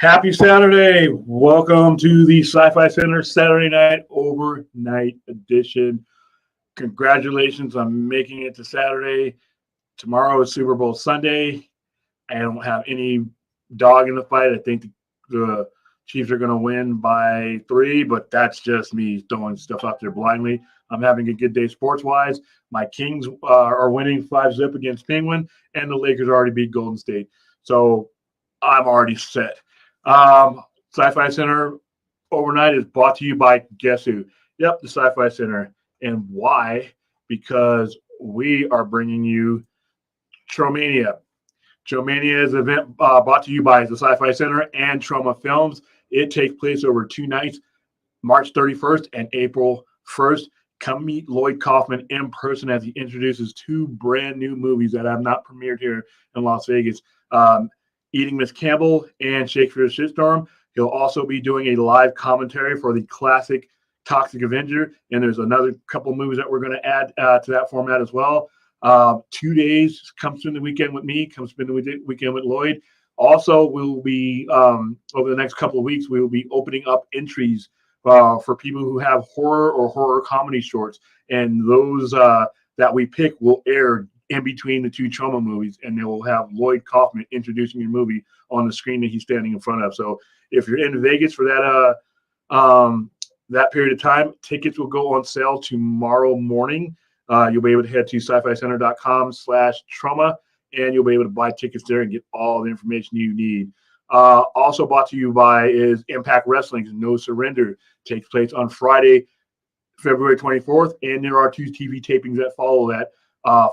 Happy Saturday. Welcome to the Sci-Fi Center Saturday Night Overnight Edition. Congratulations on making it to Saturday. Tomorrow is Super Bowl Sunday. I don't have any dog in the fight. I think the Chiefs are going to win by 3, but that's just me throwing stuff out there blindly. I'm having a good day sports-wise. My Kings are winning 5-zip against Penguin, and the Lakers already beat Golden State. So I'm already set. Sci-Fi Center Overnight is brought to you by guess who? Yep, the Sci-Fi Center. And why? Because we are bringing you Tromania. Tromania is an event brought to you by the Sci-Fi Center and Trauma Films. It takes place over 2 nights, March 31st and April 1st. Come meet Lloyd Kaufman in person as he introduces 2 brand new movies that have not premiered here in Las Vegas. Eating Miss Campbell and Shakespeare's Shitstorm. He'll also be doing a live commentary for the classic Toxic Avenger, and there's another couple movies that we're going to add to that format as well. 2 days, come spend the weekend with me, come spend the weekend with Lloyd. Also, we'll be, over the next couple of weeks, we will be opening up entries for people who have horror or horror comedy shorts, and those that we pick will air in between the 2 Trauma movies, and they will have Lloyd Kaufman introducing your movie on the screen that he's standing in front of. So if you're in Vegas for that period of time, tickets will go on sale tomorrow morning. You'll be able to head to scificenter.com/trauma, and you'll be able to buy tickets there and get all the information you need. Also brought to you by is Impact Wrestling's No Surrender. Takes place on Friday, February 24th, and there are 2 TV tapings that follow that.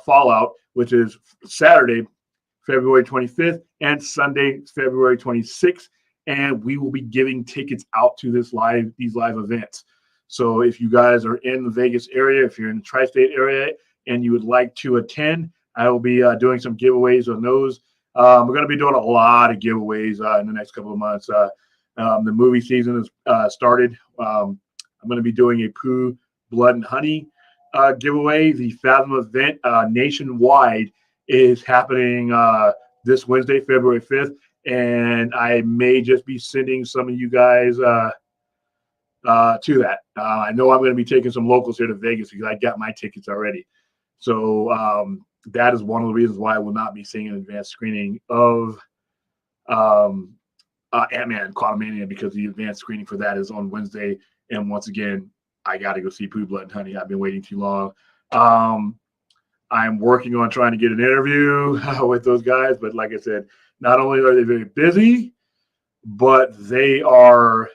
Fallout, which is Saturday, February 25th, and Sunday, February 26th, and we will be giving tickets out to these live events. So if you guys are in the Vegas area, if you're in the tri-state area, and you would like to attend, I will be doing some giveaways on those. We're going to be doing a lot of giveaways in the next couple of months. The movie season has started. I'm going to be doing a Pooh Blood and Honey giveaway. The Fathom event nationwide is happening this Wednesday, February 5th, and I may just be sending some of you guys to that. I know I'm going to be taking some locals here to Vegas because I got my tickets already. So that is one of the reasons why I will not be seeing an advanced screening of Ant-Man Quantumania, because the advanced screening for that is on Wednesday. And once again, I got to go see Pooh Blood and Honey. I've been waiting too long. I'm working on trying to get an interview with those guys. But like I said, not only are they very busy, but they are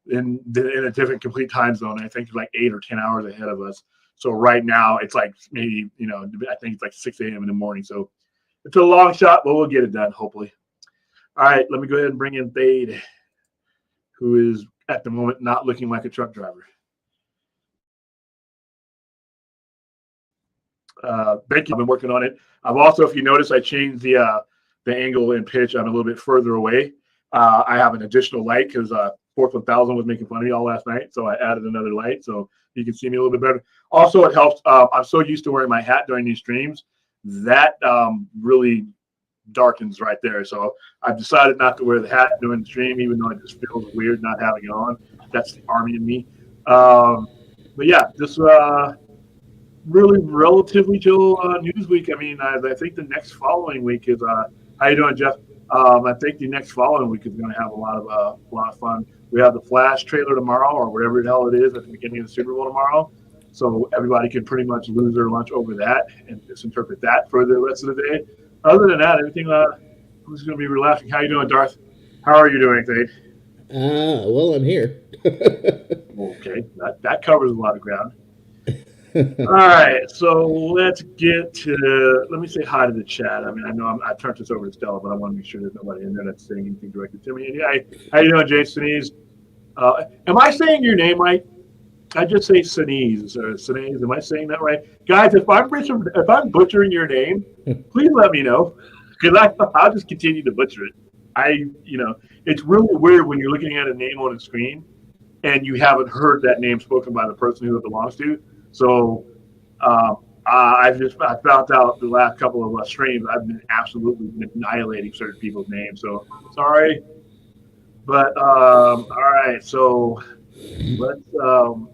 in a different complete time zone. I think it's like 8 or 10 hours ahead of us. So right now it's like maybe, I think it's like 6 a.m. in the morning. So it's a long shot, but we'll get it done, hopefully. All right, let me go ahead and bring in Thade, who is at the moment not looking like a truck driver. Thank you. I've been working on it. I've also, if you notice, I changed the angle and pitch. I'm a little bit further away. I have an additional light because Fourth 1000 was making fun of me all last night, so I added another light so you can see me a little bit better. Also, it helps. I'm so used to wearing my hat during these streams that really darkens right there. So I've decided not to wear the hat during the stream, even though it just feels weird not having it on. That's the army in me. But yeah, this really relatively chill news week. I mean, I think the next following week is how you doing, Jeff? I think the next following week is going to have a lot of fun. We have the Flash trailer tomorrow, or whatever the hell it is, at the beginning of the Super Bowl tomorrow. So everybody can pretty much lose their lunch over that and misinterpret that for the rest of the day. Other than that, everything who's going to be relaxing. How you doing, Darth? How are you doing, Thade? Well, I'm here. Okay, that covers a lot of ground. All right, so let's get to. Let me say hi to the chat. I mean, I know I turned this over to Stella, but I want to make sure there's nobody in there that's saying anything directly to me. And yeah, how you doing, Jay Sinise? Am I saying your name right? I just say Sinise or Sinise. Am I saying that right, guys? If I'm butchering your name, please let me know, because I'll just continue to butcher it. It's really weird when you're looking at a name on a screen and you haven't heard that name spoken by the person who it belongs to. So I found out the last couple of streams I've been absolutely annihilating certain people's names. So sorry But all right, so let's um,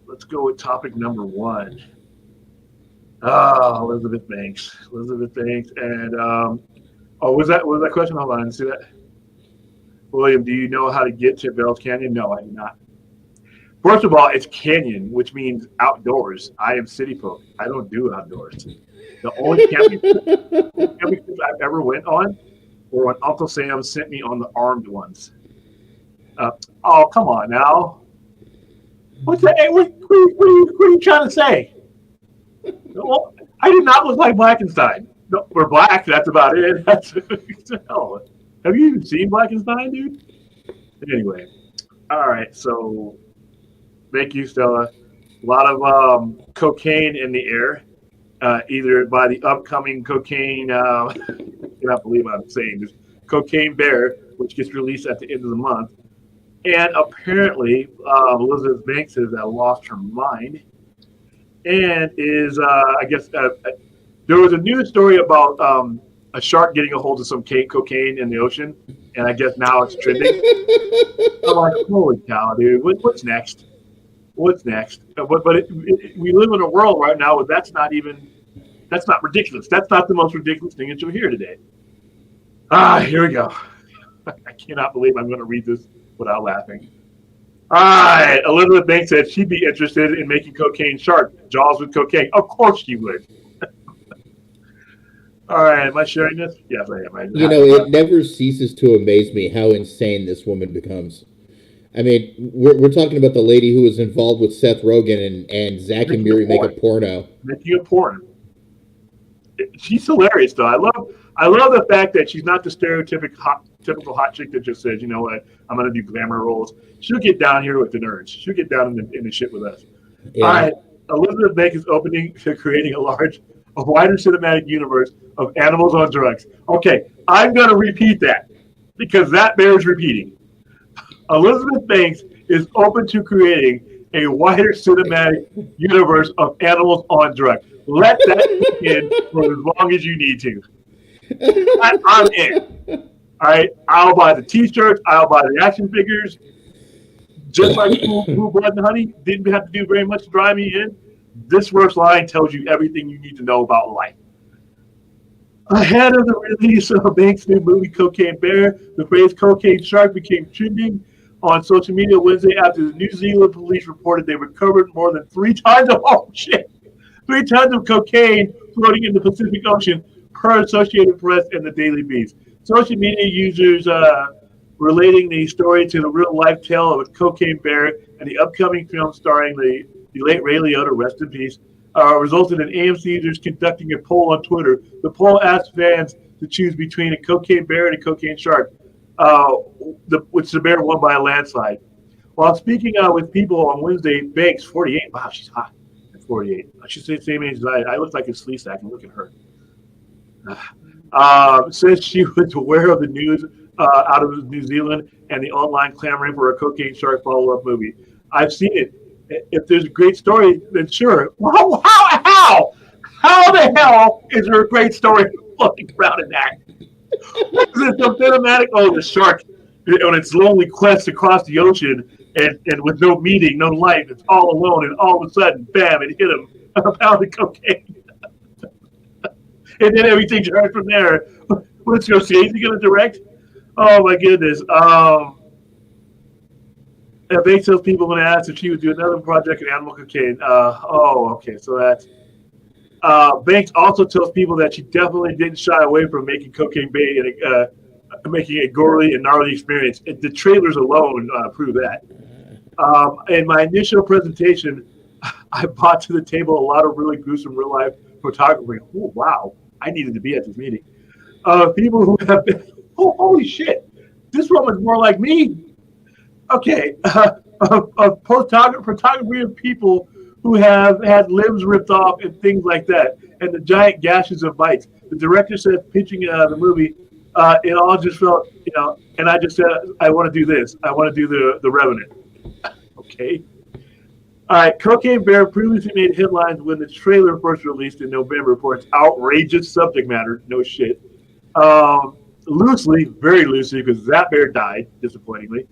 let's go with topic number one. Elizabeth Banks. Elizabeth Banks, and was that question? Hold on, I didn't see that. William, do you know how to get to Bell's Canyon? No, I do not. First of all, it's canyon, which means outdoors. I am city folk. I don't do outdoors. The only camping trips I've ever went on were when Uncle Sam sent me on the armed ones. Uh, oh, come on now. What's that? Hey, what are you trying to say? Well, I did not look like Blackenstein. No, we're black. That's about it. Hell, have you even seen Blackenstein, dude? Anyway, all right. So, thank you, Stella. A lot of cocaine in the air, either by the upcoming cocaine. I cannot believe I'm saying this. Cocaine Bear, which gets released at the end of the month, and apparently Elizabeth Banks has lost her mind and is, I guess, there was a news story about a shark getting a hold of some cocaine in the ocean, and I guess now it's trending. I'm like, holy cow, dude! What's next? What's next? We live in a world right now where that's not ridiculous. That's not the most ridiculous thing that you'll hear today. Here we go. I cannot believe I'm going to read this without laughing. All right, Elizabeth Banks said she'd be interested in making cocaine shark jaws with cocaine. Of course she would. All right, am I sharing this? Yes, I am. It never ceases to amaze me how insane this woman becomes. I mean, we're talking about the lady who was involved with Seth Rogen and Zach and Miri make a porno. Making a porn. She's hilarious, though. I love the fact that she's not the typical hot chick that just says, you know what, I'm going to do glamour roles. She'll get down here with the nerds. She'll get down in the shit with us. Yeah. All right, Elizabeth Banks is opening to creating a wider cinematic universe of animals on drugs. Okay, I'm going to repeat that because that bears repeating. Elizabeth Banks is open to creating a wider cinematic universe of animals on drugs. Let that begin for as long as you need to. I'm in. All right, I'll buy the T-shirts. I'll buy the action figures. Just like Pooh Blood and Honey didn't have to do very much to drive me in. This first line tells you everything you need to know about life. Ahead of the release of Banks' new movie Cocaine Bear, the phrase cocaine shark became trending on social media Wednesday after the New Zealand police reported they recovered more than 3 tons of 3 tons of cocaine floating in the Pacific Ocean, per Associated Press and the Daily Beast. Social media users relating the story to the real-life tale of a cocaine bear and the upcoming film starring the late Ray Liotta, rest in peace, resulted in AMC users conducting a poll on Twitter. The poll asked fans to choose between a cocaine bear and a cocaine shark, which the bear won by a landslide. While speaking with people on Wednesday, Banks, 48, wow, she's hot at 48. She's the same age as I look like a sleaze sack and look at her. Says she was aware of the news out of New Zealand and the online clamoring for a cocaine shark follow-up movie. I've seen it. If there's a great story, then sure. Well, how the hell is there a great story floating around in that? Is it so cinematic? Oh, the shark on its lonely quest across the ocean and with no meaning, no life. It's all alone, and all of a sudden, bam, it hit him. A pound of cocaine. And then everything turns from there. What's your say? Is he going to direct? Oh, my goodness. Banks tells people when asked if she would do another project in animal cocaine. Okay. So that's Banks also tells people that she definitely didn't shy away from making cocaine bait and making a gory and gnarly experience. The trailers alone prove that. In my initial presentation, I brought to the table a lot of really gruesome real life photography. Oh, wow. I needed to be at this meeting. People who have been, holy shit, this woman's more like me. Okay, photography of people who have had limbs ripped off and things like that, and the giant gashes of bites. The director said, pitching the movie, it all just felt, and I just said, I want to do this. I want to do the Revenant. Okay. All right, Cocaine Bear previously made headlines when the trailer first released in November for its outrageous subject matter. No shit. loosely, very loosely, because that bear died, disappointingly,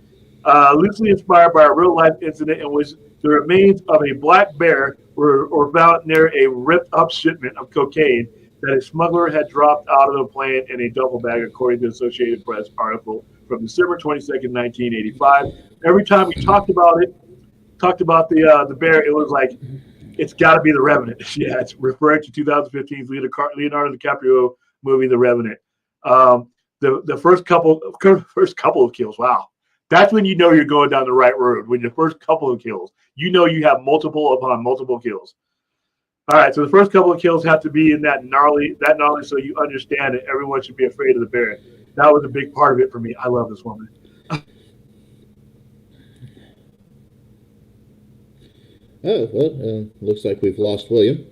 loosely inspired by a real-life incident in which the remains of a black bear were found near a ripped-up shipment of cocaine that a smuggler had dropped out of the plane in a duffel bag, according to the Associated Press article from December 22nd, 1985. Every time we talked about the bear, it was like, it's got to be The Revenant. Yeah, it's referring to 2015's Leonardo DiCaprio movie, The Revenant. The first couple of kills, wow. That's when you know you're going down the right road. When the first couple of kills, you know you have multiple upon multiple kills. All right, so the first couple of kills have to be in that gnarly, so you understand that everyone should be afraid of the bear. That was a big part of it for me. I love this woman. Oh, well, looks like we've lost William.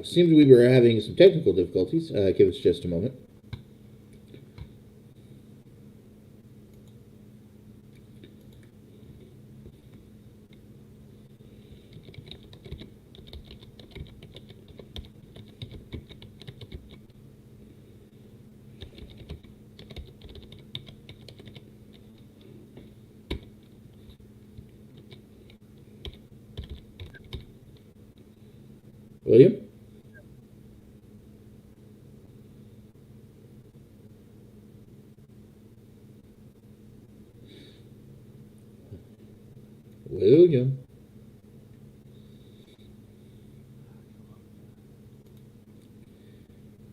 Seems we were having some technical difficulties. Give us just a moment. William? William?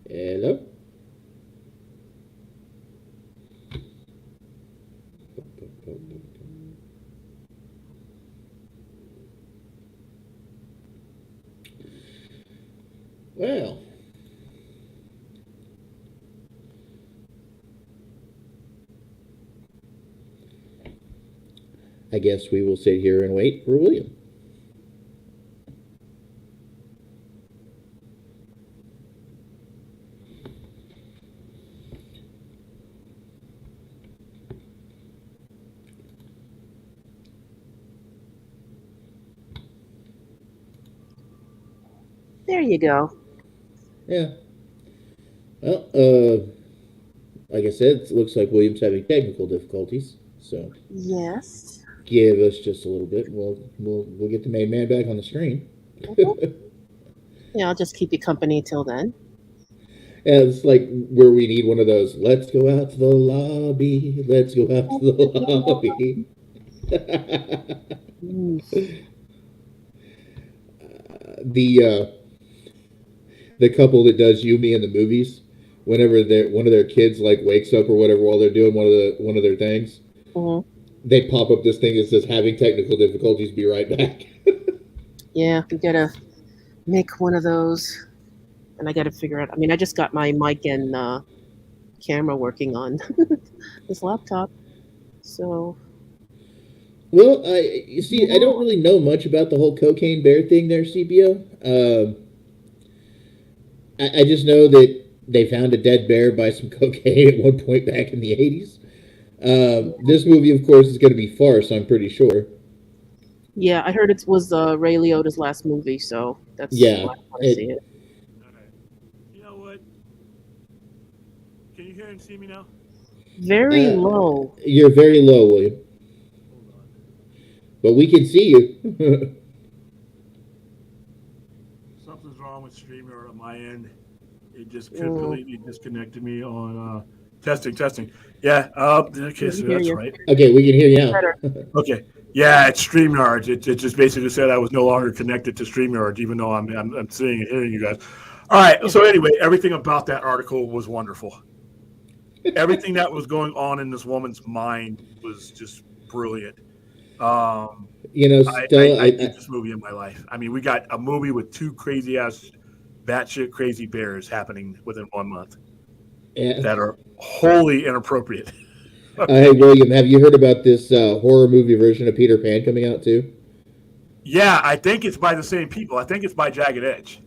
Hello? Well, I guess we will sit here and wait for William. There you go. Yeah. Well, like I said, it looks like William's having technical difficulties. So Yes. give us just a little bit. We'll get the main man back on the screen. Yeah, I'll just keep you company till then. Yeah, it's like where we need one of those. Let's go out to the lobby. Let's go out to the lobby. The couple that does Yumi in the movies, whenever one of their kids like wakes up or whatever while they're doing one of their things, they pop up this thing that says having technical difficulties. Be right back. Yeah, we gotta make one of those, and I gotta figure out. I mean, I just got my mic and camera working on this laptop, so. Well, you see, I don't really know much about the whole cocaine bear thing there, CBO. I just know that they found a dead bear by some cocaine at one point back in the 80s. This movie, of course, is going to be farce, I'm pretty sure. Yeah, I heard it was Ray Liotta's last movie, so that's why I want to see it. All right. You know what? Can you hear and see me now? Very low. You're very low, William. Hold on. But we can see you. Something's wrong with StreamYard on my end. It just completely disconnected me on testing. Yeah. Okay, so that's right. Okay, we can hear you now. Okay. Yeah, it's StreamYard. It just basically said I was no longer connected to StreamYard, even though I'm seeing and hearing you guys. All right. So anyway, everything about that article was wonderful. Everything that was going on in this woman's mind was just brilliant. You know, I did this movie in my life. I mean, we got a movie with two crazy ass, batshit crazy bears happening within 1 month that are wholly inappropriate. Hey, William, have you heard about this horror movie version of Peter Pan coming out too? Yeah, I think it's by the same people. I think it's by Jagged Edge.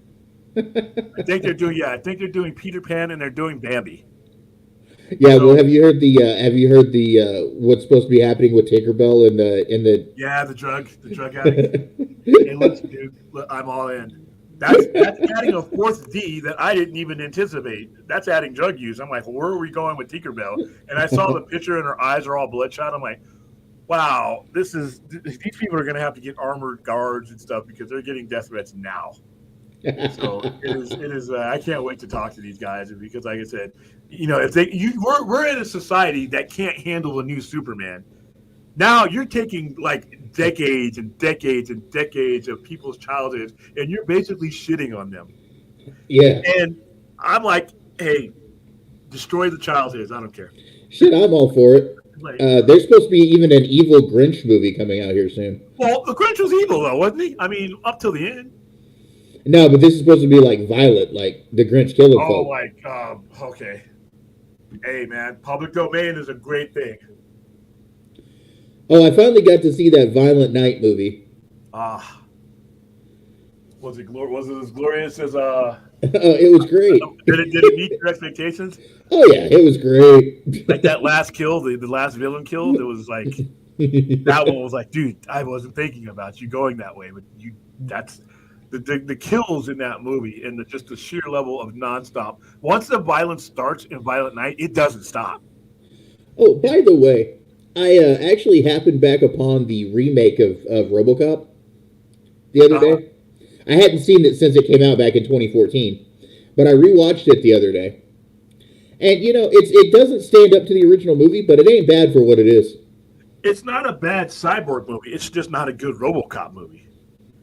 I think they're doing. Yeah, I think they're doing Peter Pan and they're doing Bambi. Yeah, So well, have you heard the what's supposed to be happening with Tinkerbell in the yeah, the drug addict. Hey, listen, dude, I'm all in. That's adding a fourth D that I didn't even anticipate. That's adding drug use. I'm like, where are we going with Tinkerbell? And I saw the picture and her eyes are all bloodshot. I'm like, wow, these people are going to have to get armored guards and stuff because they're getting death threats now. So it is. I can't wait to talk to these guys because, like I said, if we're in a society that can't handle a new Superman. Now you're taking like decades and decades and decades of people's childhoods, and you're basically shitting on them. Yeah. And I'm like, hey, destroy the childhoods. I don't care. Shit, I'm all for it. Like, There's supposed to be even an evil Grinch movie coming out here soon. well, the Grinch was evil though, wasn't he? I mean, up till the end. No, but this is supposed to be like violent, like the Grinch killing Oh, folk. like, okay. Hey, man, public domain is a great thing. Oh, I finally got to see that Violent Night movie. Ah, was it as glorious as It was great. did it meet your expectations? Oh yeah, it was great. Like that last kill, the last villain kill, it was like that one was like, dude, I wasn't thinking about you going that way, but that's the kills in that movie and just the sheer level of nonstop. Once the violence starts in Violent Night, it doesn't stop. Oh, by the way, I actually happened back upon the remake of RoboCop the other day. I hadn't seen it since it came out back in 2014, but I rewatched it the other day. And it doesn't stand up to the original movie, but it ain't bad for what it is. It's not a bad cyborg movie. It's just not a good RoboCop movie.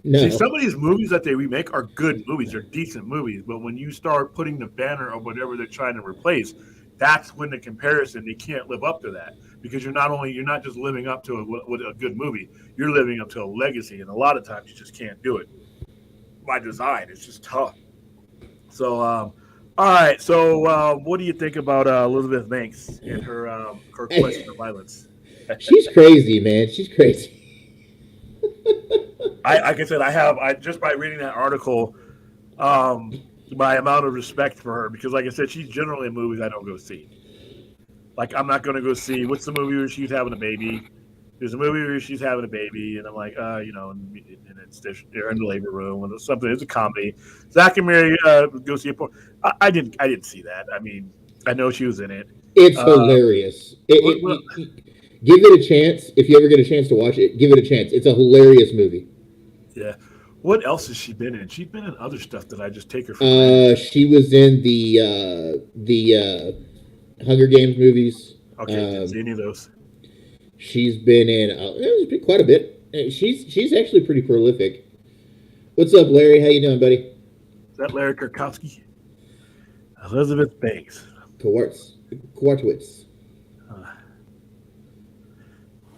No. See, some of these movies that they remake are good movies. They're decent movies. But when you start putting the banner of whatever they're trying to replace, that's when the comparison, they can't live up to that. Because you're not just living up to a good movie. You're living up to a legacy. And a lot of times you just can't do it. By design, it's just tough. So, all right. So, what do you think about Elizabeth Banks and her question of violence? She's crazy, man. She's crazy. Like I said, I just by reading that article, my amount of respect for her because, like I said, she's generally in movies I don't go see. Like I'm not going to go see what's the movie where she's having a baby. There's a movie where she's having a baby, and I'm like, and they're in the labor room and something. It's a comedy. Zach and Mary go see it. I didn't see that. I mean, I know she was in it. It's hilarious. Give it a chance. If you ever get a chance to watch it, give it a chance. It's a hilarious movie. Yeah. What else has she been in? She's been in other stuff that I just take her for. She was in the Hunger Games movies. Okay, didn't see any of those. She's been in quite a bit. She's actually pretty prolific. What's up, Larry? How you doing, buddy? Is that Larry Kurkowski? Elizabeth Banks. Kwartwitz.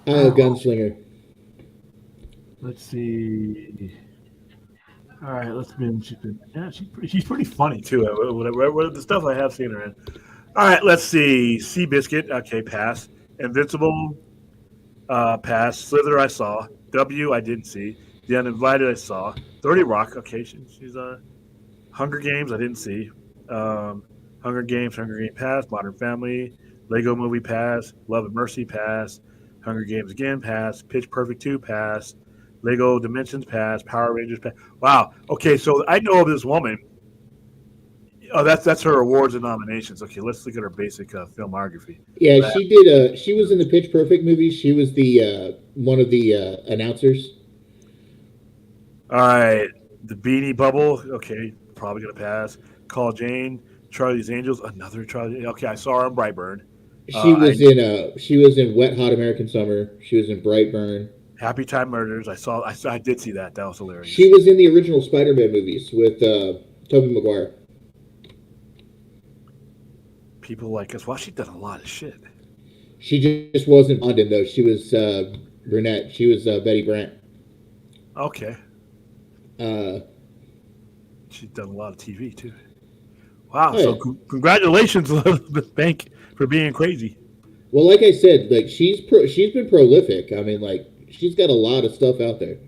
Gunslinger. Let's see. All right, she's pretty funny too. What the stuff I have seen her in. All right, let's see. Seabiscuit. Okay, pass. Invincible. Pass. Slither. I saw. W. I didn't see. The Uninvited. I saw. 30 Rock. Okay, she's Hunger Games. I didn't see. Hunger Games. Pass. Modern Family. Lego Movie. Pass. Love and Mercy. Pass. Hunger Games again. Pass. Pitch Perfect 2. Pass. Lego Dimensions. Pass. Power Rangers. Pass. Wow. Okay, so I know of this woman. Oh, that's her awards and nominations. Okay, let's look at her basic filmography. Yeah, she did. She was in the Pitch Perfect movie. She was the one of the announcers. All right, the Beanie Bubble. Okay, probably gonna pass. Call Jane. Charlie's Angels. Another Charlie. Okay, I saw her in Brightburn. She was in Wet Hot American Summer. She was in Brightburn. Happy Time Murders. I did see that. That was hilarious. She was in the original Spider-Man movies with Tobey Maguire. People like us. Well, she's done a lot of shit. She just wasn't London though. She was brunette. She was Betty Brant. Okay. She's done a lot of TV too. Wow. Oh, so yeah. Congratulations, Elizabeth Bank, for being crazy. Well, like I said, like she's been prolific. I mean, like she's got a lot of stuff out there.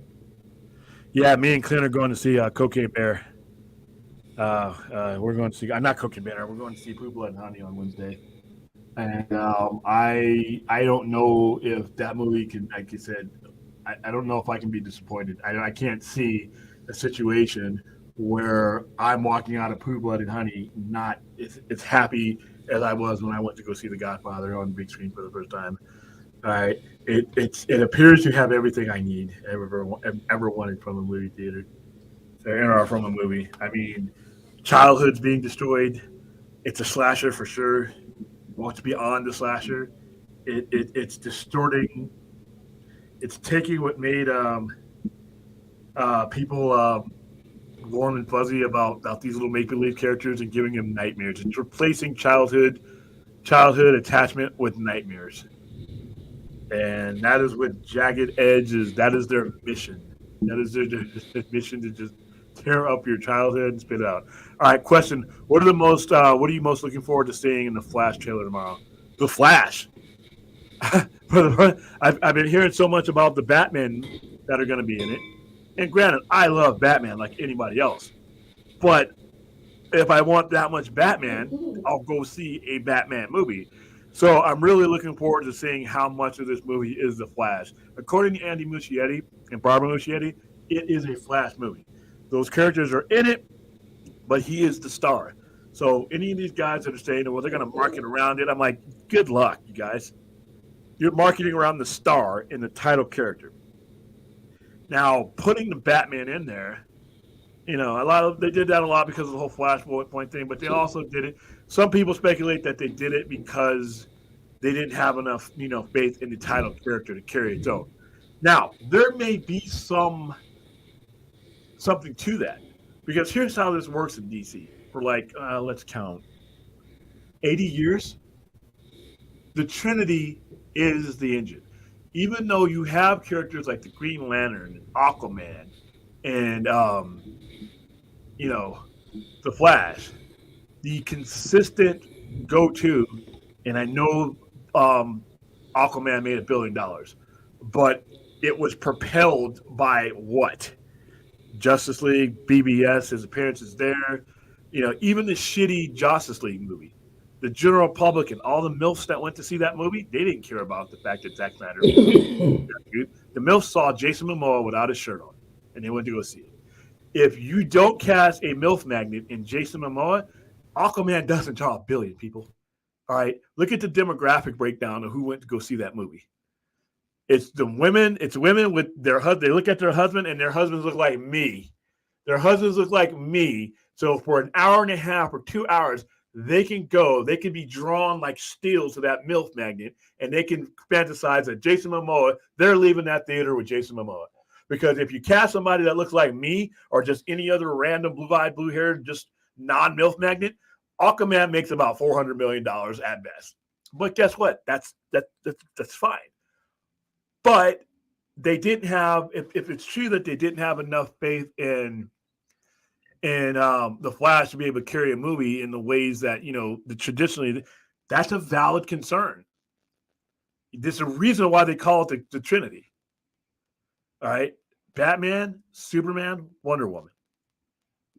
Yeah, me and Clint are going to see Cocaine Bear. We're going to see. I'm not cooking dinner. We're going to see Pooh Blood and Honey on Wednesday, and I don't know if that movie can. Like you said, I don't know if I can be disappointed. I can't see a situation where I'm walking out of Pooh Blood and Honey not as happy as I was when I went to go see The Godfather on the big screen for the first time. All right, it appears to have everything I need ever wanted from a movie theater or from a movie. I mean, childhood's being destroyed. It's a slasher for sure. What's beyond the slasher? It's distorting. It's taking what made people warm and fuzzy about these little make believe characters and giving them nightmares. It's replacing childhood attachment with nightmares, and that is what Jagged Edge is. That is their mission. That is their mission to just tear up your childhood and spit it out. All right, question: What are you most looking forward to seeing in the Flash trailer tomorrow? The Flash. I've been hearing so much about the Batman that are going to be in it, and granted, I love Batman like anybody else, but if I want that much Batman, I'll go see a Batman movie. So I'm really looking forward to seeing how much of this movie is the Flash. According to Andy Muschietti and Barbara Muschietti, it is a Flash movie. Those characters are in it, but he is the star. So any of these guys that are saying, well, they're going to market around it, I'm like, good luck, you guys. You're marketing around the star in the title character. Now, putting the Batman in there, they did that a lot because of the whole Flashpoint thing, but they also did it. Some people speculate that they did it because they didn't have enough, faith in the title character to carry its own. Now, there may be something to that, because here's how this works in DC. For let's count, 80 years, the Trinity is the engine. Even though you have characters like the Green Lantern and Aquaman and the Flash, the consistent go-to, and I know Aquaman made $1 billion, but it was propelled by what? Justice League, BBS, his appearances there, even the shitty Justice League movie. The general public and all the MILFs that went to see that movie, they didn't care about the fact that Zack Snyder. The MILFs saw Jason Momoa without his shirt on, and they went to go see it. If you don't cast a MILF magnet in Jason Momoa, Aquaman doesn't draw $1 billion, people. All right, look at the demographic breakdown of who went to go see that movie. It's the women. It's women with their husband. They look at their husband, and their husbands look like me. Their husbands look like me. So for an hour and a half or 2 hours, they can go. They can be drawn like steel to that MILF magnet, and they can fantasize that Jason Momoa. They're leaving that theater with Jason Momoa. Because if you cast somebody that looks like me or just any other random blue-eyed, blue-haired, just non-MILF magnet, Aquaman makes about $400 million at best. But guess what? That's fine. But they didn't have, if it's true that they didn't have enough faith in the Flash to be able to carry a movie in the ways that, traditionally, that's a valid concern. There's a reason why they call it the Trinity. All right. Batman, Superman, Wonder Woman.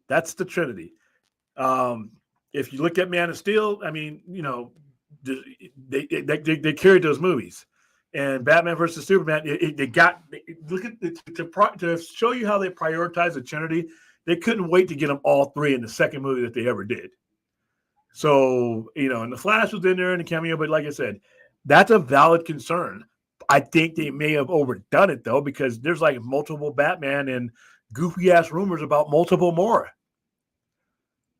That's the Trinity. If you look at Man of Steel, I mean, they carried those movies. And Batman versus Superman, look at to show you how they prioritize the Trinity. They couldn't wait to get them all three in the second movie that they ever did. So, and the Flash was in there in the cameo, but like I said, that's a valid concern. I think they may have overdone it, though, because there's like multiple Batman and goofy-ass rumors about multiple more.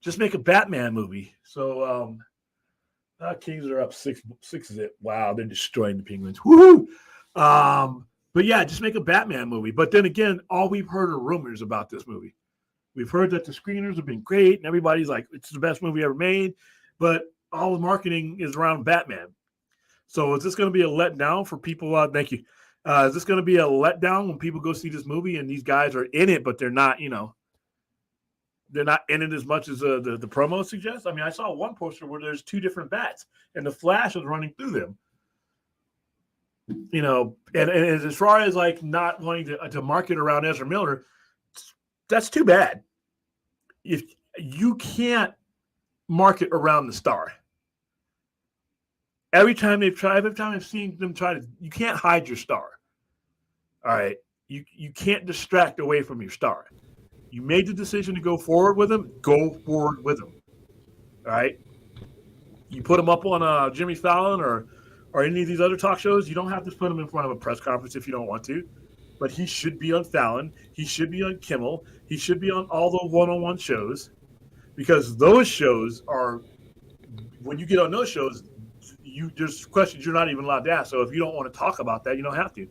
Just make a Batman movie. So, Kings are up 6-0. Wow, they're destroying the Penguins. Woohoo! But yeah, just make a Batman movie. But then again, all we've heard are rumors about this movie. We've heard that the screeners have been great, and everybody's like, it's the best movie ever made. But all the marketing is around Batman. So is this going to be a letdown for people? Thank you. Is this going to be a letdown when people go see this movie and these guys are in it, but they're not, they're not in it as much as the promo suggests? I mean, I saw one poster where there's two different bats and the Flash is running through them. And as far as like not wanting to market around Ezra Miller, that's too bad. If you can't market around the star. Every time I've seen them try to, you can't hide your star. All right. You can't distract away from your star. You made the decision to go forward with them, go forward with them. All right. You put them up on Jimmy Fallon or any of these other talk shows. You don't have to put them in front of a press conference if you don't want to. But he should be on Fallon. He should be on Kimmel. He should be on all the one-on-one shows, because those shows are, when you get on those shows, there's questions you're not even allowed to ask. So if you don't want to talk about that, you don't have to.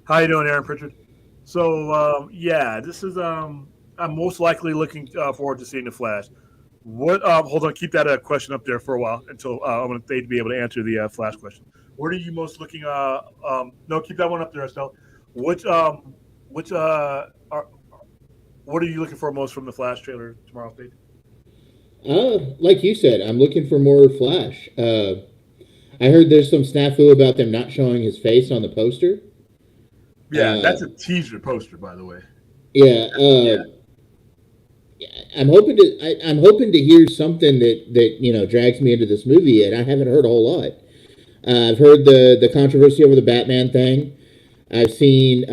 How you doing, Aaron Pritchard? So this is I'm most likely looking forward to seeing the Flash. What? Hold on, keep that question up there for a while until I'm going to be able to answer the Flash question. What are you most looking? No, keep that one up there, Estelle. What are you looking for most from the Flash trailer tomorrow, State? Like you said, I'm looking for more Flash. I heard there's some snafu about them not showing his face on the poster. Yeah, that's a teaser poster, by the way. Yeah, I'm hoping to hear something that drags me into this movie, and I haven't heard a whole lot. I've heard the controversy over the Batman thing. I've seen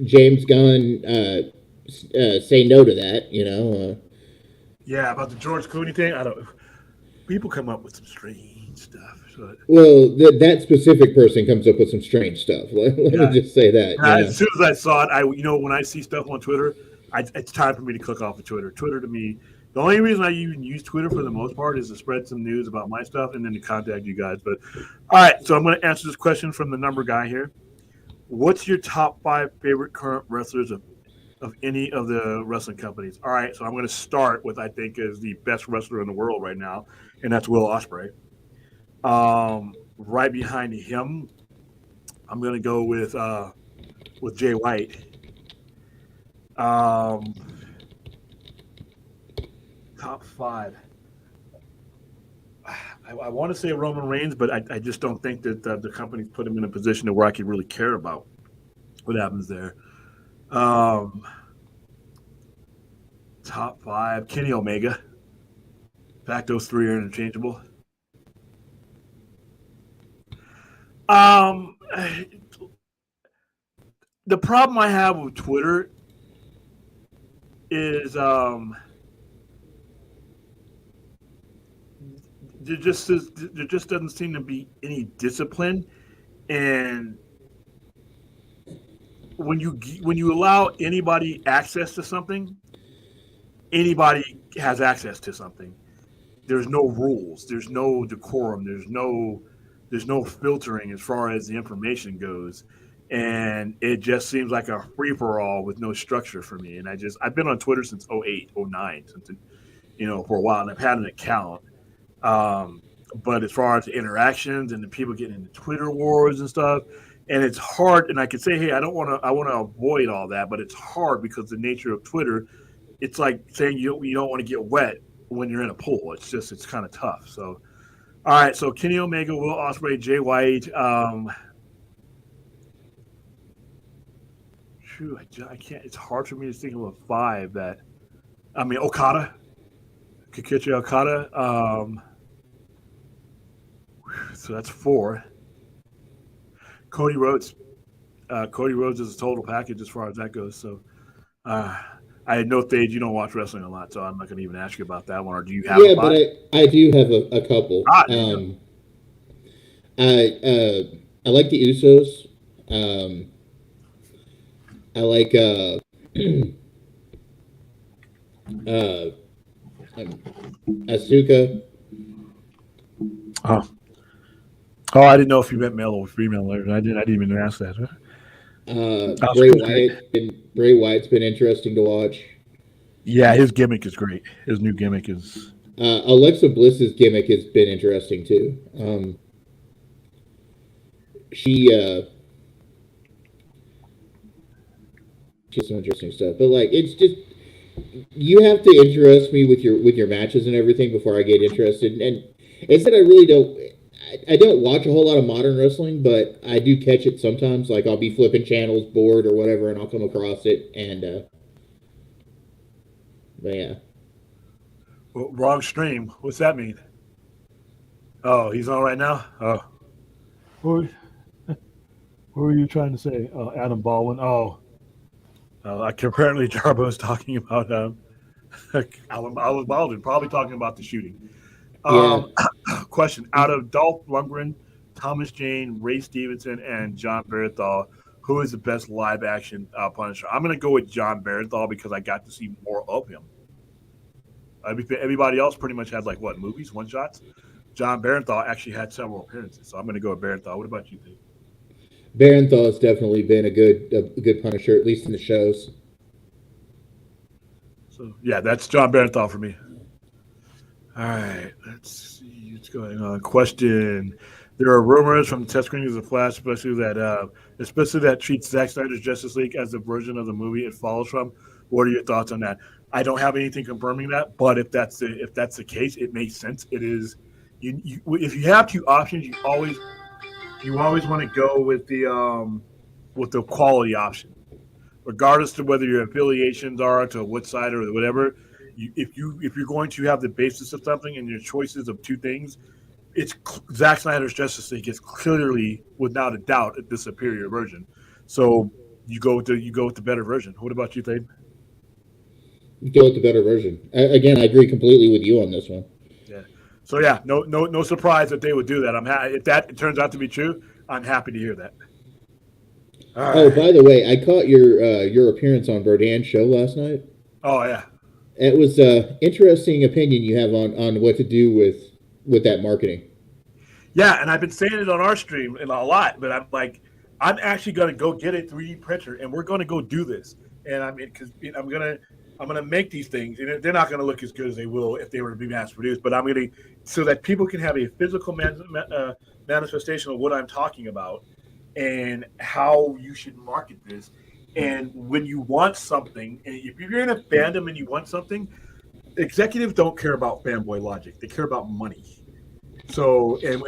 James Gunn say no to that. Yeah, about the George Clooney thing. People come up with some strange stuff. So. Well, that specific person comes up with some strange stuff. Let me just say that. As soon as I saw it, when I see stuff on Twitter, it's time for me to click off of Twitter. Twitter to me, the only reason I even use Twitter for the most part is to spread some news about my stuff and then to contact you guys. But all right, so I'm going to answer this question from the number guy here. What's your top 5 favorite current wrestlers of any of the wrestling companies? All right, so I'm going to start with I think is the best wrestler in the world right now, and that's Will Ospreay. Right behind him, I'm going to go with Jay White. Top 5. I want to say Roman Reigns, but I just don't think that the company's put him in a position where I could really care about what happens there. Top 5, Kenny Omega. In fact, those 3 are interchangeable. The problem I have with Twitter is there just doesn't seem to be any discipline, and when you allow anybody access to something, anybody has access to something. There's no rules. There's no decorum. There's no filtering as far as the information goes, and it just seems like a free for all with no structure for me. And I've been on Twitter since 2008, 2009, for a while, and I've had an account. But as far as the interactions and the people getting into Twitter wars and stuff, and it's hard. And I could say, hey, I want to avoid all that, but it's hard because the nature of Twitter, it's like saying you don't want to get wet when you're in a pool. It's kind of tough. So. All right, so Kenny Omega, Will Ospreay, Jay White. I can't. It's hard for me to think of a 5 that. I mean, Okada, Kakichi Okada. So that's 4. Cody Rhodes. Cody Rhodes is a total package as far as that goes. So, I know, Thade, you don't watch wrestling a lot, so I'm not going to even ask you about that one. Or do you have? Yeah, but I do have a couple. I like the Usos. I like Asuka. Oh, I didn't know if you meant male or female. I didn't even ask that. Bray Wyatt's been interesting to watch. Yeah, his gimmick is great. His new gimmick is. Alexa Bliss's gimmick has been interesting too. She's some interesting stuff, but like it's just you have to interest me with your matches and everything before I get interested. And it's that I really don't watch a whole lot of modern wrestling, but I do catch it sometimes. Like I'll be flipping channels, bored or whatever, and I'll come across it. And But yeah. Well, wrong stream. What's that mean? Oh, he's on right now? Oh. Who are you trying to say? Adam Baldwin. Oh. Apparently Jarbo's talking about Alan Baldwin, probably talking about the shooting. Yeah. Question: out of Dolph Lundgren, Thomas Jane, Ray Stevenson, and John Bernthal, who is the best live action Punisher? I'm going to go with John Bernthal because I got to see more of him. Everybody else pretty much had movies, one shots. John Bernthal actually had several appearances, so I'm going to go with Bernthal. What about you, Dave? Bernthal has definitely been a good Punisher, at least in the shows. So yeah, that's John Bernthal for me. All right, let's see what's going on. Question: there are rumors from the test screenings of Flash, especially that treats Zack Snyder's Justice League as the version of the movie it follows from. What are your thoughts on that? I don't have anything confirming that, but if that's the case, it makes sense. It is. If you have two options, you always want to go with the quality option, regardless of whether your affiliations are to what side or whatever. If you're going to have the basis of something and your choices of two things, it's Zack Snyder's Justice League is clearly, without a doubt, the superior version. So you go with the better version. What about you, Thade? Go with the better version. Again, I agree completely with you on this one. Yeah. So yeah, no surprise that they would do that. If that turns out to be true, I'm happy to hear that. Right. Oh, by the way, I caught your appearance on Bourdain's show last night. Oh yeah. It was an interesting opinion you have on what to do with that marketing. Yeah, and I've been saying it on our stream a lot, but I'm actually going to go get a 3D printer, and we're going to go do this. And because I'm gonna make these things, and they're not going to look as good as they will if they were to be mass produced. But I'm going to, so that people can have a physical manifestation of what I'm talking about and how you should market this. And when you want something, and if you're in a fandom and you want something, executives don't care about fanboy logic; they care about money. So, if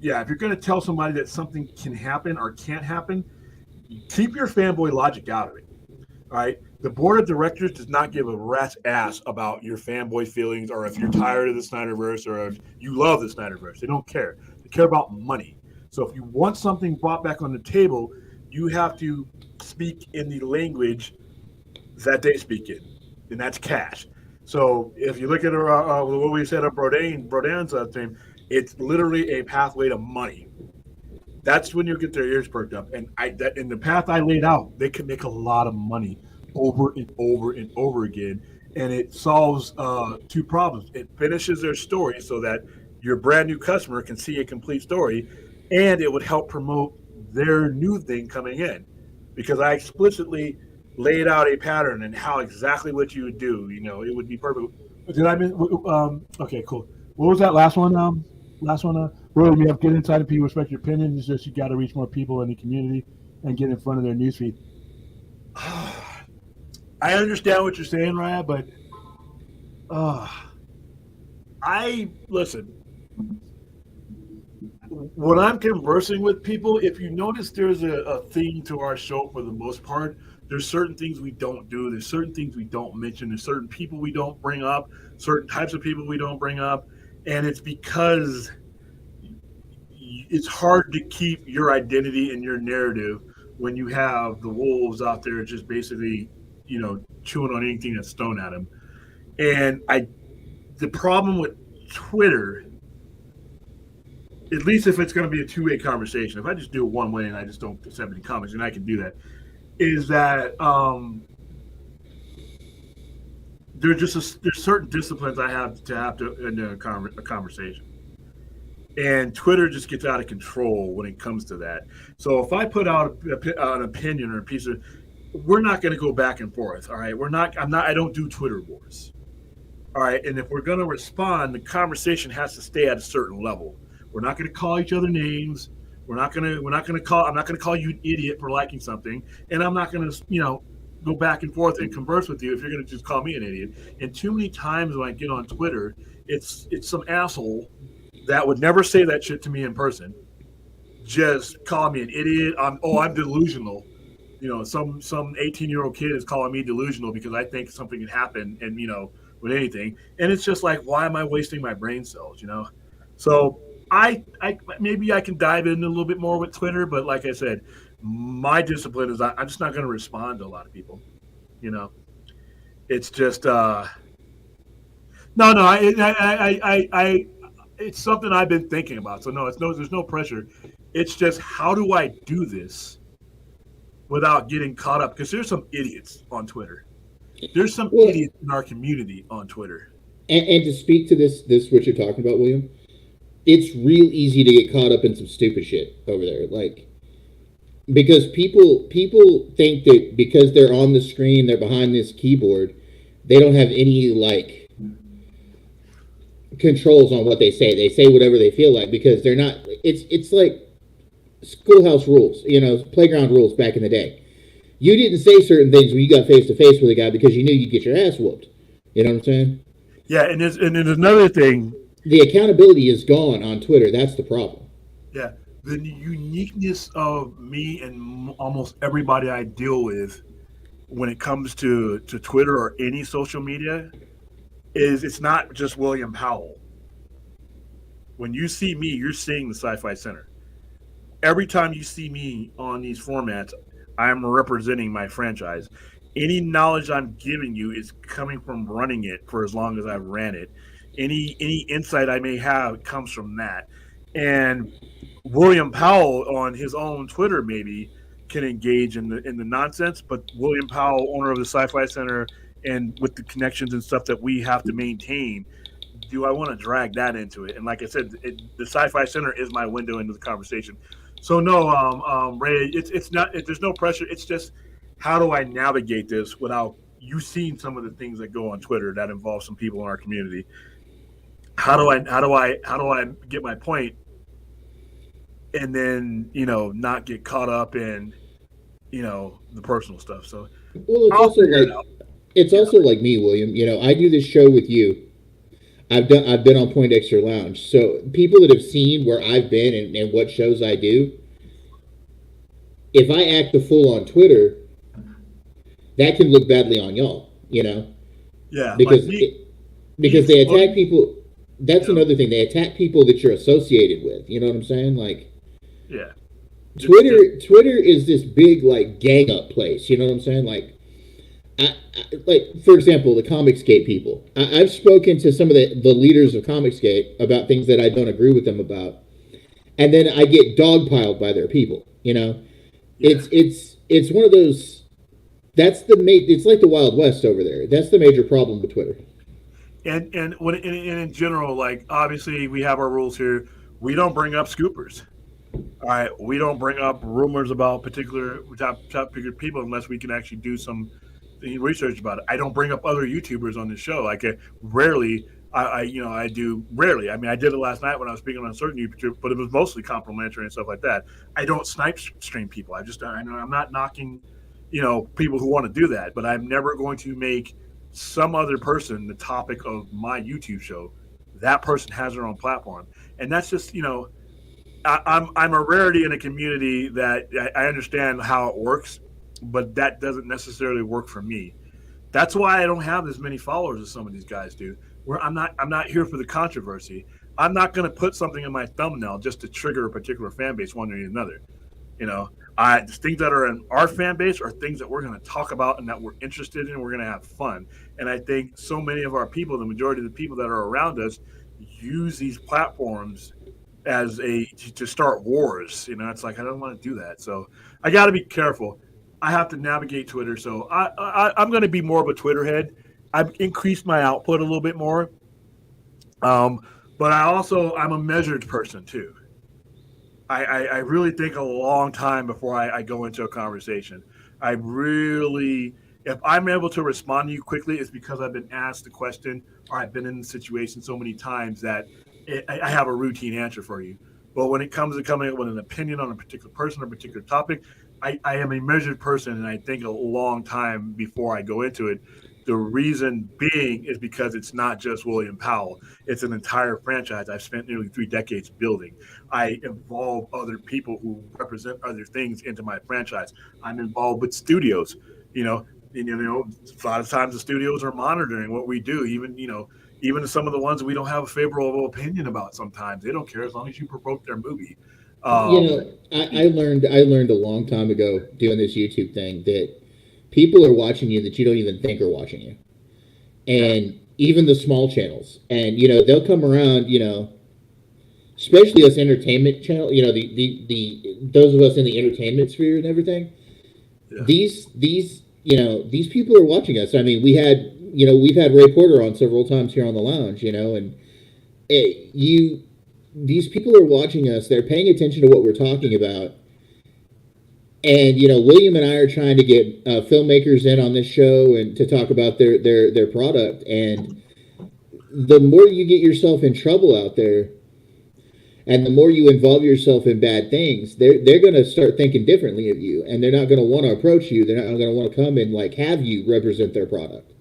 you're going to tell somebody that something can happen or can't happen, keep your fanboy logic out of it. All right. The board of directors does not give a rat's ass about your fanboy feelings or if you're tired of the Snyderverse or if you love the Snyderverse. They don't care. They care about money. So if you want something brought back on the table, you have to speak in the language that they speak in, and that's cash. So if you look at what we said of Bourdain's thing, it's literally a pathway to money. That's when you get their ears perked up. And in the path I laid out, they can make a lot of money over and over and over again. And it solves two problems. It finishes their story so that your brand new customer can see a complete story, and it would help promote their new thing coming in. Because I explicitly laid out a pattern and how exactly what you would do. It would be perfect. Did I miss? Okay, cool. What was that last one? Really, we have get inside and people respect your opinion. It's just you got to reach more people in the community and get in front of their newsfeed. I understand what you're saying, Ryan, but listen. When I'm conversing with people, if you notice there's a theme to our show for the most part, there's certain things we don't do. There's certain things we don't mention. There's certain people we don't bring up, certain types of people we don't bring up. And it's because it's hard to keep your identity and your narrative when you have the wolves out there just basically, chewing on anything that's thrown at them. And the problem with Twitter, at least if it's going to be a two-way conversation, if I just do it one way and I just don't accept any comments, and I can do that, is that there's certain disciplines I have to in a conversation, and Twitter just gets out of control when it comes to that. So if I put out an opinion or a piece of, we're not going to go back and forth. All right, I don't do Twitter wars. All right, and if we're going to respond, the conversation has to stay at a certain level. We're not going to call each other names. I'm not going to call you an idiot for liking something, and I'm not going to, go back and forth and converse with you if you're going to just call me an idiot. And too many times when I get on Twitter, it's some asshole that would never say that shit to me in person. Just call me an idiot. I'm delusional, some 18-year-old kid is calling me delusional because I think something can happen, and with anything, and it's just like, why am I wasting my brain cells? So I maybe I can dive in a little bit more with Twitter, but like I said, my discipline is I'm just not going to respond to a lot of people. It's just no, I it's something I've been thinking about. So no, there's no pressure. It's just, how do I do this without getting caught up? Because there's some idiots on Twitter. There's some idiots in our community on Twitter. And to speak to this what you're talking about, William, it's real easy to get caught up in some stupid shit over there. Like, because people think that because they're on the screen, they're behind this keyboard, they don't have any like controls on what they say. They say whatever they feel like because they're not. It's like schoolhouse rules, playground rules back in the day. You didn't say certain things when you got face to face with a guy because you knew you'd get your ass whooped. You know what I'm saying? Yeah, and there's another thing. The accountability is gone on Twitter. That's the problem. Yeah, the uniqueness of me and almost everybody I deal with when it comes to Twitter or any social media is it's not just William Powell. When you see me, you're seeing the Sci-Fi Center. Every time you see me on these formats, I'm representing my franchise. Any knowledge I'm giving you is coming from running it for as long as I've ran it. Any insight I may have comes from that. And William Powell on his own Twitter maybe can engage in the nonsense, but William Powell, owner of the Sci-Fi Center, and with the connections and stuff that we have to maintain, do I want to drag that into it? And like I said, the Sci-Fi Center is my window into the conversation. So no, Ray, it's not. There's no pressure. It's just, how do I navigate this without you seeing some of the things that go on Twitter that involve some people in our community? How do I get my point, and then not get caught up in the personal stuff? So it's also like me, William. I do this show with you. I've been on Point Extra Lounge, so people that have seen where I've been and what shows I do, if I act the fool on Twitter, that can look badly on y'all, Yeah, because they attack people. That's another thing. They attack people that you're associated with. You know what I'm saying? Like, yeah, Twitter is this big like gang up place. You know what I'm saying? Like, like for example, the Comicsgate people. I've spoken to some of the leaders of Comicsgate about things that I don't agree with them about, and then I get dogpiled by their people. Yeah. It's one of those. It's like the Wild West over there. That's the major problem with Twitter. And in general, like, obviously we have our rules here. We don't bring up scoopers. All right, we don't bring up rumors about particular top people unless we can actually do some research about it. I don't bring up other YouTubers on the show. Like, rarely. I do rarely. I mean, I did it last night when I was speaking on a certain YouTuber, but it was mostly complimentary and stuff like that. I don't snipe stream people. I'm not knocking, people who want to do that, but I'm never going to make some other person the topic of my YouTube show. That person has their own platform, and that's just I'm a rarity in a community that I understand how it works, but that doesn't necessarily work for me. That's why I don't have as many followers as some of these guys do. Where I'm not here for the controversy. I'm not going to put something in my thumbnail just to trigger a particular fan base one way or another. The things that are in our fan base are things that we're going to talk about and that we're interested in, and we're going to have fun. And I think so many of our people, the majority of the people that are around us, use these platforms as to start wars. It's like, I don't want to do that. So I got to be careful. I have to navigate Twitter. So I'm going to be more of a Twitter head. I've increased my output a little bit more. But I'm a measured person too. I really think a long time before I go into a conversation. If I'm able to respond to you quickly, it's because I've been asked the question or I've been in the situation so many times that I have a routine answer for you. But when it comes to coming up with an opinion on a particular person or a particular topic, I am a measured person, and I think a long time before I go into it. The reason being is because it's not just William Powell. It's an entire franchise I've spent nearly 3 decades building. I involve other people who represent other things into my franchise. I'm involved with studios, you know, and, a lot of times the studios are monitoring what we do, even some of the ones that we don't have a favorable opinion about sometimes. They don't care as long as you promote their movie. I learned a long time ago doing this YouTube thing that people are watching you that you don't even think are watching you. And even the small channels. And, they'll come around, especially us entertainment channel, the those of us in the entertainment sphere and everything. Yeah. These people are watching us. I mean, we've had Ray Porter on several times here on the lounge, and these people are watching us. They're paying attention to what we're talking about. And, William and I are trying to get filmmakers in on this show and to talk about their product. And the more you get yourself in trouble out there and the more you involve yourself in bad things, they're going to start thinking differently of you. And they're not going to want to approach you. They're not going to want to come and, have you represent their product.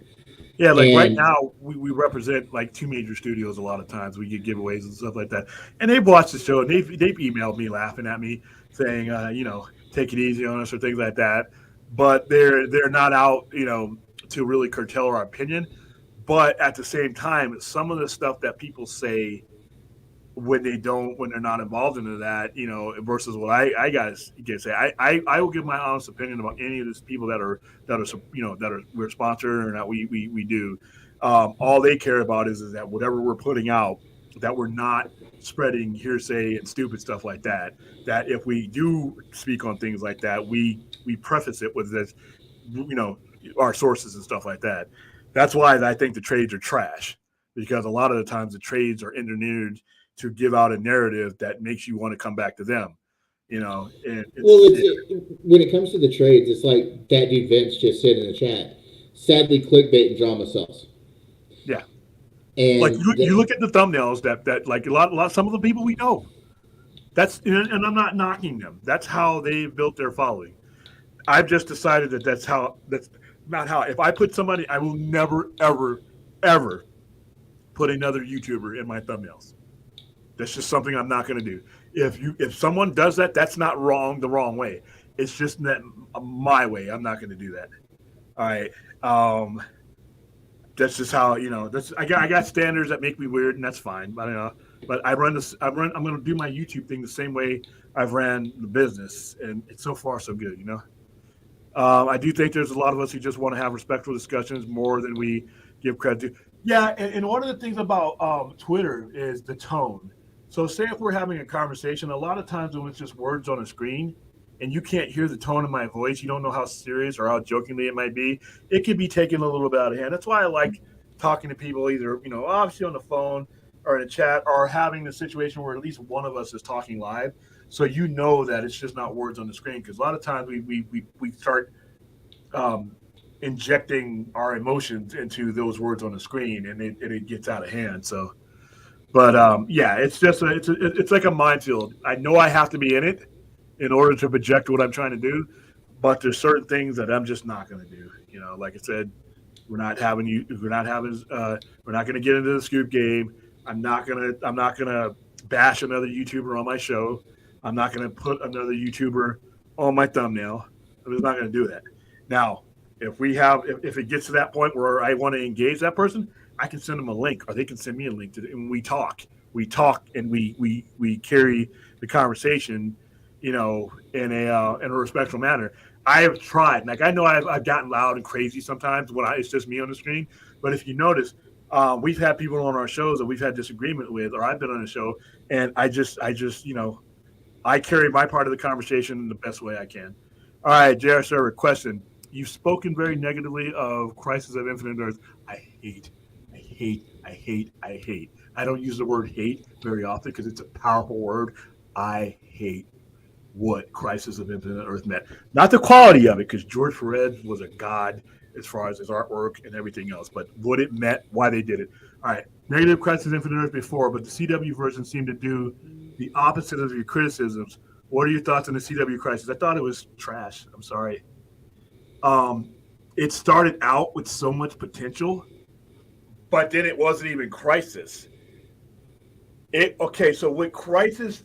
Yeah, right now, we represent, 2 major studios a lot of times. We get giveaways and stuff like that. And they've watched the show, and they've emailed me laughing at me saying, take it easy on us or things like that. But they're not out, to really curtail our opinion. But at the same time, some of the stuff that people say when they're not involved into that, versus what I guys get say, I will give my honest opinion about any of these people that are we're sponsored or not. We do. All they care about is that whatever we're putting out, that we're not spreading hearsay and stupid stuff like that. That if we do speak on things like that, we preface it with this, our sources and stuff like that. That's why I think the trades are trash, because a lot of the times the trades are engineered to give out a narrative that makes you want to come back to them, And when it comes to the trades, it's like that dude Vince just said in the chat. Sadly, clickbait and drama sells. Yeah. And you look at the thumbnails that some of the people we know. That's, and I'm not knocking them. That's how they built their following. I've just decided that's not how. If I put somebody, I will never, ever, ever put another YouTuber in my thumbnails. That's just something I'm not going to do. If someone does that, that's not wrong the wrong way. It's just that my way. I'm not going to do that. All right. That's just how, I got standards that make me weird, and that's fine. But I'm going to do my YouTube thing the same way I've ran the business, and it's so far so good, I do think there's a lot of us who just want to have respectful discussions more than we give credit to. Yeah, and one of the things about Twitter is the tone. So say if we're having a conversation, a lot of times when it's just words on a screen and you can't hear the tone of my voice, you don't know how serious or how jokingly it might be, it could be taken a little bit out of hand. That's why I like talking to people either, obviously on the phone or in a chat, or having the situation where at least one of us is talking live. So that it's just not words on the screen. Because a lot of times we start injecting our emotions into those words on the screen, and it gets out of hand. So, but it's just it's like a minefield. I know I have to be in it in order to project what I'm trying to do, but there's certain things that I'm just not going to do. Like I said, we're not going to get into the scoop game. I'm not gonna bash another YouTuber on my show. I'm not going to put another YouTuber on my thumbnail. I'm just not going to do that. Now, if it gets to that point where I want to engage that person, I can send them a link, or they can send me a link and we talk, and we carry the conversation, in a respectful manner. I have tried, I know I've gotten loud and crazy sometimes when it's just me on the screen. But if you notice, we've had people on our shows that we've had disagreement with, or I've been on a show, and I just I carry my part of the conversation in the best way I can. All right, JR Server, question. You've spoken very negatively of Crisis of Infinite Earth. I hate. I don't use the word hate very often because it's a powerful word. I hate what Crisis of Infinite Earth meant. Not the quality of it, because George Perez was a god as far as his artwork and everything else, but what it meant, why they did it. All right, negative Crisis of Infinite Earth before, but the CW version seemed to do the opposite of your criticisms. What are your thoughts on the CW Crisis? I thought it was trash. I'm sorry. it started out with so much potential, but then it wasn't even Crisis. So what Crisis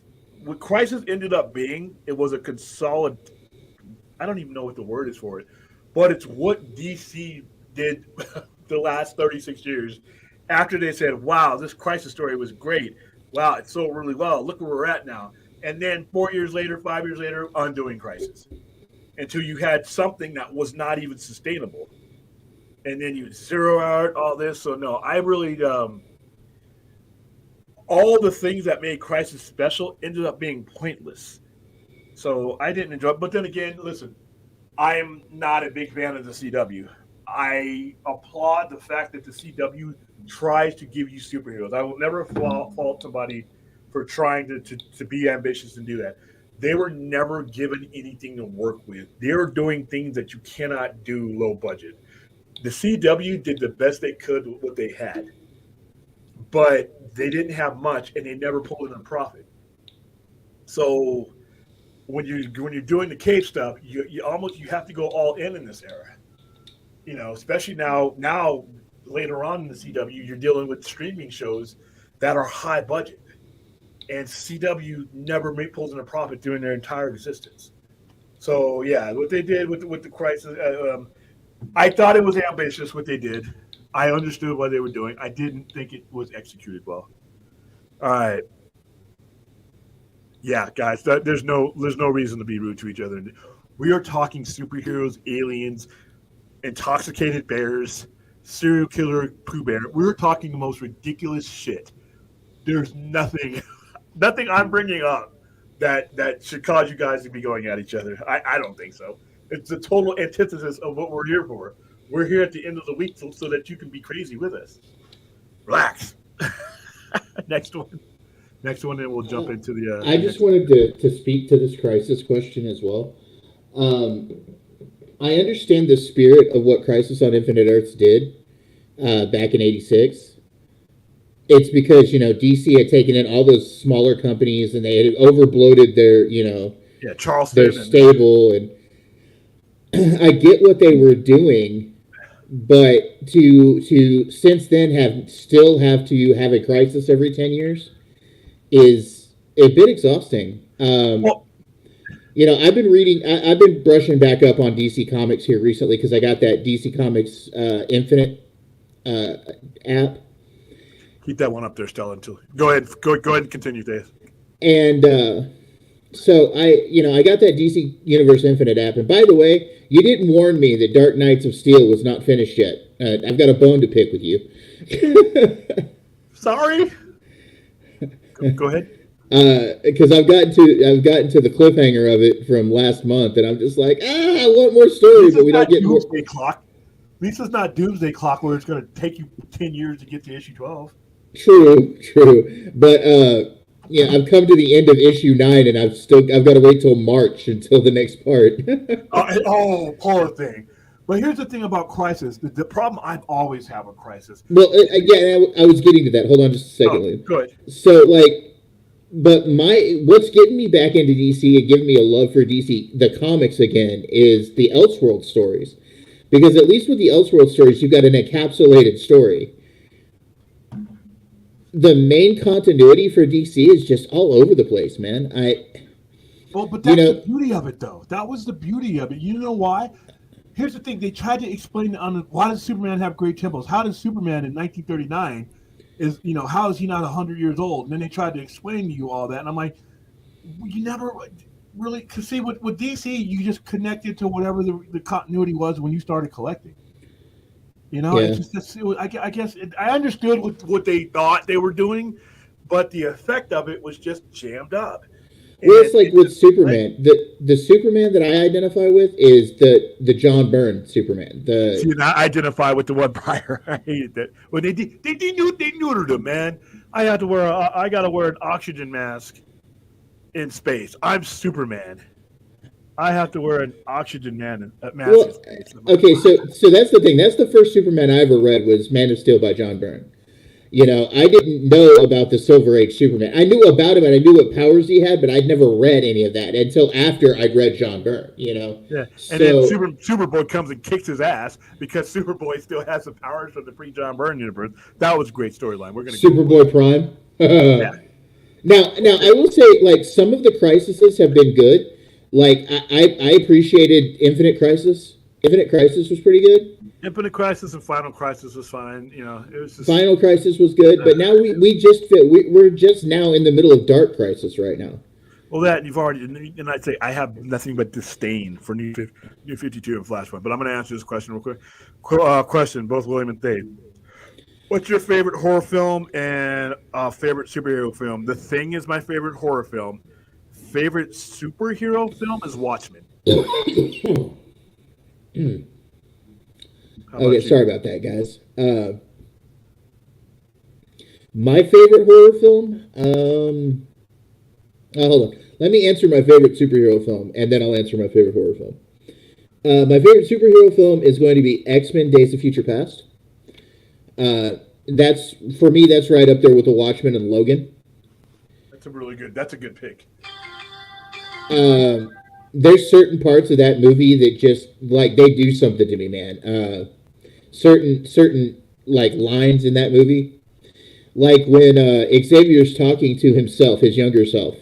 ended up being, it was a I don't even know what the word is for it, but it's what DC did the last 36 years after they said, wow, this Crisis story was great. Wow, it sold really well. Look where we're at now. And then 4 years later, 5 years later, undoing Crisis until you had something that was not even sustainable. And then you zero out all this. So, no, I really, all the things that made Crisis special ended up being pointless. So I didn't enjoy it. But then again, listen, I am not a big fan of the CW. I applaud the fact that the CW tries to give you superheroes. I will never fault somebody for trying to be ambitious and do that. They were never given anything to work with. They're doing things that you cannot do low budget. The CW did the best they could with what they had, but they didn't have much, and they never pulled in a profit. So when you're doing the cave stuff, you have to go all in this era. Especially now later on in the CW, you're dealing with streaming shows that are high budget, and CW never pulls in a profit during their entire existence. So yeah, what they did with the Crisis, I thought it was ambitious what they did. I understood what they were doing. I didn't think it was executed well. All right. Yeah, guys, there's no reason to be rude to each other. We are talking superheroes, aliens, intoxicated bears, serial killer Pooh Bear. We're talking the most ridiculous shit. There's nothing I'm bringing up that should cause you guys to be going at each other. I don't think so. It's the total antithesis of what we're here for. We're here at the end of the week so that you can be crazy with us. Relax. Next one, and we'll jump into the. I just wanted to speak to this Crisis question as well. I understand the spirit of what Crisis on Infinite Earths did back in '86. It's because DC had taken in all those smaller companies and they had overbloated their Charleston, their stable, and I get what they were doing, but to since then have to have a Crisis every 10 years is a bit exhausting. I've been reading. I've been brushing back up on DC Comics here recently because I got that DC Comics Infinite app. Keep that one up there, Stella. Until go ahead and continue, Dave. And so I got that DC Universe Infinite app. And by the way, you didn't warn me that Dark Knights of Steel was not finished yet. I've got a bone to pick with you. Sorry. Go ahead. Because I've gotten to the cliffhanger of it from last month, and I'm just like, I want more story, but we don't get more. Clock. At least it's not Doomsday Clock where it's going to take you 10 years to get to issue 12. True, but I've come to the end of issue 9, and I've got to wait till March until the next part. Poor thing. But here's the thing about Crisis. The problem I've always had with Crisis. Well, again, I was getting to that. Hold on just a second, Liam. Good. So, but what's getting me back into DC and giving me a love for DC, the comics again, is the Elseworld stories. Because at least with the Elseworld stories, you've got an encapsulated story. The main continuity for DC is just all over the place, man. But that's the beauty of it, though. That was the beauty of it. You know why? Here's the thing. They tried to explain why does Superman have great temples? How does Superman in 1939 how is he not 100 years old? And then they tried to explain to you all that. And I'm like, you never really, because see, with DC, you just connected to whatever the continuity was when you started collecting. It's just, I guess I understood what they thought they were doing, but the effect of it was just jammed up. Well, it's like with Superman. The Superman that I identify with is the John Byrne Superman. I identify with the one prior. I hated that when they neutered him, man. I got to wear an oxygen mask in space. I'm Superman. I have to wear an oxygen mask in space. Okay, so that's the thing. That's the first Superman I ever read was Man of Steel by John Byrne. You know, I didn't know about the Silver Age Superman. I knew about him and I knew what powers he had, but I'd never read any of that until after I'd read John Byrne, you know? Yeah, and then So, Superboy comes and kicks his ass because Superboy still has the powers from the pre-John Byrne universe. That was a great storyline. We're gonna go. Superboy Prime. Yeah, Now, I will say, like, some of the crises have been good. Like, I appreciated Infinite Crisis. Infinite Crisis was pretty good. Infinite Crisis and Final Crisis was fine. You know, it was just Final Crisis was good, but now we're just now in the middle of Dark Crisis right now. well that you've already. And I'd say I have nothing but disdain for New 52 and Flashpoint. But I'm going to answer this question real quick. Question, both William and Dave. What's your favorite horror film and favorite superhero film? The Thing is my favorite horror film. Favorite superhero film is Watchmen. Okay, sorry about that, guys. My favorite horror film. Hold on. Let me answer my favorite superhero film, and then I'll answer my favorite horror film. My favorite superhero film is going to be X-Men: Days of Future Past. That's for me. That's right up there with The Watchmen and Logan. That's a good pick. There's certain parts of that movie that just like they do something to me, man. Certain like lines in that movie, like when Xavier's talking to himself, his younger self,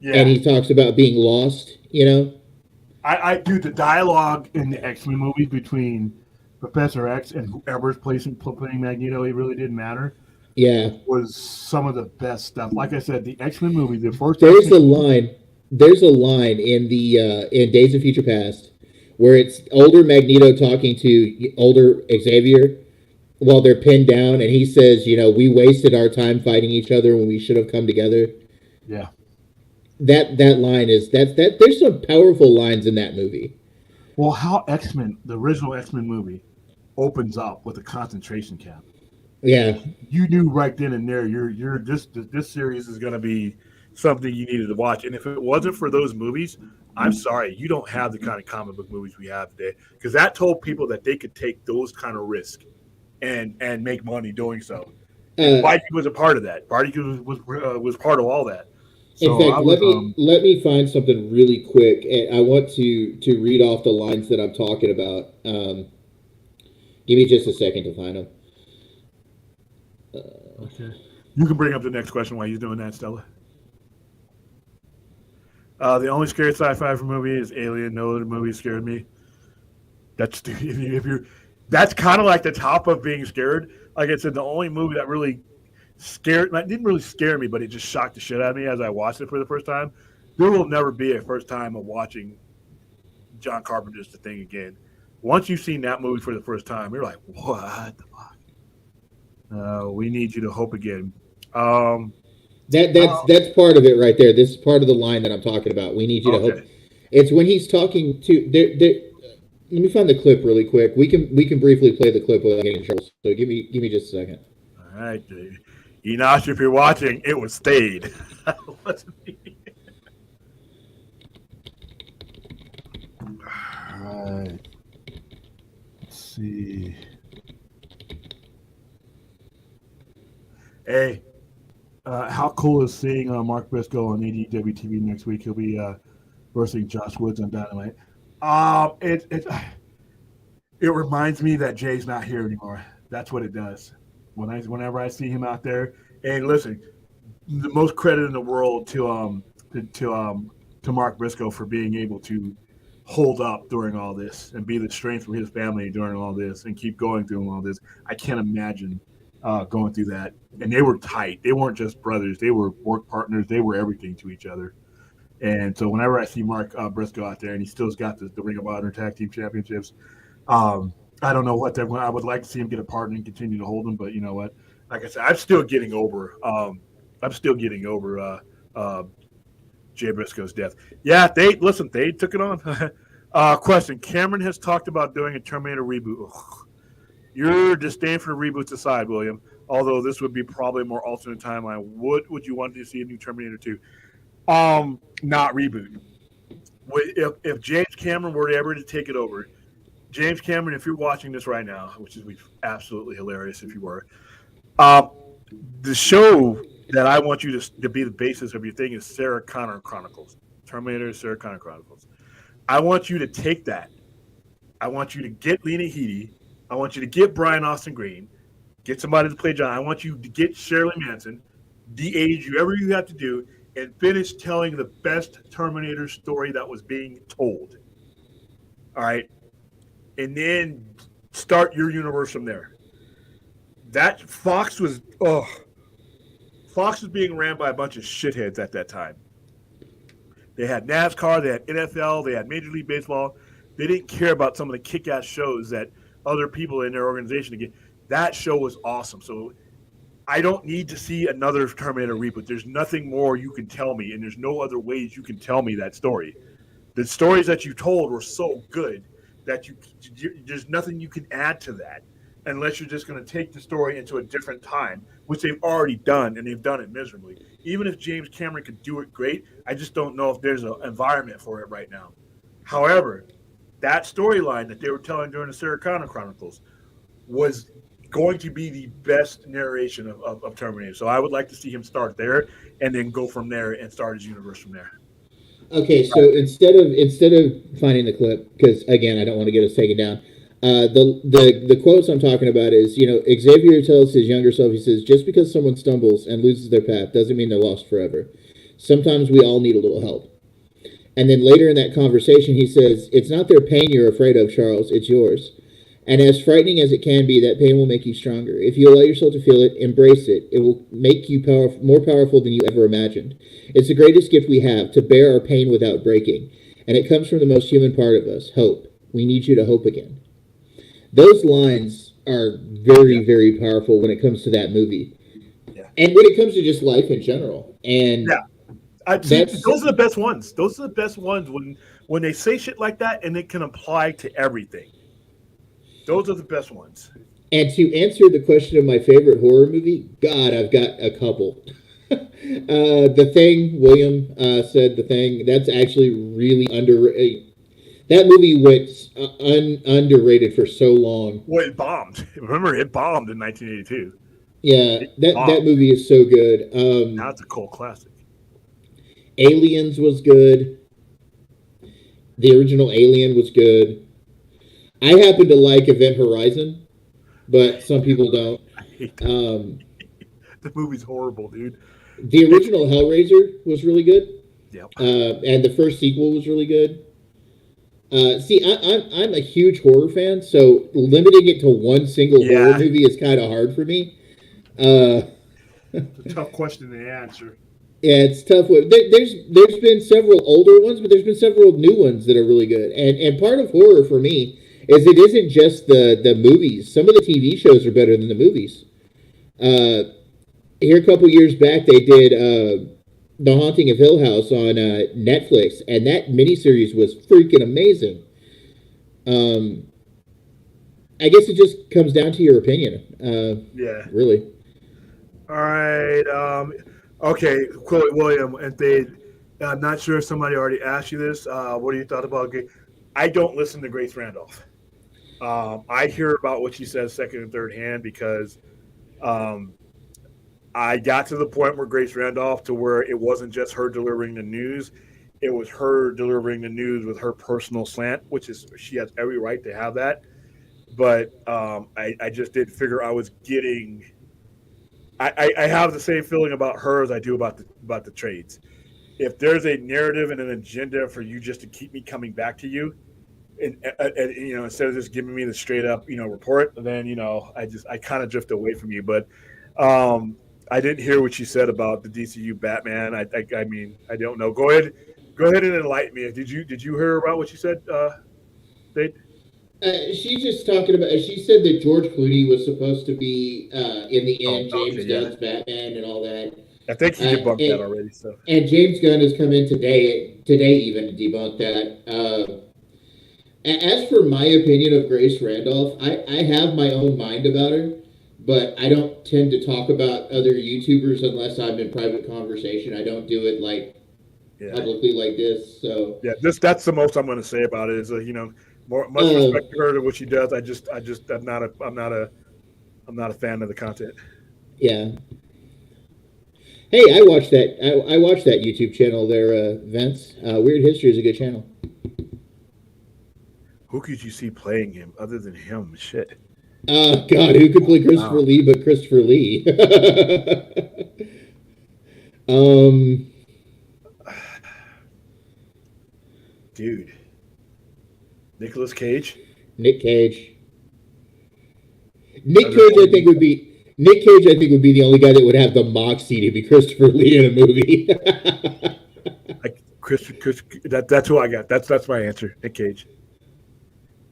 and he talks about being lost. You know, I do the dialogue in the X-Men movies between Professor X and whoever's playing Magneto. It really didn't matter. Yeah, Was some of the best stuff. Like I said, the X-Men movie, the first. There's a line in the in Days of Future Past where it's older Magneto talking to older Xavier while they're pinned down, and he says, "You know, we wasted our time fighting each other when we should have come together." Yeah. That line is that there's some powerful lines in that movie. Well, how X-Men, the original X-Men movie, opens up with a concentration camp. Yeah. You knew right then and there this series is going to be something you needed to watch. And if it wasn't for those movies, I'm sorry, you don't have the kind of comic book movies we have today. Because that told people that they could take those kind of risks and make money doing so. Spidey was a part of that. Spidey was part of all that. So in fact, let me find something really quick. And I want to read off the lines that I'm talking about. Give me just a second to find them. Okay. You can bring up the next question while you're doing that, Stella. The only scary sci-fi movie is Alien. No other movie scared me. That's kind of like the top of being scared. Like I said, the only movie that really didn't really scare me, but it just shocked the shit out of me as I watched it for the first time. There will never be a first time of watching John Carpenter's The Thing again. Once you've seen that movie for the first time, you're like, what the fuck? We need you to hope again. That's part of it right there. This is part of the line that I'm talking about. We need you to hope. It's when he's talking to. Let me find the clip really quick. We can briefly play the clip without getting in trouble. So give me just a second. All right, dude. Enosh, if you're watching, it was stayed. Wasn't me. All right. Let's see. Hey, how cool is seeing Mark Briscoe on AEW TV next week? He'll be versus Josh Woods on Dynamite. It reminds me that Jay's not here anymore. That's what it does. Whenever I see him out there, and listen, the most credit in the world to Mark Briscoe for being able to hold up during all this and be the strength for his family during all this and keep going through all this. I can't imagine going through that. And they were tight. They weren't just brothers. They were work partners. They were everything to each other. And so whenever I see Mark Briscoe out there and he still's got the Ring of Honor Tag Team Championships, I don't know what I would like to see him get a partner and continue to hold them. But you know what? Like I said, I'm still getting over Jay Briscoe's death. Yeah, they took it on. Question: Cameron has talked about doing a Terminator reboot. Ugh. Your disdain for reboots aside, William, although this would be probably a more alternate timeline, would you want to see a new Terminator 2? Not reboot. If James Cameron were ever to take it over, James Cameron, if you're watching this right now, which would be absolutely hilarious if you were, Um, the show that I want you to be the basis of your thing is Sarah Connor Chronicles, Terminator Sarah Connor Chronicles. I want you to take that. I want you to get Lena Headey. I want you to get Brian Austin Green. Get somebody to play John. I want you to get Shirley Manson, de-age whatever you have to do, and finish telling the best Terminator story that was being told. All right, and then start your universe from there. That Fox was being ran by a bunch of shitheads at that time. They had NASCAR, they had NFL, they had Major League Baseball. They didn't care about some of the kick-ass shows that other people in their organization get. That show was awesome. So I don't need to see another Terminator reboot. There's nothing more you can tell me, and there's no other ways you can tell me that story. The stories that you told were so good that there's nothing you can add to that unless you're just going to take the story into a different time, which they've already done, and they've done it miserably. Even if James Cameron could do it great, I just don't know if there's an environment for it right now. However, that storyline that they were telling during the Sarah Connor Chronicles was going to be the best narration of Terminator. So I would like to see him start there and then go from there and start his universe from there. Okay, so instead of finding the clip, because again, I don't want to get us taken down. The quotes I'm talking about is, Xavier tells his younger self, he says, just because someone stumbles and loses their path doesn't mean they're lost forever. Sometimes we all need a little help. And then later in that conversation, he says, it's not their pain you're afraid of, Charles, it's yours. And as frightening as it can be, that pain will make you stronger. If you allow yourself to feel it, embrace it. It will make you more powerful than you ever imagined. It's the greatest gift we have, to bear our pain without breaking. And it comes from the most human part of us, hope. We need you to hope again. Those lines are very, very powerful when it comes to that movie. Yeah. And when it comes to just life in general. And those are the best ones. Those are the best ones when they say shit like that and it can apply to everything. Those are the best ones. And to answer the question of my favorite horror movie, God, I've got a couple. The Thing, William said The Thing, that's actually really underrated. That movie went underrated for so long. Well, it bombed. Remember, it bombed in 1982. Yeah, that movie is so good. Now it's a cult classic. Aliens was good. The original Alien was good. I happen to like Event Horizon, but some people don't. I hate that. The movie's horrible, dude. The original Hellraiser was really good. Yep. And the first sequel was really good. See, I'm a huge horror fan, so limiting it to one single horror movie is kind of hard for me. It's a tough question to answer. Yeah, it's tough. There's been several older ones, but there's been several new ones that are really good. And part of horror for me is it isn't just the movies. Some of the TV shows are better than the movies. Here a couple years back, they did The Haunting of Hill House on Netflix, and that miniseries was freaking amazing. I guess it just comes down to your opinion. Yeah. Really. All right. Okay, Chloe William, and I'm not sure if somebody already asked you this. What do you thought about? I don't listen to Grace Randolph. I hear about what she says second and third hand because I got to the point where Grace Randolph to where it wasn't just her delivering the news. It was her delivering the news with her personal slant, which is she has every right to have that. But I just didn't figure I was getting – I have the same feeling about her as I do about the trades. If there's a narrative and an agenda for you just to keep me coming back to you, and instead of just giving me the straight up report, then I kind of drift away from you. But I didn't hear what she said about the DCU Batman. I mean I don't know. Go ahead and enlighten me. Did you hear about what she said, Dave? She's just talking about. She said that George Clooney was supposed to be in the end James Gunn's Batman and all that. I think he debunked that already. So and James Gunn has come in today even to debunk that. As for my opinion of Grace Randolph, I have my own mind about her, but I don't tend to talk about other YouTubers unless I'm in private conversation. I don't do it publicly like this. So yeah, that's the most I'm going to say about it. Is much respect to her to what she does. I'm not a fan of the content. Yeah. Hey, I watched that. I watched that YouTube channel there, Vince. Weird History is a good channel. Who could you see playing him other than him? Shit. God, who could play Christopher Wow. Lee but Christopher Lee? um, Dude. Nicolas Cage? Nick Cage. Nick Cage. I think would be the only guy that would have the moxie to be Christopher Lee in a movie. That's who I got. That's my answer. Nick Cage.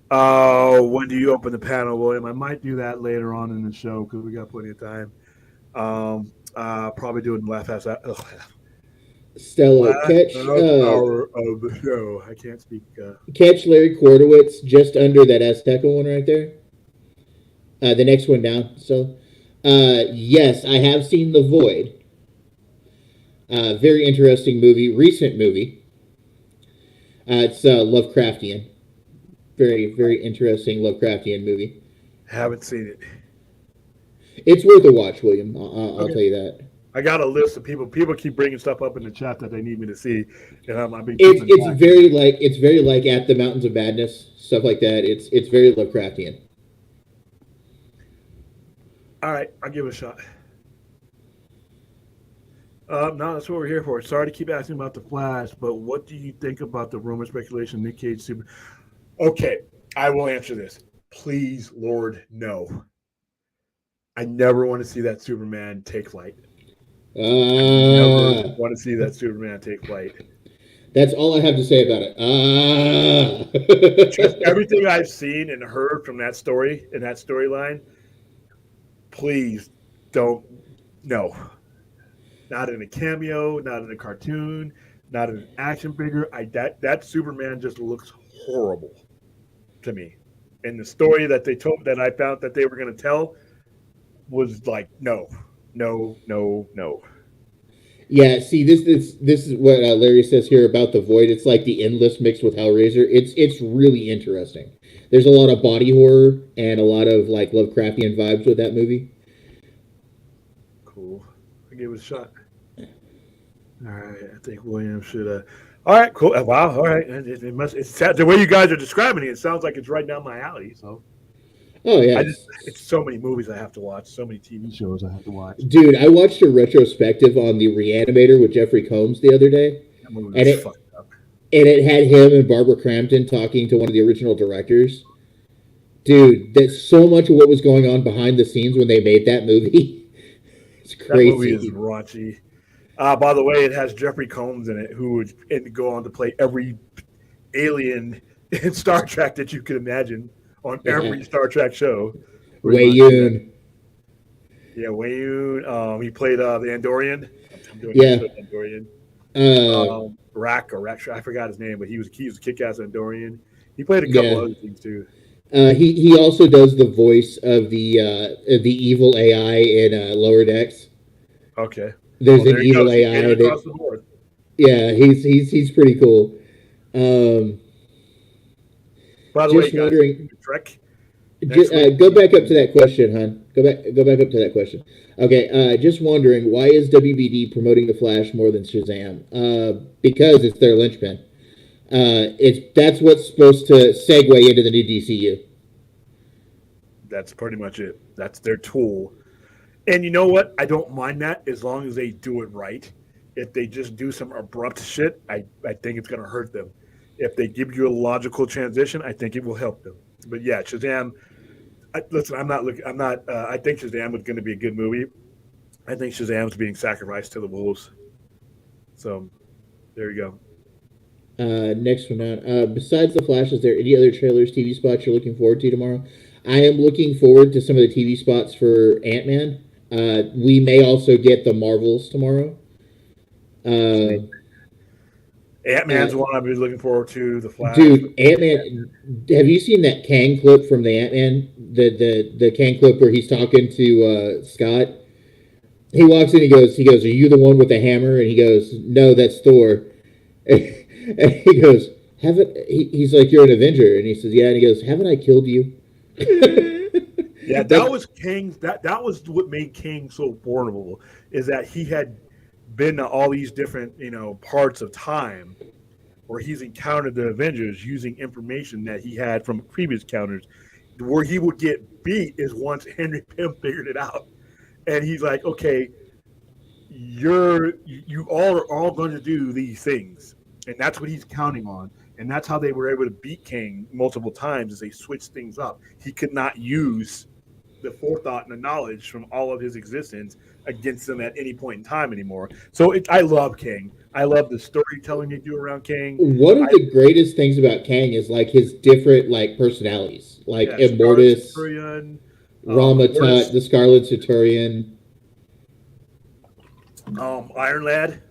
When do you open the panel, William? I might do that later on in the show because we got plenty of time. Probably do it in Stella, catch hour of the show. I can't speak. catch Larry Kordowitz just under that Azteca one right there. The next one down. So, yes, I have seen The Void. Very interesting movie, recent movie. It's Lovecraftian. Very, very interesting Lovecraftian movie. Haven't seen it. It's worth a watch, William. I'll Okay. tell you that. I got a list of people. People keep bringing stuff up in the chat that they need me to see, and I've been. It's very like At the Mountains of Madness, stuff like that. It's very Lovecraftian. All right, I'll give it a shot. No, that's what we're here for. Sorry to keep asking about the Flash, but what do you think about the rumor speculation Nick Cage super? Okay, I will answer this. Please, Lord, no. I never want to see that Superman take flight. Never want to see that Superman take flight. That's all I have to say about it. Just everything I've seen and heard from that story and that storyline, please don't. No. Not in a cameo, not in a cartoon, not in an action figure. That Superman just looks horrible to me. And the story that they told that I found that they were going to tell was like no. Yeah, see, this is what Larry says here about The Void. It's like the Endless mixed with Hellraiser. It's really interesting. There's a lot of body horror and a lot of like Lovecraftian vibes with that movie. Cool. I'll give it a shot. All right, I think William should. All right, cool. Wow. All right, it's the way you guys are describing it. It sounds like it's right down my alley. So. Oh yeah, It's so many movies I have to watch, so many TV shows I have to watch. Dude, I watched a retrospective on The Reanimator with Jeffrey Combs the other day, That movie was fucked up. and it had him and Barbara Crampton talking to one of the original directors. Dude, that's so much of what was going on behind the scenes when they made that movie. It's crazy. That movie is raunchy. By the way, it has Jeffrey Combs in it, who would go on to play every alien in Star Trek that you could imagine on every Star Trek show. Wei-Yun. Yeah, Wei-Yun. He played the Andorian. I'm doing Andorian. Rack, I forgot his name, but he was a kick-ass Andorian. He played a couple other things too. He also does the voice of the evil AI in Lower Decks. Okay. There's an evil AI. Across the board. Yeah, he's pretty cool. By the just way, wondering. Trek. Go back up to that question, hon. Go back up to that question. Okay, just wondering, why is WBD promoting the Flash more than Shazam? Because it's their linchpin. That's what's supposed to segue into the new DCU. That's pretty much it. That's their tool. And you know what? I don't mind that as long as they do it right. If they just do some abrupt shit, I think it's going to hurt them. If they give you a logical transition, I think it will help them. But yeah, Shazam. Listen, I'm not looking. I'm not. I think Shazam was going to be a good movie. I think Shazam's being sacrificed to the wolves. So, there you go. Next one on. Besides the Flash, is there any other trailers, TV spots you're looking forward to tomorrow? I am looking forward to some of the TV spots for Ant-Man. We may also get the Marvels tomorrow. Ant-Man's one I've been looking forward to. The Flash. Dude, Ant-Man. Have you seen that Kang clip from the Ant-Man? The Kang clip where he's talking to Scott. He walks in. He goes, "Are you the one with the hammer?" And he goes, "No, that's Thor." And he goes, "Haven't?" He's like, "You're an Avenger," and he says, "Yeah." And he goes, "Haven't I killed you?" Yeah, that was King's. That was what made King so formidable. Is that he had been to all these different parts of time where he's encountered the Avengers using information that he had from previous encounters. Where he would get beat is once Henry Pym figured it out, and he's like, okay, you all are all going to do these things, and that's what he's counting on, and that's how they were able to beat King multiple times as they switched things up. He could not use the forethought and the knowledge from all of his existence against them at any point in time anymore. So I love King. I love the storytelling they do around King. One of the greatest things about Kang is like his different like personalities, like Immortus, Rama-Tut, the Scarlet Centurion, Iron Lad.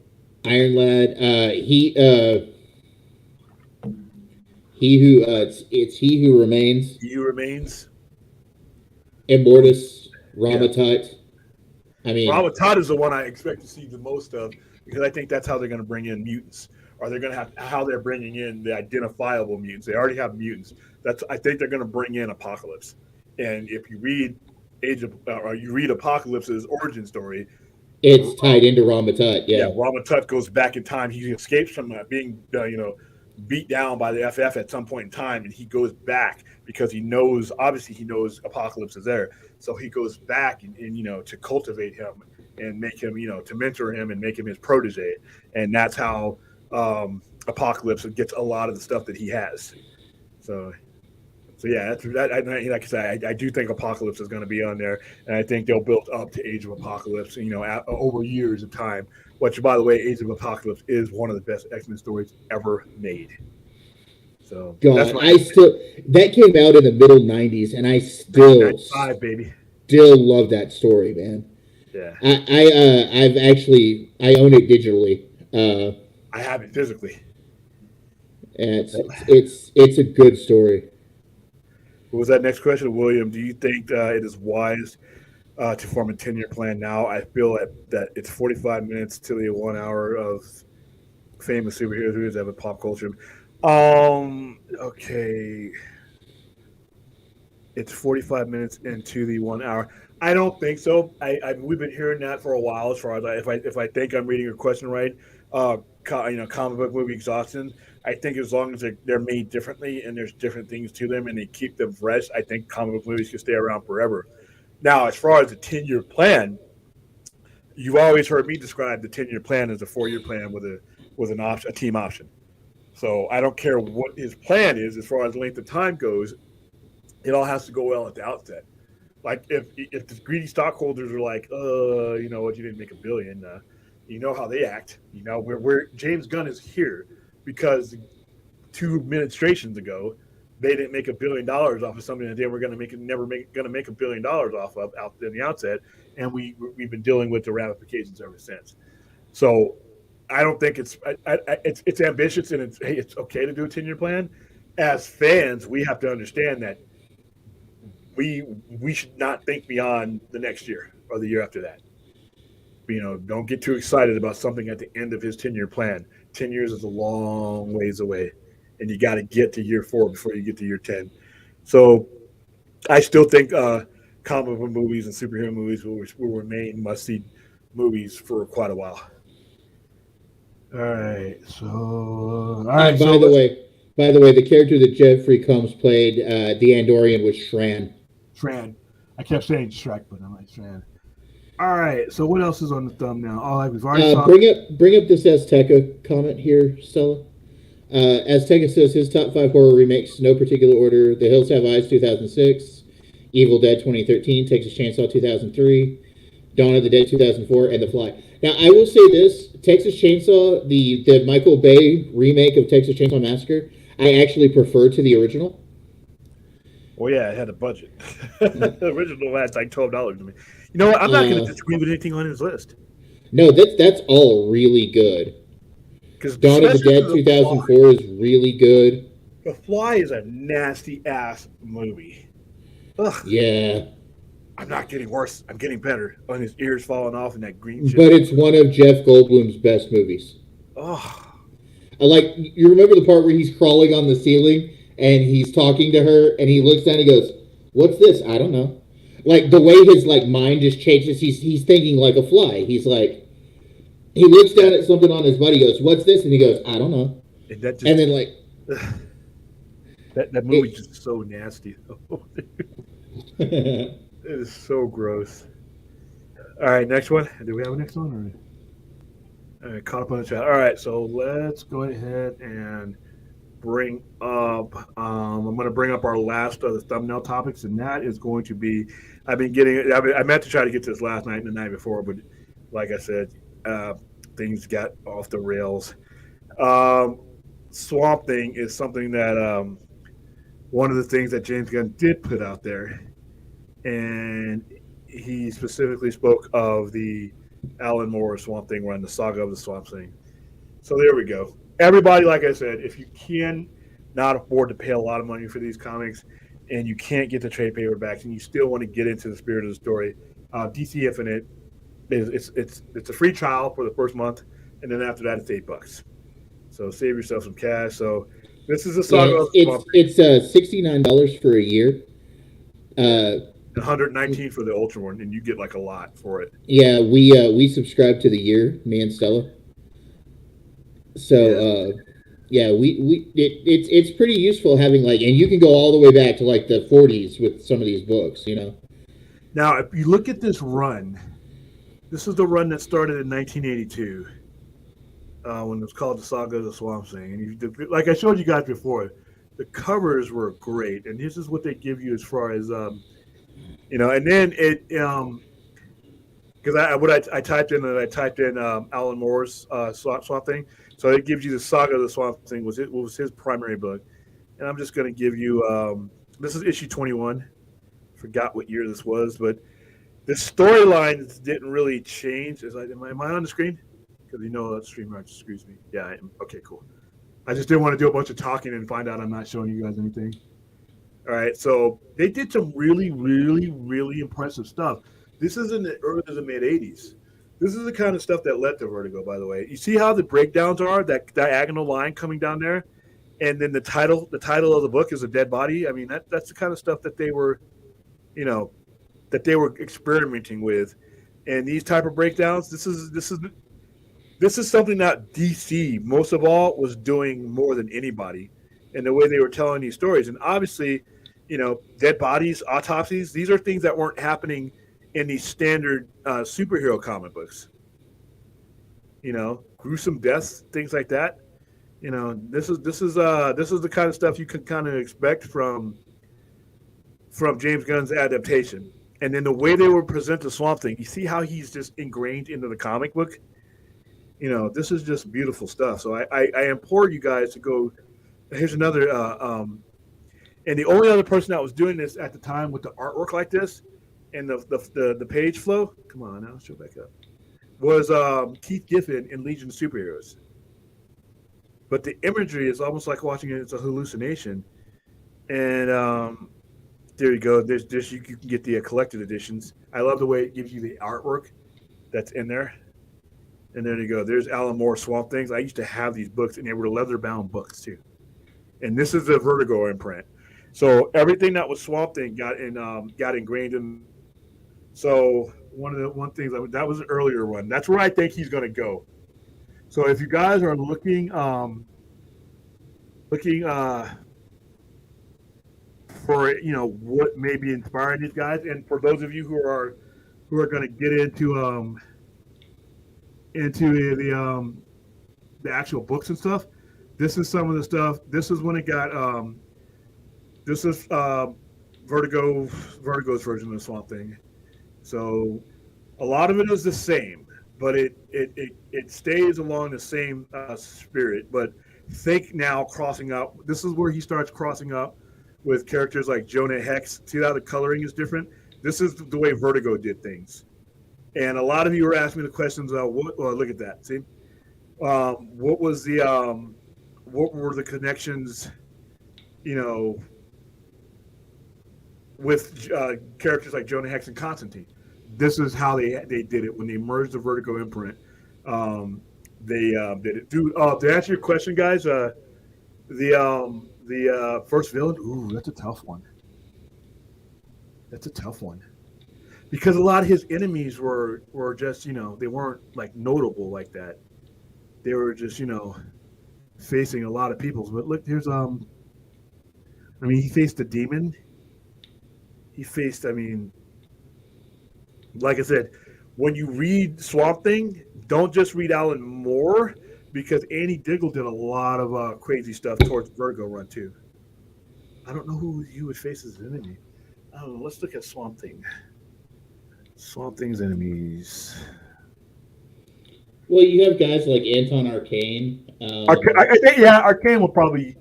He who it's he who remains. He who remains. Immortus, Rama-Tut. I mean, Rama-Tut is the one I expect to see the most of because I think that's how they're going to bring in mutants, or they're going to have how they're bringing in the identifiable mutants. They already have mutants. I think they're going to bring in Apocalypse. And if you read you read Apocalypse's origin story, it's tied into Rama-Tut. Yeah, Rama-Tut goes back in time. He escapes from being beat down by the FF at some point in time, and he goes back because he knows Apocalypse is there. So he goes back and to cultivate him and make him, to mentor him and make him his protege. And that's how Apocalypse gets a lot of the stuff that he has. So yeah, like I said, I do think Apocalypse is going to be on there, and I think they'll build up to Age of Apocalypse, over years of time. Which, by the way, Age of Apocalypse is one of the best X-Men stories ever made. So God, that came out in the middle '90s, and I still 95, baby, still love that story, man. Yeah, I own it digitally. I have it physically. And it's a good story. What was that next question, William? Do you think it is wise to form a 10-year plan now? I feel that it's 45 minutes to the 1 hour of famous superheroes who have a pop culture. Okay. It's 45 minutes into the 1 hour. I don't think so. We've been hearing that for a while. As far as if I think I'm reading your question right, comic book movie exhaustion. I think as long as they're made differently and there's different things to them and they keep them fresh, I think comic book movies can stay around forever. Now, as far as the 10-year plan, you've always heard me describe the 10-year plan as a 4-year plan with a team option. So I don't care what his plan is as far as length of time goes. It all has to go well at the outset. Like if the greedy stockholders are like, you know what, you didn't make $1 billion. You know how they act. Where James Gunn is here because 2 administrations ago they didn't make $1 billion off of something that they were going to never make $1 billion off of out in the outset, and we've been dealing with the ramifications ever since. So I don't think it's ambitious and it's okay to do a 10-year plan. As fans, we have to understand that we should not think beyond the next year or the year after that. Don't get too excited about something at the end of his 10-year plan. 10 years is a long ways away, and you got to get to year 4 before you get to year 10. So I still think comic book movies and superhero movies will remain must-see movies for quite a while. All right. So, by the way, the character that Jeffrey Combs played, the Andorian, was Shran. Shran. I kept saying Shrek, but I'm like Shran. All right. So what else is on the thumbnail? We've already bring up this Azteca comment here, Stella. Azteca says his top 5 horror remakes, no particular order: The Hills Have Eyes, 2006, Evil Dead, 2013, Texas Chainsaw, 2003, Dawn of the Dead, 2004, and The Fly. Now, I will say this: Texas Chainsaw, the Michael Bay remake of Texas Chainsaw Massacre, I actually prefer to the original. Well, yeah, it had a budget. The original had like $12 to me. You know what? I'm not going to disagree with anything on his list. No, that's all really good. Because Dawn of the Dead 2004 is really good. The Fly is a nasty ass movie. Ugh. Yeah. I'm not getting worse. I'm getting better. On his ears falling off and that green shit. But it's one of Jeff Goldblum's best movies. Oh. You remember the part where he's crawling on the ceiling and he's talking to her and he looks down and he goes, "What's this? I don't know." like the way his like mind just changes. He's thinking like a fly. He's like he looks down at something on his buddy. Goes, "What's this?" And he goes, "I don't know." And that just And then like that movie's it, just so nasty. It is so gross. All right, next one. Do we have a next one? All right, caught up on the chat. All right, so let's go ahead and bring up. I'm going to bring up our last of the thumbnail topics, and that is going to be. I've been getting. I meant to try to get to this last night and the night before, but like I said, uh, things got off the rails. Um, Swamp Thing is something that one of the things that James Gunn did put out there, and he specifically spoke of the Alan Moore Swamp Thing run, the saga of the Swamp Thing. So there we go. Everybody, like I said, if you can not afford to pay a lot of money for these comics, and you can't get the trade paperbacks, and you still want to get into the spirit of the story, DC Infinite it's a free trial for the first month, and then after that it's $8. So save yourself some cash. So this is a saga of the Swamp Thing. it's $69 for a year. 119 for the Ultra one, and you get like a lot for it. Yeah, we subscribe to the year, me and Stella. So it's pretty useful having like, and you can go all the way back to like the 40s with some of these books, you know. Now, if you look at this run, this is the run that started in 1982, when it was called the Saga of the Swamp Thing. And like I showed you guys before, the covers were great, and this is what they give you as far as and then it because I typed in Alan Moore's Swamp Thing, so it gives you the Saga of the Swamp Thing was his primary book, and I'm just going to give you this is issue 21. Forgot what year this was, but the storylines didn't really change. Am I on the screen? Because that streamer screws me. Yeah, I am. Okay, cool. I just didn't want to do a bunch of talking and find out I'm not showing you guys anything. All right, so they did some really, really, really impressive stuff. This is in the early to the mid 80s. This is the kind of stuff that led to Vertigo, by the way. You see how the breakdowns are, that diagonal line coming down there, and then the title of the book is a dead body. I mean, that's the kind of stuff that they were, that they were experimenting with, and these type of breakdowns. This is something that DC most of all was doing more than anybody, and the way they were telling these stories. And obviously, dead bodies, autopsies. These are things that weren't happening in these standard superhero comic books. Gruesome deaths, things like that. This is the kind of stuff you can kind of expect from James Gunn's adaptation. And then the way they would present the Swamp Thing, you see how he's just ingrained into the comic book. This is just beautiful stuff. So I implore you guys to go. Here's another, and the only other person that was doing this at the time with the artwork like this and the page flow. Come on, now let's show back up. Was Keith Giffen in Legion of Superheroes. But the imagery is almost like watching it. It's a hallucination. And there you go. There's this. You can get the collected editions. I love the way it gives you the artwork that's in there. And there you go. There's Alan Moore Swamp Things. I used to have these books, and they were leather-bound books too. And this is the Vertigo imprint. So everything that was Swamp Thing got ingrained in. So one thing that was an earlier one. That's where I think he's going to go. So if you guys are looking for what may be inspiring these guys, and for those of you who are going to get into the actual books and stuff, this is some of the stuff. This is when it got this is Vertigo's version of the Swamp Thing. So a lot of it is the same, but it stays along the same spirit. But think now crossing up. This is where he starts crossing up with characters like Jonah Hex. See how the coloring is different? This is the way Vertigo did things. And a lot of you were asking me the questions. Look at that. See, what was the what were the connections? With characters like Jonah Hex and Constantine. This is how they did it when they merged the Vertigo imprint. They did it. Dude, to answer your question, guys, the first villain. Ooh, that's a tough one. because a lot of his enemies were just they weren't like notable like that. They were just facing a lot of people. But look, here's I mean, he faced a demon. He faced, I mean, like I said, when you read Swamp Thing, don't just read Alan Moore because Annie Diggle did a lot of crazy stuff towards Virgo Run too. I don't know who he would face as an enemy. I don't know. Let's look at Swamp Thing. Swamp Thing's enemies. Well, you have guys like Anton Arcane. I think Arcane will probably.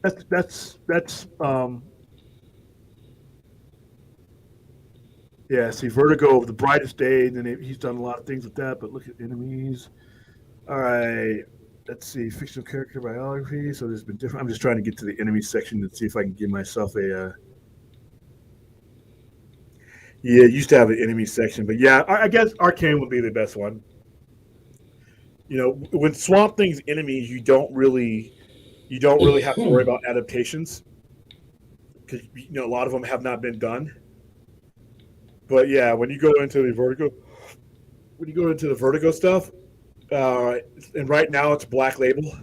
That's yeah. See, Vertigo of the Brightest Day, and then he's done a lot of things with that. But look at enemies. All right. Let's see, fictional character biography. So there's been different. I'm just trying to get to the enemy section and see if I can give myself a. Yeah, used to have an enemy section, but yeah, I guess Arcane would be the best one. With Swamp Thing's enemies, you don't really have to worry about adaptations because a lot of them have not been done. But yeah, when you go into the Vertigo stuff, and right now it's Black Label.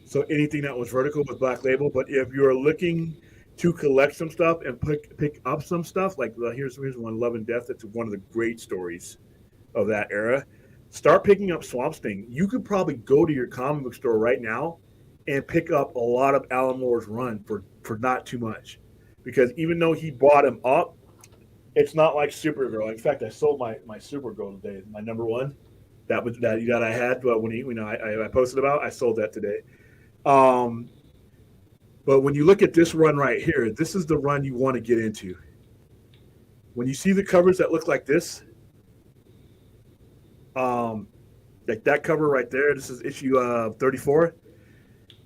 So anything that was Vertigo was Black Label. But if you are looking to collect some stuff and pick up some stuff, like here's one, Love and Death. That's one of the great stories of that era. Start picking up Swamp Thing. You could probably go to your comic book store right now and pick up a lot of Alan Moore's run for not too much, because even though he bought him up, it's not like Supergirl. In fact, I sold my Supergirl today, my number one. That I had when I posted about. I sold that today. But when you look at this run right here, this is the run you want to get into. When you see the covers that look like this, like that cover right there, this is issue 34.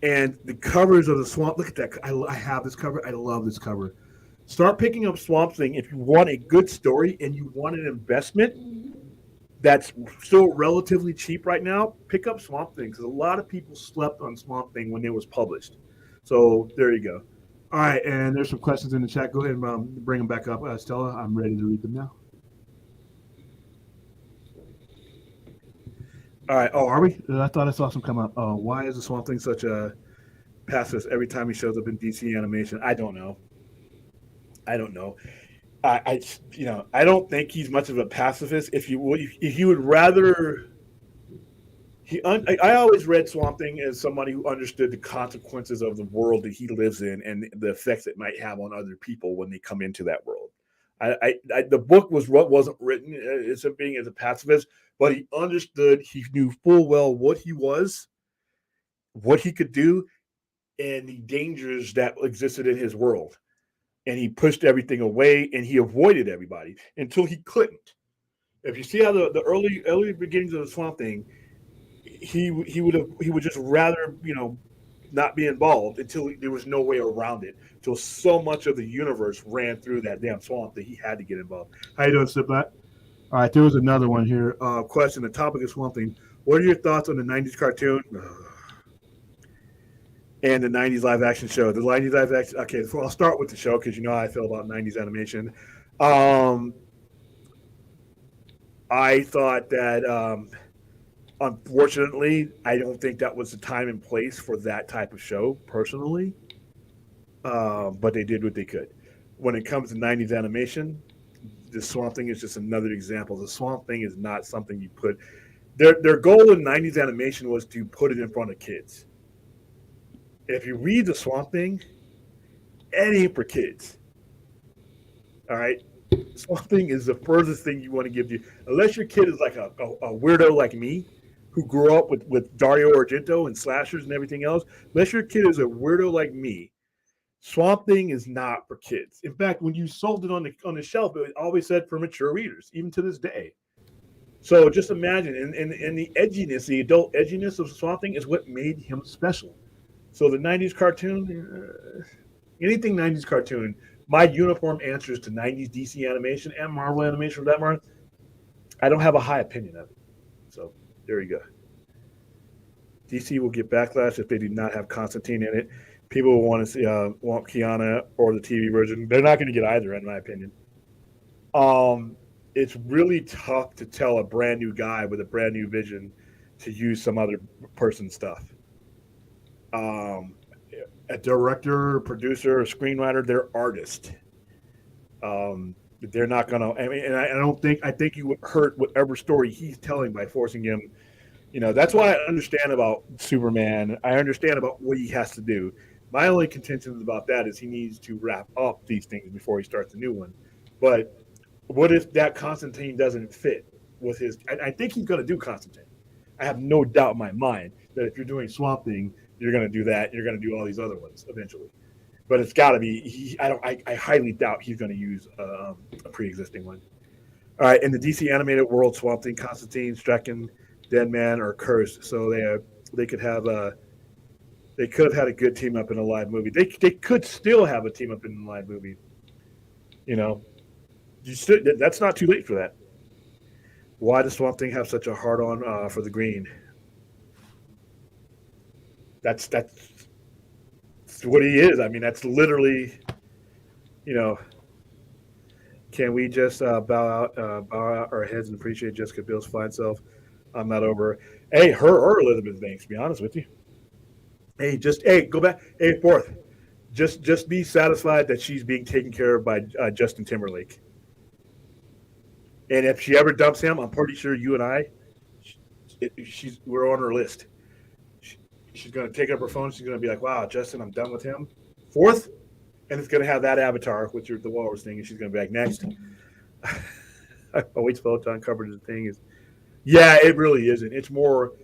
And the covers of the Swamp, look at that. I have this cover. I love this cover. Start picking up Swamp Thing if you want a good story and you want an investment that's still relatively cheap right now. Pick up Swamp Thing because a lot of people slept on Swamp Thing when it was published. So there you go. All right, and there's some questions in the chat. Go ahead and bring them back up, Stella. I'm ready to read them now. All right. Oh, are we? I thought I saw some come up. Oh, why is the Swamp Thing such a pacifist every time he shows up in DC animation? I don't know. I don't think he's much of a pacifist. If he would rather. I always read Swamp Thing as somebody who understood the consequences of the world that he lives in and the effects it might have on other people when they come into that world. The book wasn't written as being as a pacifist, but he understood. He knew full well what he was, what he could do, and the dangers that existed in his world. And he pushed everything away, and he avoided everybody until he couldn't. If you see how the early beginnings of the Swamp Thing, he would just rather not be involved until there was no way around it. Until so much of the universe ran through that damn swamp that he had to get involved. How you doing, Siplat? All right, there was another one here. Question: the topic of Swamp Thing. What are your thoughts on the '90s cartoon and the '90s live action show? The '90s live action. Okay, so I'll start with the show because you know how I feel about '90s animation. I thought that. Unfortunately, I don't think that was the time and place for that type of show, personally. But they did what they could. When it comes to '90s animation, the Swamp Thing is just another example. The Swamp Thing is not something you put. Their goal in '90s animation was to put it in front of kids. If you read the Swamp Thing, it ain't for kids. All right? Swamp Thing is the furthest thing you want to give you. Unless your kid is like a weirdo like me, who grew up with Dario Argento and slashers and everything else, unless your kid is a weirdo like me, Swamp Thing is not for kids. In fact, when you sold it on the shelf, it always said for mature readers, even to this day. So just imagine, and the edginess, the adult edginess of Swamp Thing is what made him special. So the '90s cartoon, anything '90s cartoon, my uniform answers to '90s DC animation and Marvel animation for that matter, I don't have a high opinion of it. So there you go. DC will get backlash if they do not have Constantine in it. People will want to see want Kiana or the TV version. They're not going to get either, in my opinion. It's really tough to tell a brand new guy with a brand new vision to use some other person's stuff. Um, a director, producer, a screenwriter, they're artists. They're not gonna. I mean, and I don't think. I think you would hurt whatever story he's telling by forcing him. That's why I understand about Superman. I understand about what he has to do. My only contention about that is he needs to wrap up these things before he starts a new one. But what if that Constantine doesn't fit with his? I think he's going to do Constantine. I have no doubt in my mind that if you're doing Swamp Thing, you're going to do that. You're going to do all these other ones eventually. But it's got to be. I highly doubt he's going to use a pre-existing one. All right, in the DC animated world, Swamp Thing, Constantine, Strachan, Deadman, are cursed. So they could have they could have had a good team up in a live movie. They could still have a team up in a live movie. You know, that's not too late for that. Why does Swamp Thing have such a hard on for the green? That's what he is. I mean, that's literally, you know. Can we just bow out our heads and appreciate Jessica Biel's fine self? I'm not over. Hey, her or Elizabeth Banks. To be honest with you. Hey, go back. Hey, fourth. Just be satisfied that she's being taken care of by Justin Timberlake. And if she ever dumps him, I'm pretty sure you and I, we're on her list. She's going to take up her phone. She's going to be like, "Wow, Justin, I'm done with him." Fourth, and it's going to have that avatar, which is the walrus thing, and she's going to be like, "Next." I wait till Peloton coverage the thing is. Yeah, it really isn't. It's more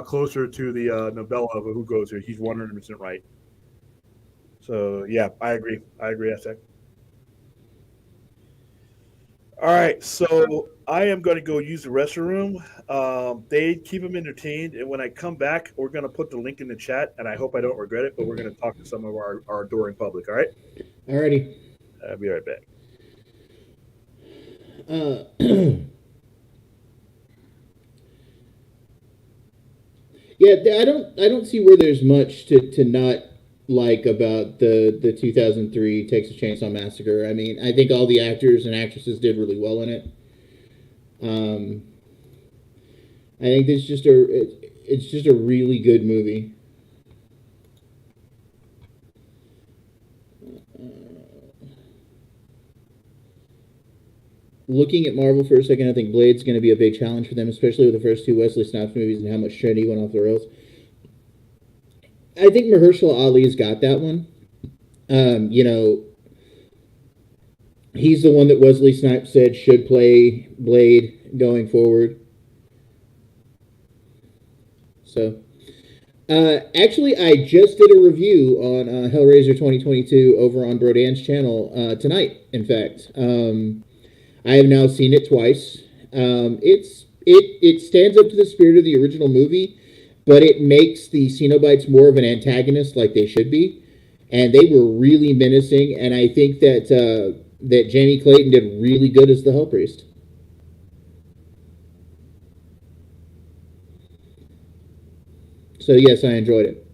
closer to the novella of Who Goes Here. He's 100% right. So yeah, I agree. That's all right. So I am going to go use the restroom. They keep them entertained, and when I come back, we're going to put the link in the chat, and I hope I don't regret it. But we're going to talk to some of our adoring public. All right. Alrighty. I'll be right back. Yeah, I don't see where there's much to not like about the 2003 Texas Chainsaw Massacre. I mean, I think all the actors and actresses did really well in it. I think it's just a really good movie. Looking at Marvel for a second, I think Blade's going to be a big challenge for them, especially with the first two Wesley Snipes movies and how much Trinity went off the rails. I think Mahershala Ali's got that one. He's the one that Wesley Snipes said should play Blade going forward. So, actually, I just did a review on Hellraiser 2022 over on Brodan's channel tonight, in fact. I have now seen it twice. It stands up to the spirit of the original movie, but it makes the Cenobites more of an antagonist like they should be. And they were really menacing, and I think that that Jamie Clayton did really good as the Hell Priest. So yes, I enjoyed it.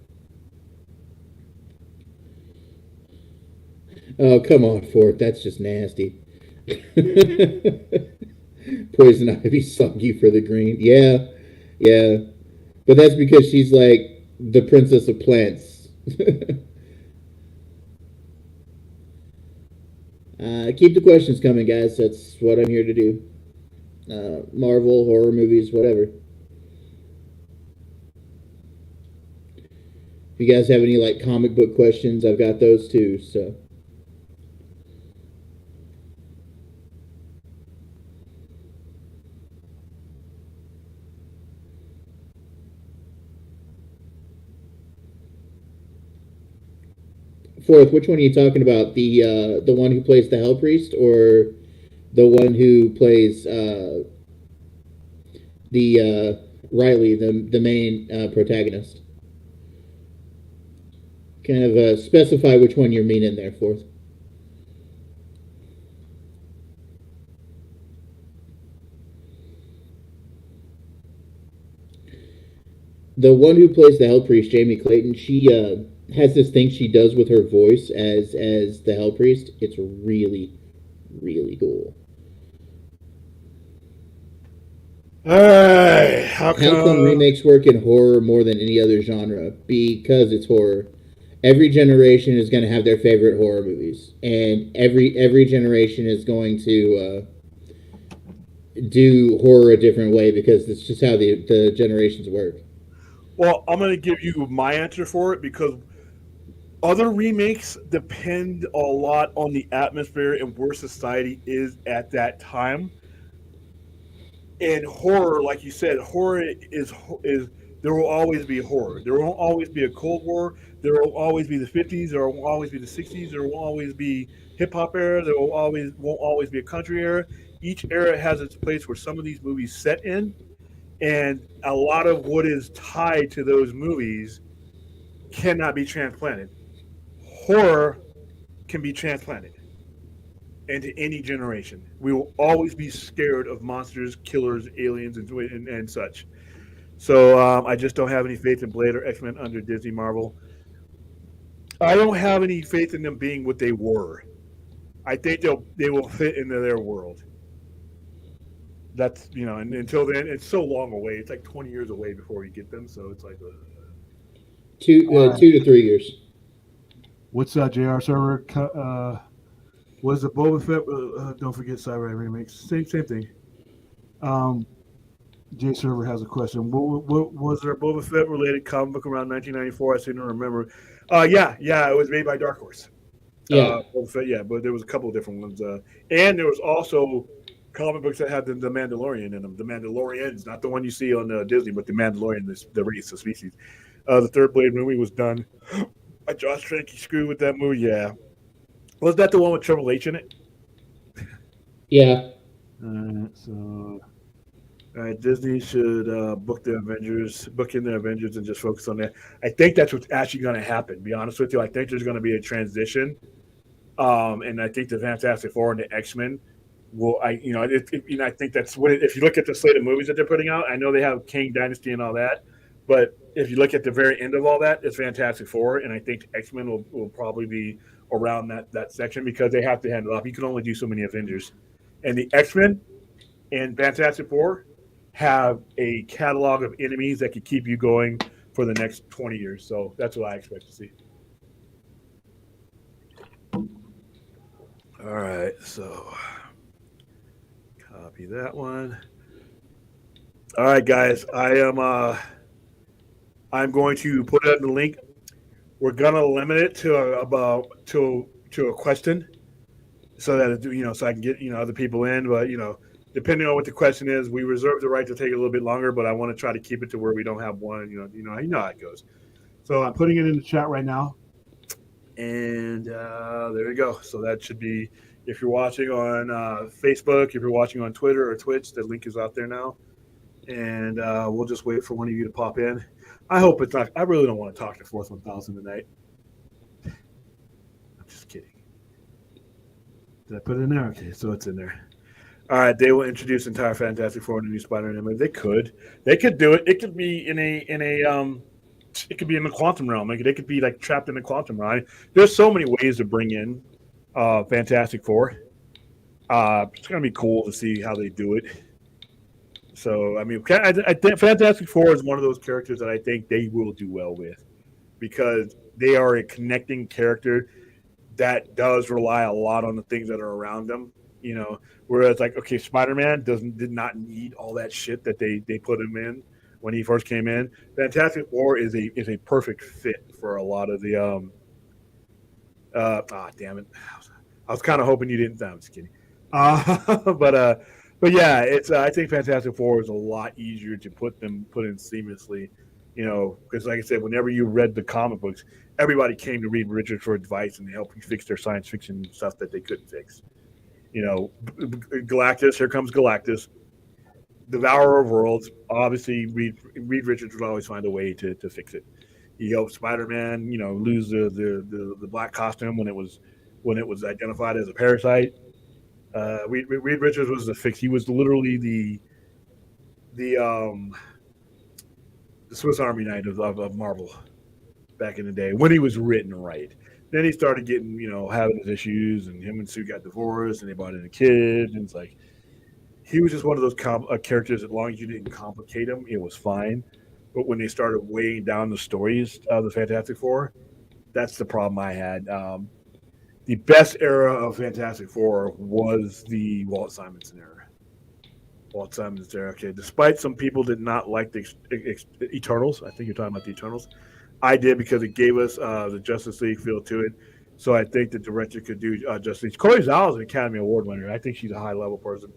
Oh, come on, Fort. That's just nasty. Poison Ivy soggy for the green. Yeah. But that's because she's like the princess of plants. Keep the questions coming, guys. That's what I'm here to do. Marvel, horror movies, whatever. If you guys have any like comic book questions, I've got those too, so. Fourth, which one are you talking about? The one who plays the Hell Priest, or the one who plays the Riley, the main protagonist? Kind of specify which one you're meaning there, Fourth. The one who plays the Hell Priest, Jamie Clayton, she has this thing she does with her voice as the Hell Priest. It's really, really cool. All right. How come remakes work in horror more than any other genre? Because it's horror. Every generation is going to have their favorite horror movies, and every generation is going to do horror a different way because it's just how the generations work. Well, I'm going to give you my answer for it because other remakes depend a lot on the atmosphere and where society is at that time. And horror, like you said, horror is there will always be horror. There won't always be a Cold War. There will always be the 50s. There will always be the 60s. There will always be hip hop era. There won't always be a country era. Each era has its place where some of these movies set in, and a lot of what is tied to those movies cannot be transplanted. Horror can be transplanted into any generation. We will always be scared of monsters, killers, aliens, and such. So I just don't have any faith in Blade or X-Men under Disney Marvel. I don't have any faith in them being what they were. I think they will fit into their world. That's and until then, it's so long away. It's like 20 years away before we get them. So it's like 2 to 3 years. What's that, JR Server? Was it Boba Fett? Don't forget Cyber remakes. Same thing. J Server has a question. What was there a Boba Fett related comic book around 1994? I seem to remember. Yeah, it was made by Dark Horse. Yeah, Boba Fett, yeah, but there was a couple of different ones. And there was also comic books that had the Mandalorian in them. The Mandalorians, not the one you see on Disney, but the Mandalorian, the race, the species. The third Blade movie was done by Josh Trank. Screwed with that movie, yeah. Was that the one with Triple H in it? Yeah. So Disney should book in the Avengers, and just focus on that. I think that's what's actually going to happen. To be honest with you, I think there's going to be a transition, and I think the Fantastic Four and the X-Men will. I think that's what. If you look at the slate of movies that they're putting out, I know they have King Dynasty and all that, but if you look at the very end of all that, it's Fantastic Four, and I think X-Men will probably be around that section because they have to handle it up. You can only do so many Avengers, and the X-Men and Fantastic Four have a catalog of enemies that could keep you going for the next 20 years. So that's what I expect to see. All right, so copy that one. All right, guys, I'm going to put it in the link. We're gonna limit it to a question, so that so I can get other people in, but depending on what the question is, we reserve the right to take a little bit longer, but I want to try to keep it to where we don't have one. You know how it goes. So I'm putting it in the chat right now, and there you go. So that should be, if you're watching on Facebook, if you're watching on Twitter or Twitch, the link is out there now, and we'll just wait for one of you to pop in. I hope it's not. I really don't want to talk to Fourth 1000 tonight. I'm just kidding. Did I put it in there? Okay, so it's in there. All right, they will introduce entire Fantastic Four in the new Spider-Man movie. They could do it. It could be it could be in the quantum realm. They could be like trapped in the quantum realm. There's so many ways to bring in Fantastic Four. It's gonna be cool to see how they do it. So I mean, I think Fantastic Four is one of those characters that I think they will do well with because they are a connecting character that does rely a lot on the things that are around them. Whereas like, okay, Spider-Man did not need all that shit that they put him in when he first came in. Fantastic Four is a perfect fit for a lot of the damn it. I was kind of hoping you didn't. I'm just kidding. But yeah, it's I think Fantastic Four is a lot easier to put in seamlessly, because like I said, whenever you read the comic books, everybody came to Reed Richards for advice and help you fix their science fiction stuff that they couldn't fix. Galactus, here comes Galactus, Devourer of Worlds. Obviously, Reed Richards would always find a way to fix it. He helped Spider-Man, lose the black costume when it was identified as a parasite. Reed Richards was the fix. He was literally the Swiss Army knife of Marvel back in the day when he was written right. Then he started getting, having his issues, and him and Sue got divorced, and they brought in a kid, and it's like he was just one of those characters. As long as you didn't complicate him, it was fine. But when they started weighing down the stories of the Fantastic Four, that's the problem I had. The best era of Fantastic Four was the Walt Simonson era. Walt Simonson era. Okay, despite some people did not like the Eternals, I think you're talking about the Eternals. I did because it gave us the Justice League feel to it. So I think the director could do Justice League. Chloe Zhao is an Academy Award winner. I think she's a high level person.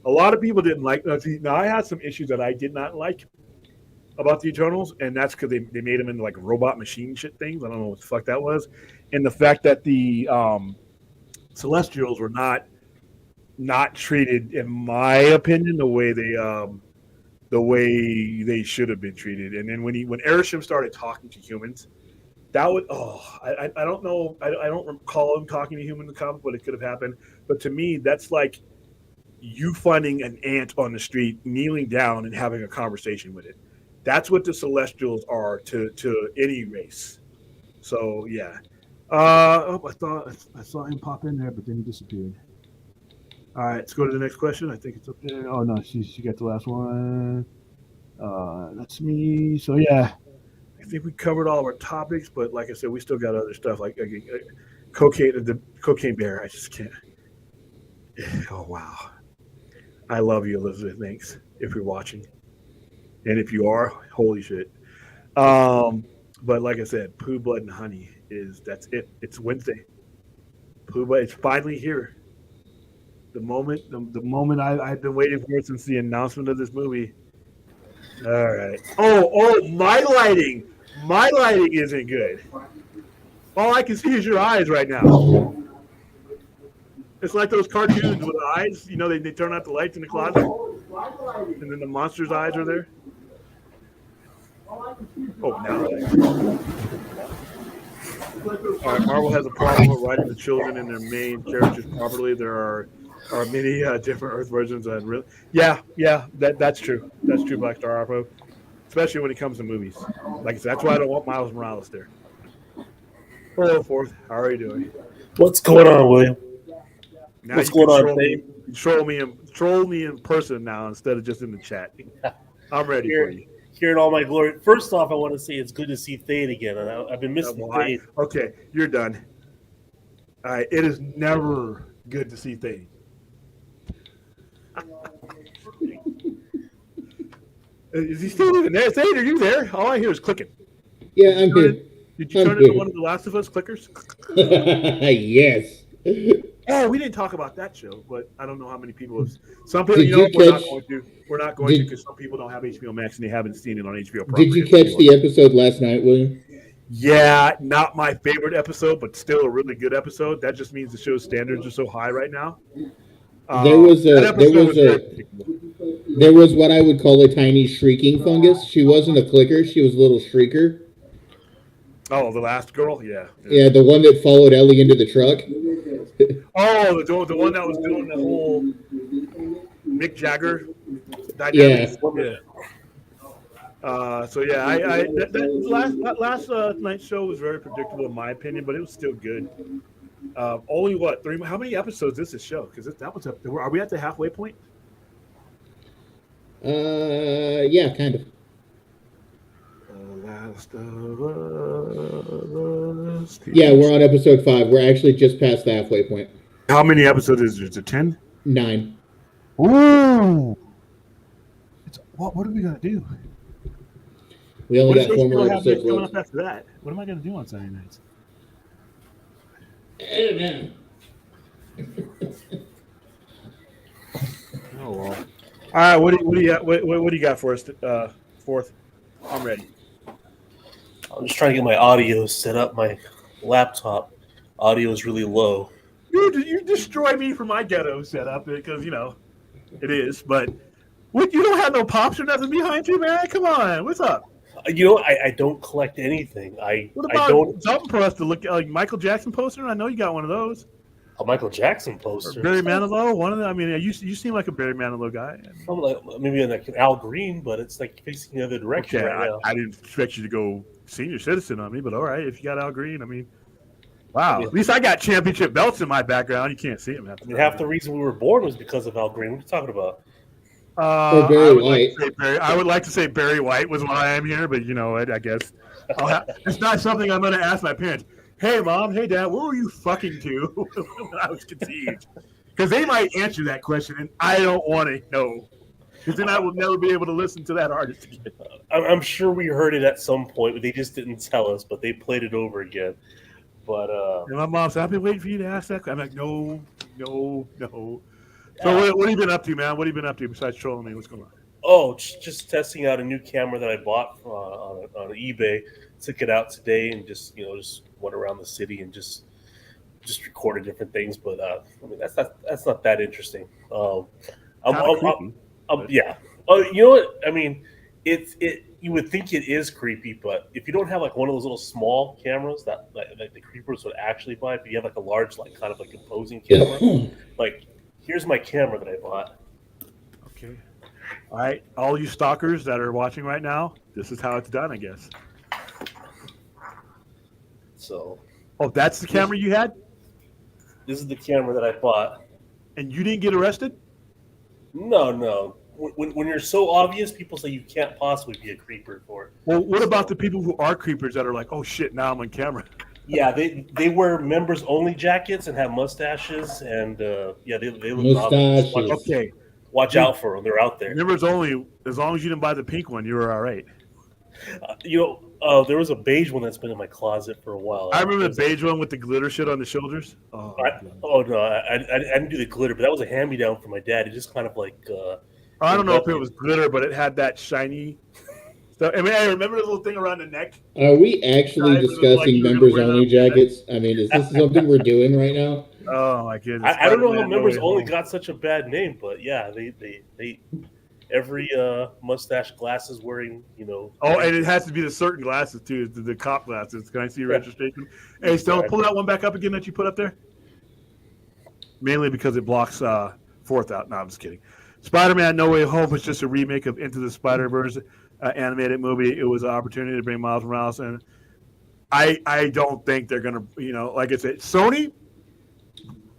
A lot of people didn't like. Now I had some issues that I did not like about the Eternals, and that's because they made them into like robot machine shit things. I don't know what the fuck that was, and the fact that the Celestials were not treated, in my opinion, the way they should have been treated. And then when Arishem started talking to humans, that would I don't know, I don't recall him talking to humans in the comic, but it could have happened. But to me, that's like you finding an ant on the street, kneeling down and having a conversation with it. That's what the Celestials are to any race. So yeah. I thought I saw him pop in there, but then he disappeared. All right, let's go to the next question. I think it's up there. Oh no, she got the last one. That's me. So yeah, I think we covered all of our topics, but like I said, we still got other stuff like cocaine. The cocaine bear. I just can't. Oh wow. I love you, Elizabeth. Thanks if you're watching, and if you are, holy shit. But like I said, Pooh Blood and Honey that's it. It's Wednesday. Pooh Blood. It's finally here. The moment I've been waiting for since the announcement of this movie. All right. Oh, my lighting isn't good. All I can see is your eyes right now. It's like those cartoons with the eyes. They turn out the lights in the closet, and then the monster's eyes are there. Oh, now. All right, Marvel has a problem with writing the children and their main characters properly. There are many different Earth versions. That's true. That's true, Black Star Arpo. Especially when it comes to movies. Like I said, that's why I don't want Miles Morales there. Hello, Fourth. How are you doing? What's going on, William? Now What's going on, Dave? Troll me in person now instead of just in the chat. I'm ready for you. Here in all my glory. First off, I want to say it's good to see Thane again. I've been missing Thane. Okay, you're done. All right, it is never good to see Thane. Is he still even there? Thane, are you there? All I hear is clicking. Yeah, I'm here. Did you turn into one of the Last of Us clickers? Yes. Oh, we didn't talk about that show, but I don't know how many people have. Some people, we're not going to because some people don't have HBO Max and they haven't seen it on HBO Pro. Did you catch the episode last night, William? Yeah, not my favorite episode, but still a really good episode. That just means the show's standards are so high right now. There was what I would call a tiny shrieking fungus. She wasn't a clicker; she was a little shrieker. Oh, the last girl, yeah. Yeah, the one that followed Ellie into the truck. Oh, the one that was doing the whole Mick Jagger dynamic. Yeah. That last night's show was very predictable in my opinion, but it was still good. Only what 3? How many episodes is this show? Because that was up. Are we at the halfway point? Yeah, kind of. Last of Us. Yeah, we're on episode 5. We're actually just past the halfway point. How many episodes is there? Is it 10? 9. Ooh. What are we gonna do? We only got 4 more episodes coming left. up after that. What am I gonna do on Saturday nights? Oh well. All right. What do you got? What do you got for us? Fourth. I'm ready. I'm just trying to get my audio set up. My laptop audio is really low. You destroy me for my ghetto setup because it is. But you don't have no pops or nothing behind you, man. Come on, what's up? I don't collect anything. What about something for us to look at, like Michael Jackson poster? I know you got one of those. A Michael Jackson poster. Or Barry Manilow, one of them. I mean, you seem like a Barry Manilow guy. Maybe like Al Green, but it's like facing the other direction right now. I didn't expect you to go senior citizen on me, but all right, if you got Al Green, I mean, Wow. At least I got championship belts in my background. You can't see them. I mean, half the reason we were born was because of Al Green. What are you talking about? Or Barry White. I would like to say Barry White was why I'm here, but you know what? I guess it's not something I'm going to ask my parents. Hey, Mom. Hey, Dad. What were you fucking to when I was conceived? Because they might answer that question, and I don't want to know. Because then I will never be able to listen to that artist again. I'm sure we heard it at some point, but they just didn't tell us. But they played it over again. But and my mom said, "I've been waiting for you to ask that." I'm like, "No." So what have you been up to, man? What have you been up to besides trolling me? What's going on? Oh, just testing out a new camera that I bought on eBay. Took it out today and just went around the city and just recorded different things. But I mean, that's not that interesting. Yeah. You know what? I mean, you would think it is creepy, but if you don't have like one of those little small cameras that like the creepers would actually buy, but you have like a large, like kind of like imposing camera, like here's my camera that I bought. Okay. All right, all you stalkers that are watching right now, this is how it's done, I guess. So. Oh, that's the camera you had? This is the camera that I bought. And you didn't get arrested? No. When you're so obvious, people say you can't possibly be a creeper for it. Well, what about the people who are creepers that are like, oh shit, now I'm on camera? Yeah, they wear members only jackets and have mustaches, and they look mustaches. Obvious. Okay, watch out for them; they're out there. Members only. As long as you didn't buy the pink one, you were all right. There was a beige one that's been in my closet for a while. I remember the beige one with the glitter shit on the shoulders. No, I didn't do the glitter, but that was a hand-me-down from my dad. It just kind of like. I don't know if it was glitter, but it had that shiny stuff. I mean, I remember the little thing around the neck. Are we actually discussing members-only jackets? I mean, is this something we're doing right now? Oh my goodness! I don't know how members only got such a bad name, but yeah, they every mustache glasses wearing, Oh, and it has to be the certain glasses too, the cop glasses. Can I see your registration? Hey, Stella, pull that one back up again that you put up there. Mainly because it blocks fourth out. No, I'm just kidding. Spider-Man No Way Home was just a remake of Into the Spider-Verse animated movie. It was an opportunity to bring Miles Morales in. I don't think they're going to, like I said, Sony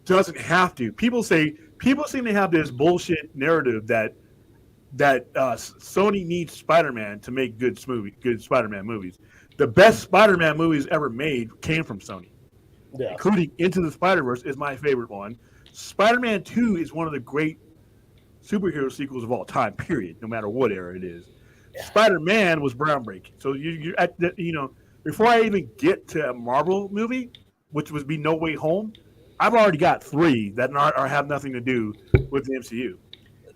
doesn't have to. People seem to have this bullshit narrative that Sony needs Spider-Man to make good Spider-Man movies. The best Spider-Man movies ever made came from Sony, including Into the Spider-Verse is my favorite one. Spider-Man 2 is one of the great superhero sequels of all time, period, no matter what era it is. Yeah. Spider-Man was groundbreaking. So before I even get to a Marvel movie, which would be No Way Home, I've already got 3 that have nothing to do with the MCU.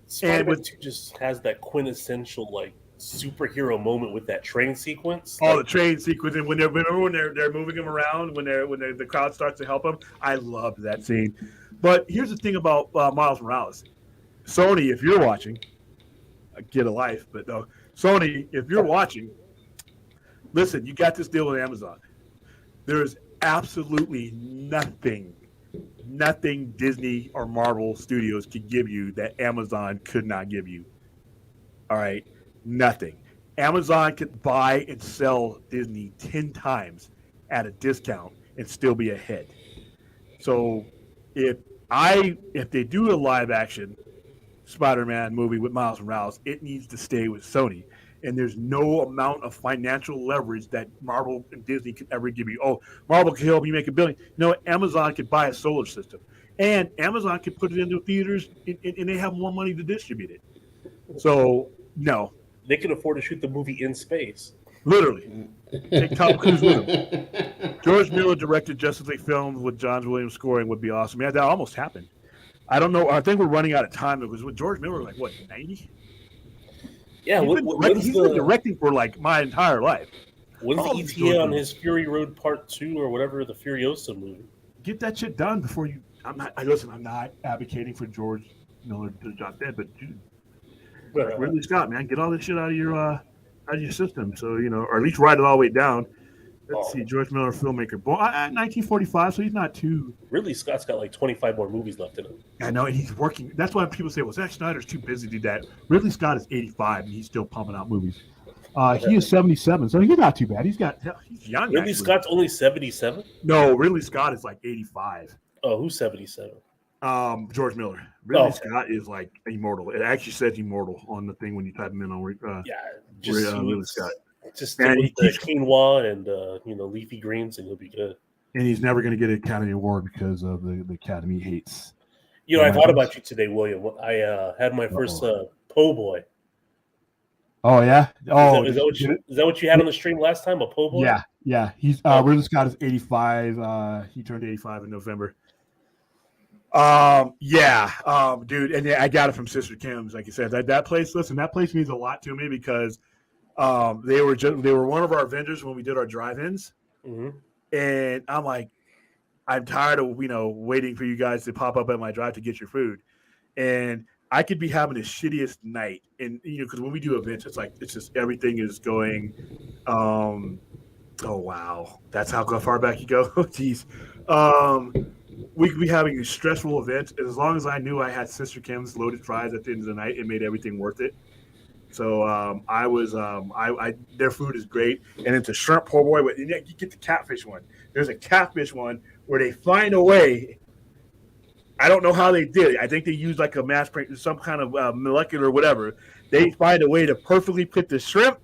Spider-Man 2 just has that quintessential like superhero moment with that train sequence. The train sequence, and when they're moving them around, when the crowd starts to help them, I loved that scene. But here's the thing about Miles Morales. Sony, if you're watching, get a life. But no, Sony, if you're watching, listen, you got this deal with Amazon. There's absolutely nothing Disney or Marvel Studios could give you that Amazon could not give you. All right, nothing. Amazon could buy and sell Disney 10 times at a discount and still be ahead. So if they do a live action Spider-Man movie with Miles Morales, it needs to stay with Sony. And there's no amount of financial leverage that Marvel and Disney could ever give you. Oh, Marvel could help you make $1 billion. No, Amazon could buy a solar system. And Amazon could put it into theaters, and they have more money to distribute it. So, no. They can afford to shoot the movie in space. Literally. Take Tom Cruise with him. George Miller directed Justice League films with John Williams scoring would be awesome. Yeah, that almost happened. I don't know. I think we're running out of time because with George Miller, 90? Yeah, he's been directing for my entire life. When's the ETA on his Fury Road Part 2 or whatever, the Furiosa movie? Get that shit done before you. I'm not advocating for George Miller to drop dead, but dude, Ridley Scott, man, get all this shit out of your system. So or at least write it all the way down. Let's see, George Miller, filmmaker, born 1945, so he's not too. Ridley Scott's got 25 more movies left in him. I know, and he's working. That's why people say, "Well, Zack Snyder's too busy to do that." Ridley Scott is 85, and he's still pumping out movies. He is 77, so he's not too bad. He's young. Ridley actually. Scott's only 77. No, Ridley Scott is like 85. Oh, who's 77? George Miller. Ridley okay. Scott is like immortal. It actually says immortal on the thing when you type him in on Ridley Scott. Just stick with the quinoa and leafy greens, and he'll be good. And he's never going to get an Academy Award because of the Academy hates. I thought about you today, William. I had my first po' boy. Oh yeah. Oh, is that what you had on the stream last time? A po' boy? Yeah. He's Ridley Scott is 85. He turned 85 in November. Dude, and I got it from Sister Kim's. Like you said, that place. Listen, that place means a lot to me because they were one of our vendors when we did our drive-ins, and I'm like, I'm tired of waiting for you guys to pop up at my drive to get your food, and I could be having the shittiest night, and because when we do events, it's just everything is going. Oh wow, that's how far back you go. Jeez. We could be having stressful events. As long as I knew I had Sister Kim's loaded fries at the end of the night, it made everything worth it. So their food is great, and it's a shrimp po' boy. But you get the catfish one. There's a catfish one where they find a way. I don't know how they did it. I think they used like a mass print, some kind of molecular whatever. They find a way to perfectly put the shrimp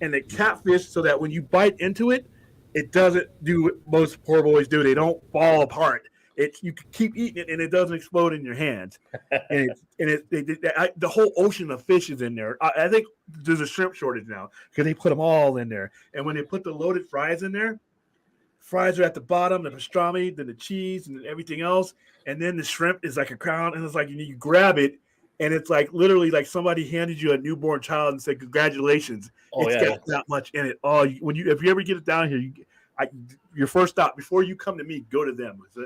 and the catfish so that when you bite into it, it doesn't do what most po' boys do. They don't fall apart. You can keep eating it and it doesn't explode in your hands. And the whole ocean of fish is in there. I think there's a shrimp shortage now because they put them all in there. And when they put the loaded fries in there, fries are at the bottom, the pastrami, then the cheese, and everything else. And then the shrimp is like a crown, and it's like you grab it, and it's like literally like somebody handed you a newborn child and said, "Congratulations, it's got that much in it." Oh, if you ever get it down here, your first stop before you come to me, go to them. Man.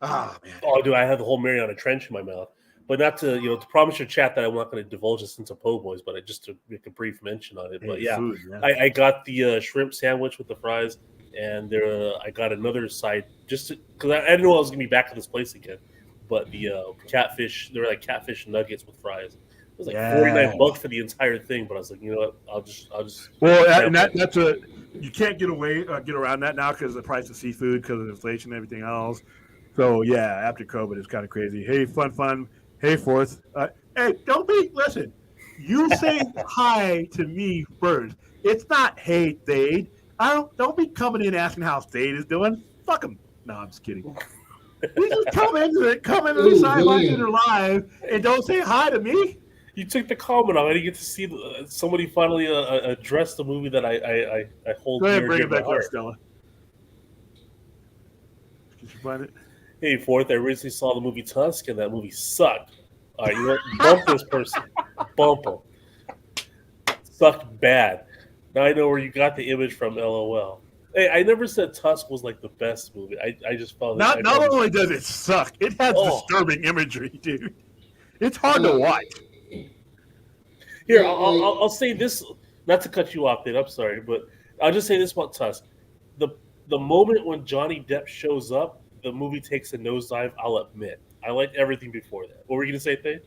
Oh, dude, I have the whole Mariana Trench in my mouth. But not to promise your chat that I'm not going to divulge this into po' boys, but just to make a brief mention on it. But food, I got the shrimp sandwich with the fries, and I got another side just because I didn't know I was going to be back at this place again. But the catfish, they were like catfish nuggets with fries. It was like $49 for the entire thing. But I was like, you know what? I'll just. Well, and that's you can't get around that now because of the price of seafood, because of inflation and everything else. So after COVID, it's kind of crazy. Hey, fun. Hey, Fourth. Hey, listen. You say hi to me first. It's not hey, Thade. Don't be coming in asking how Thade is doing. Fuck him. No, I'm just kidding. You just come into the Sci-Fi Center live and don't say hi to me. You took the comment off. I didn't get to see somebody finally address the movie that I hold. Go ahead, bring it back up, Stella. Did you find it? Hey, Fourth, I recently saw the movie Tusk, and that movie sucked. All right, you know what? Bump this person. Bump him. Sucked bad. Now I know where you got the image from, LOL. Hey, I never said Tusk was like the best movie. I just found not only does it suck, it has disturbing imagery, dude. It's hard to watch. Here, I'll say this, not to cut you off, Dave, I'm sorry, but I'll just say this about Tusk. The moment when Johnny Depp shows up, the movie takes a nosedive, I'll admit. I liked everything before that. What were you going to say, Thade?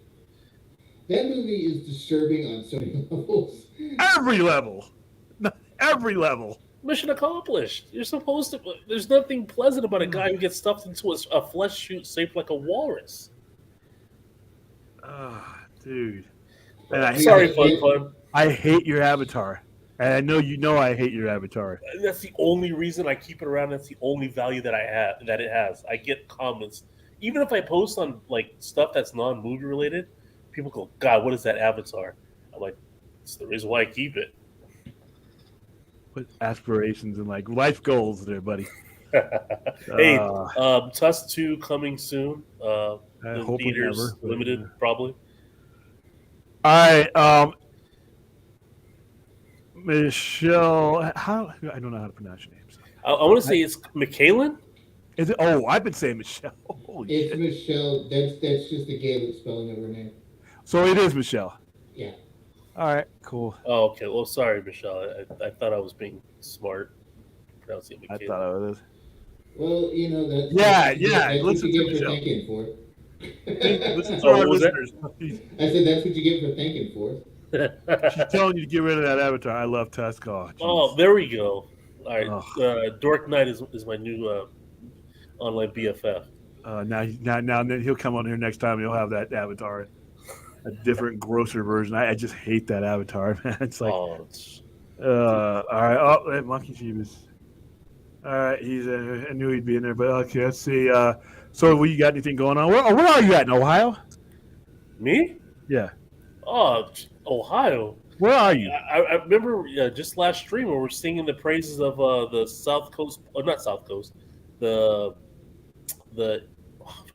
That movie is disturbing on so many levels. Every level. Mission accomplished. You're supposed to. There's nothing pleasant about a guy who gets stuffed into a flesh suit shaped like a walrus. Dude. Sorry, fun. I hate your avatar. And I know I hate your avatar. That's the only reason I keep it around. That's the only value that it has. I get comments. Even if I post on like stuff that's non-movie related, people go, "God, what is that avatar?" I'm like, it's the reason why I keep it. What aspirations and like life goals there, buddy. Hey, Tusk 2 coming soon. I hope theaters limited, probably. All right, Michelle. I don't know how to pronounce your name. So. I want to say it's McKaylin. Is it? Oh, I've been saying Michelle. It's shit. Michelle. That's just the Gaelic spelling of her name. So it is Michelle. Yeah. All right. Cool. Oh, okay. Well, sorry, Michelle. I thought I was being smart pronouncing McKaylin. I thought I was. Well, that's Listen what you to get for Michelle. thinking for. Listen to our listeners. I said that's what you get for thinking for. She's telling you to get rid of that avatar. I love Tusk. Oh, Oh, jeez. there we go. All right, Ugh. Dork Knight is my new online BFF. Now he'll come on here next time. He'll have that avatar, a different, grosser version. I just hate that avatar, man. It's like, Oh, all right. Oh, that Monkey Jeebus. All right, I knew he'd be in there, but okay. Let's see. So, you got anything going on? Where are you at in Ohio? me? Yeah. Oh, Ohio. Where are you? I remember just last stream where we're singing the praises of the South Coast, not South Coast, the the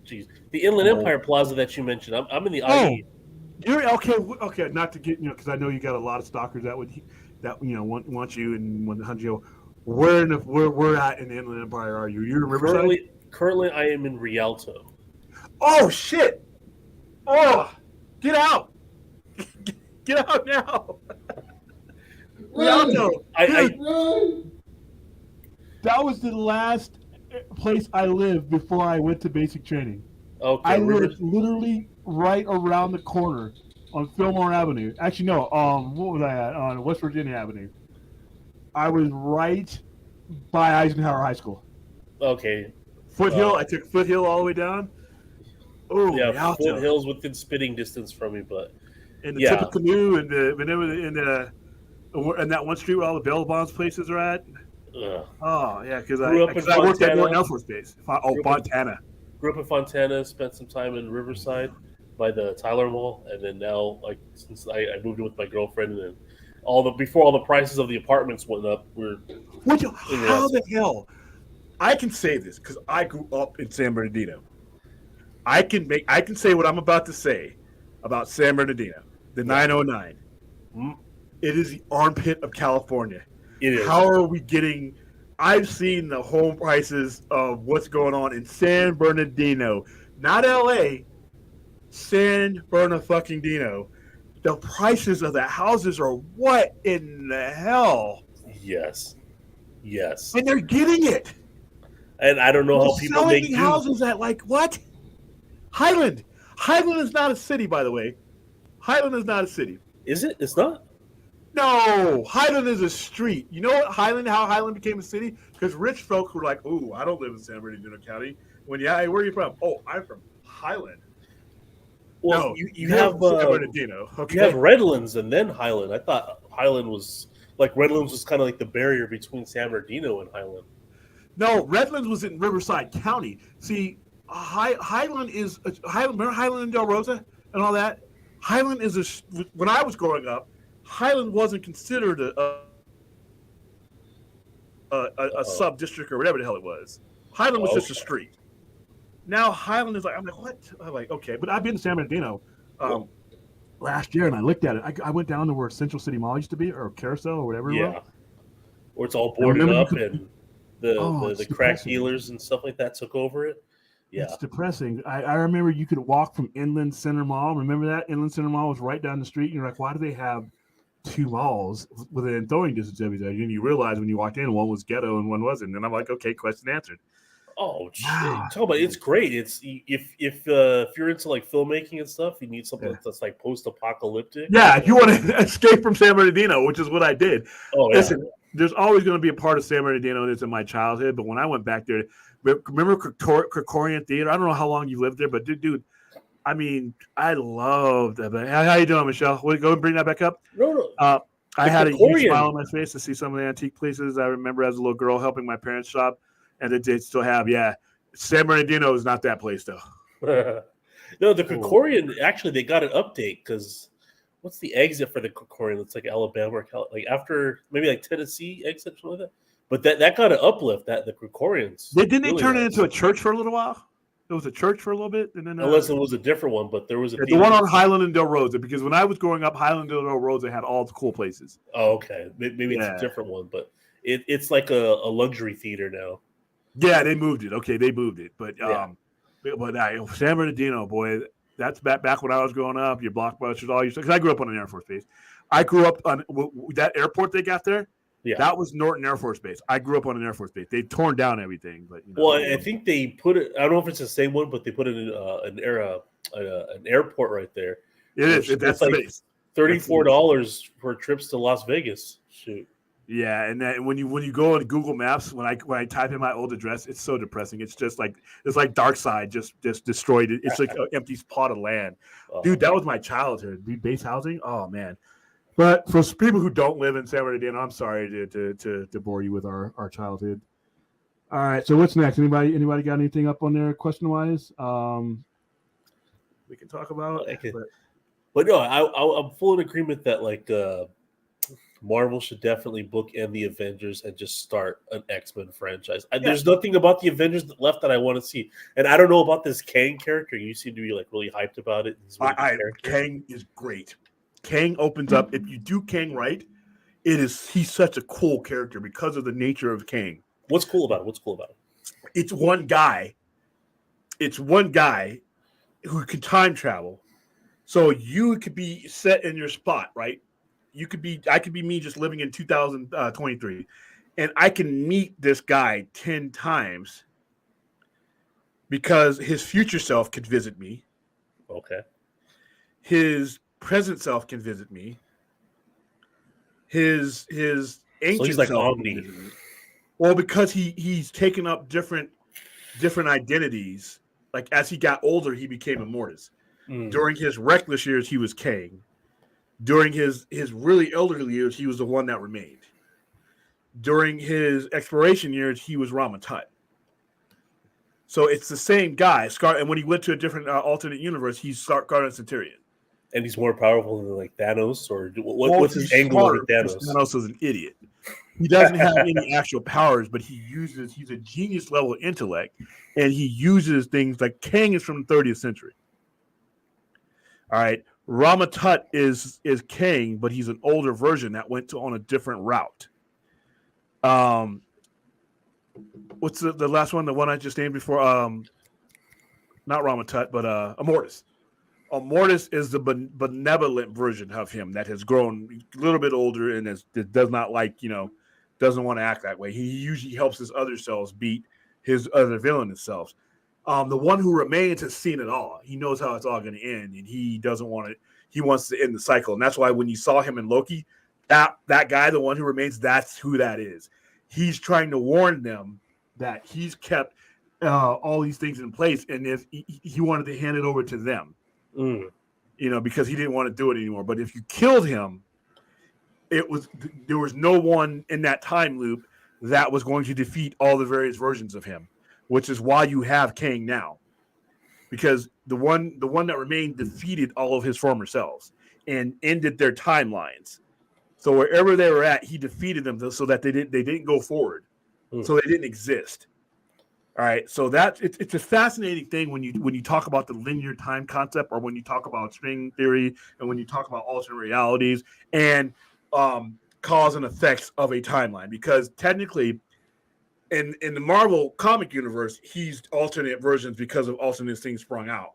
the Inland Empire Plaza that you mentioned. I'm in the IE. You're okay. Okay, not to get because I know you got a lot of stalkers that want you and want to hunt you. Where at in the Inland Empire are you? You're in Riverside. Currently, I am in Rialto. Oh shit! Oh, get out! Get out now! Rialto. That was the last place I lived before I went to basic training. Okay, I lived literally right around the corner on Fillmore Avenue. Actually, no. What was I at? On West Virginia Avenue. I was right by Eisenhower High School. Okay. Foothill. I took Foothill all the way down. Oh, yeah. Rialto. Foothill's within spitting distance from me, but and the Tippecanoe and that one street where all the bail bonds places are at. Oh yeah, because I worked at Norton Air Force Base. Fontana. Grew up in Fontana. Spent some time in Riverside by the Tyler Mall, and then now, like, since I moved in with my girlfriend, and then before all the prices of the apartments went up, how the hell? I can say this because I grew up in San Bernardino. I can say what I'm about to say about San Bernardino, the 909. It is the armpit of California. It is. How are we getting? I've seen the home prices of what's going on in San Bernardino, not LA. San Bernardino. The prices of the houses are what in the hell? Yes. And they're getting it. And I don't know how people make selling houses at like what? Highland is not a city, by the way. Highland is not a city. Is it? It's not? No, Highland is a street. You know what how Highland became a city? Because rich folk were like, "Ooh, I don't live in San Bernardino County." Hey, where are you from? Oh, I'm from Highland. Well, no, you have San Bernardino. Okay. You have Redlands and then Highland. I thought Highland was Redlands was kind of like the barrier between San Bernardino and Highland. No, Redlands was in Riverside County. See, Highland is remember Highland and Del Rosa and all that. Highland is when I was growing up, Highland wasn't considered a sub district or whatever the hell it was. Highland was just a street. Now Highland is I'm like, what? I'm like, okay, but I've been to San Bernardino last year and I looked at it. I went down to where Central City Mall used to be, or Carousel or whatever. Yeah, where it's all boarded up and the crack dealers and stuff like that took over it. Yeah, it's depressing. I remember you could walk from Inland Center Mall. Remember that? Inland Center Mall was right down the street. You're like, why do they have two malls within throwing distance of each other? And you realize when you walked in, one was ghetto and one wasn't. And I'm like, okay, question answered. Oh, talk about it. It's great. It's if you're into like filmmaking and stuff, you need something that's like post-apocalyptic. Yeah, if you want to escape from San Bernardino, which is what I did. Oh, yeah. Listen, there's always going to be a part of San Bernardino that's in my childhood. But when I went back there, remember Krikorian Theater? I don't know how long you lived there, but dude, I mean, I loved that. How you doing, Michelle? Want to go and bring that back up? No. I had a huge smile on my face to see some of the antique places. I remember as a little girl helping my parents shop, and they still have. Yeah, San Bernardino is not that place though. No, the Krikorian, actually, they got an update because what's the exit for the Krikorian? It's like Alabama or like after maybe like Tennessee exit, something like that. But that got an uplift. That the Krikorians. Didn't they turn it into a church for a little while? It was a church for a little bit, and then unless it was a different one, but there was the one on Highland and Del Rosa. Because when I was growing up, Highland and Del Rosa had all the cool places. Oh, okay, maybe it's a different one, but it's like a luxury theater now. Yeah, they moved it. Okay, they moved it, but San Bernardino, boy, that's back when I was growing up. Your Blockbusters, all your stuff. Because I grew up on an Air Force base. I grew up on that airport they got there. Yeah, that was Norton Air Force Base. I grew up on an Air Force base. They torn down everything, but I think they put it. I don't know if it's the same one, but they put it in an airport right there. It is. That's the base. $34 for trips to Las Vegas. Shoot. Yeah, and then when you go on Google Maps, when I type in my old address, it's so depressing. It's just like Dark Side just destroyed it. It's like an empty plot of land. Dude, that was my childhood. Base housing. Oh man. But for people who don't live in San Bernardino, I'm sorry to bore you with our childhood. All right, so what's next? Anybody got anything up on there question wise? We can talk about. But no, I'm full in agreement that like Marvel should definitely bookend the Avengers and just start an X-Men franchise. There's nothing about the Avengers left that I want to see, and I don't know about this Kang character. You seem to be like really hyped about it. Kang is great. Kang opens up. If you do Kang right, he's such a cool character because of the nature of Kang. What's cool about it? It's one guy who can time travel. So you could be set in your spot, right? I could be me just living in 2023, and I can meet this guy 10 times because his future self could visit me. Okay. His present self can visit me. His ancient so he's like self Omni. can visit me. Well, because he's taken up different identities. Like as he got older, he became Immortus. During his reckless years, he was Kang. During his really elderly years, he was the one that remained. During his exploration years, he was Ramatut. So it's the same guy. And when he went to a different alternate universe, he's Guardian Centurion. And he's more powerful than like Thanos, or what's his angle with Thanos? Thanos is an idiot. He doesn't have any actual powers, but he's a genius level intellect, and he uses things like Kang is from the 30th century. All right. Ramatut is Kang, but he's an older version that went on a different route. What's the last one? The one I just named before? Not Ramatut, but Immortus. Immortus is the benevolent version of him that has grown a little bit older and does not doesn't want to act that way. He usually helps his other selves beat his other villainous selves. The one who remains has seen it all. He knows how it's all going to end, and he doesn't want it. He wants to end the cycle, and that's why when you saw him in Loki, that guy, the one who remains, that's who that is. He's trying to warn them that he's kept all these things in place, and if he wanted to hand it over to them, because he didn't want to do it anymore. But if you killed him, there was no one in that time loop that was going to defeat all the various versions of him, which is why you have Kang now, because the one that remained defeated all of his former selves and ended their timelines. So wherever they were at, he defeated them so that they didn't go forward, so they didn't exist. All right, so it's a fascinating thing when you talk about the linear time concept, or when you talk about string theory, and when you talk about alternate realities and cause and effects of a timeline, because technically, in the Marvel comic universe, he's alternate versions because of alternate things sprung out.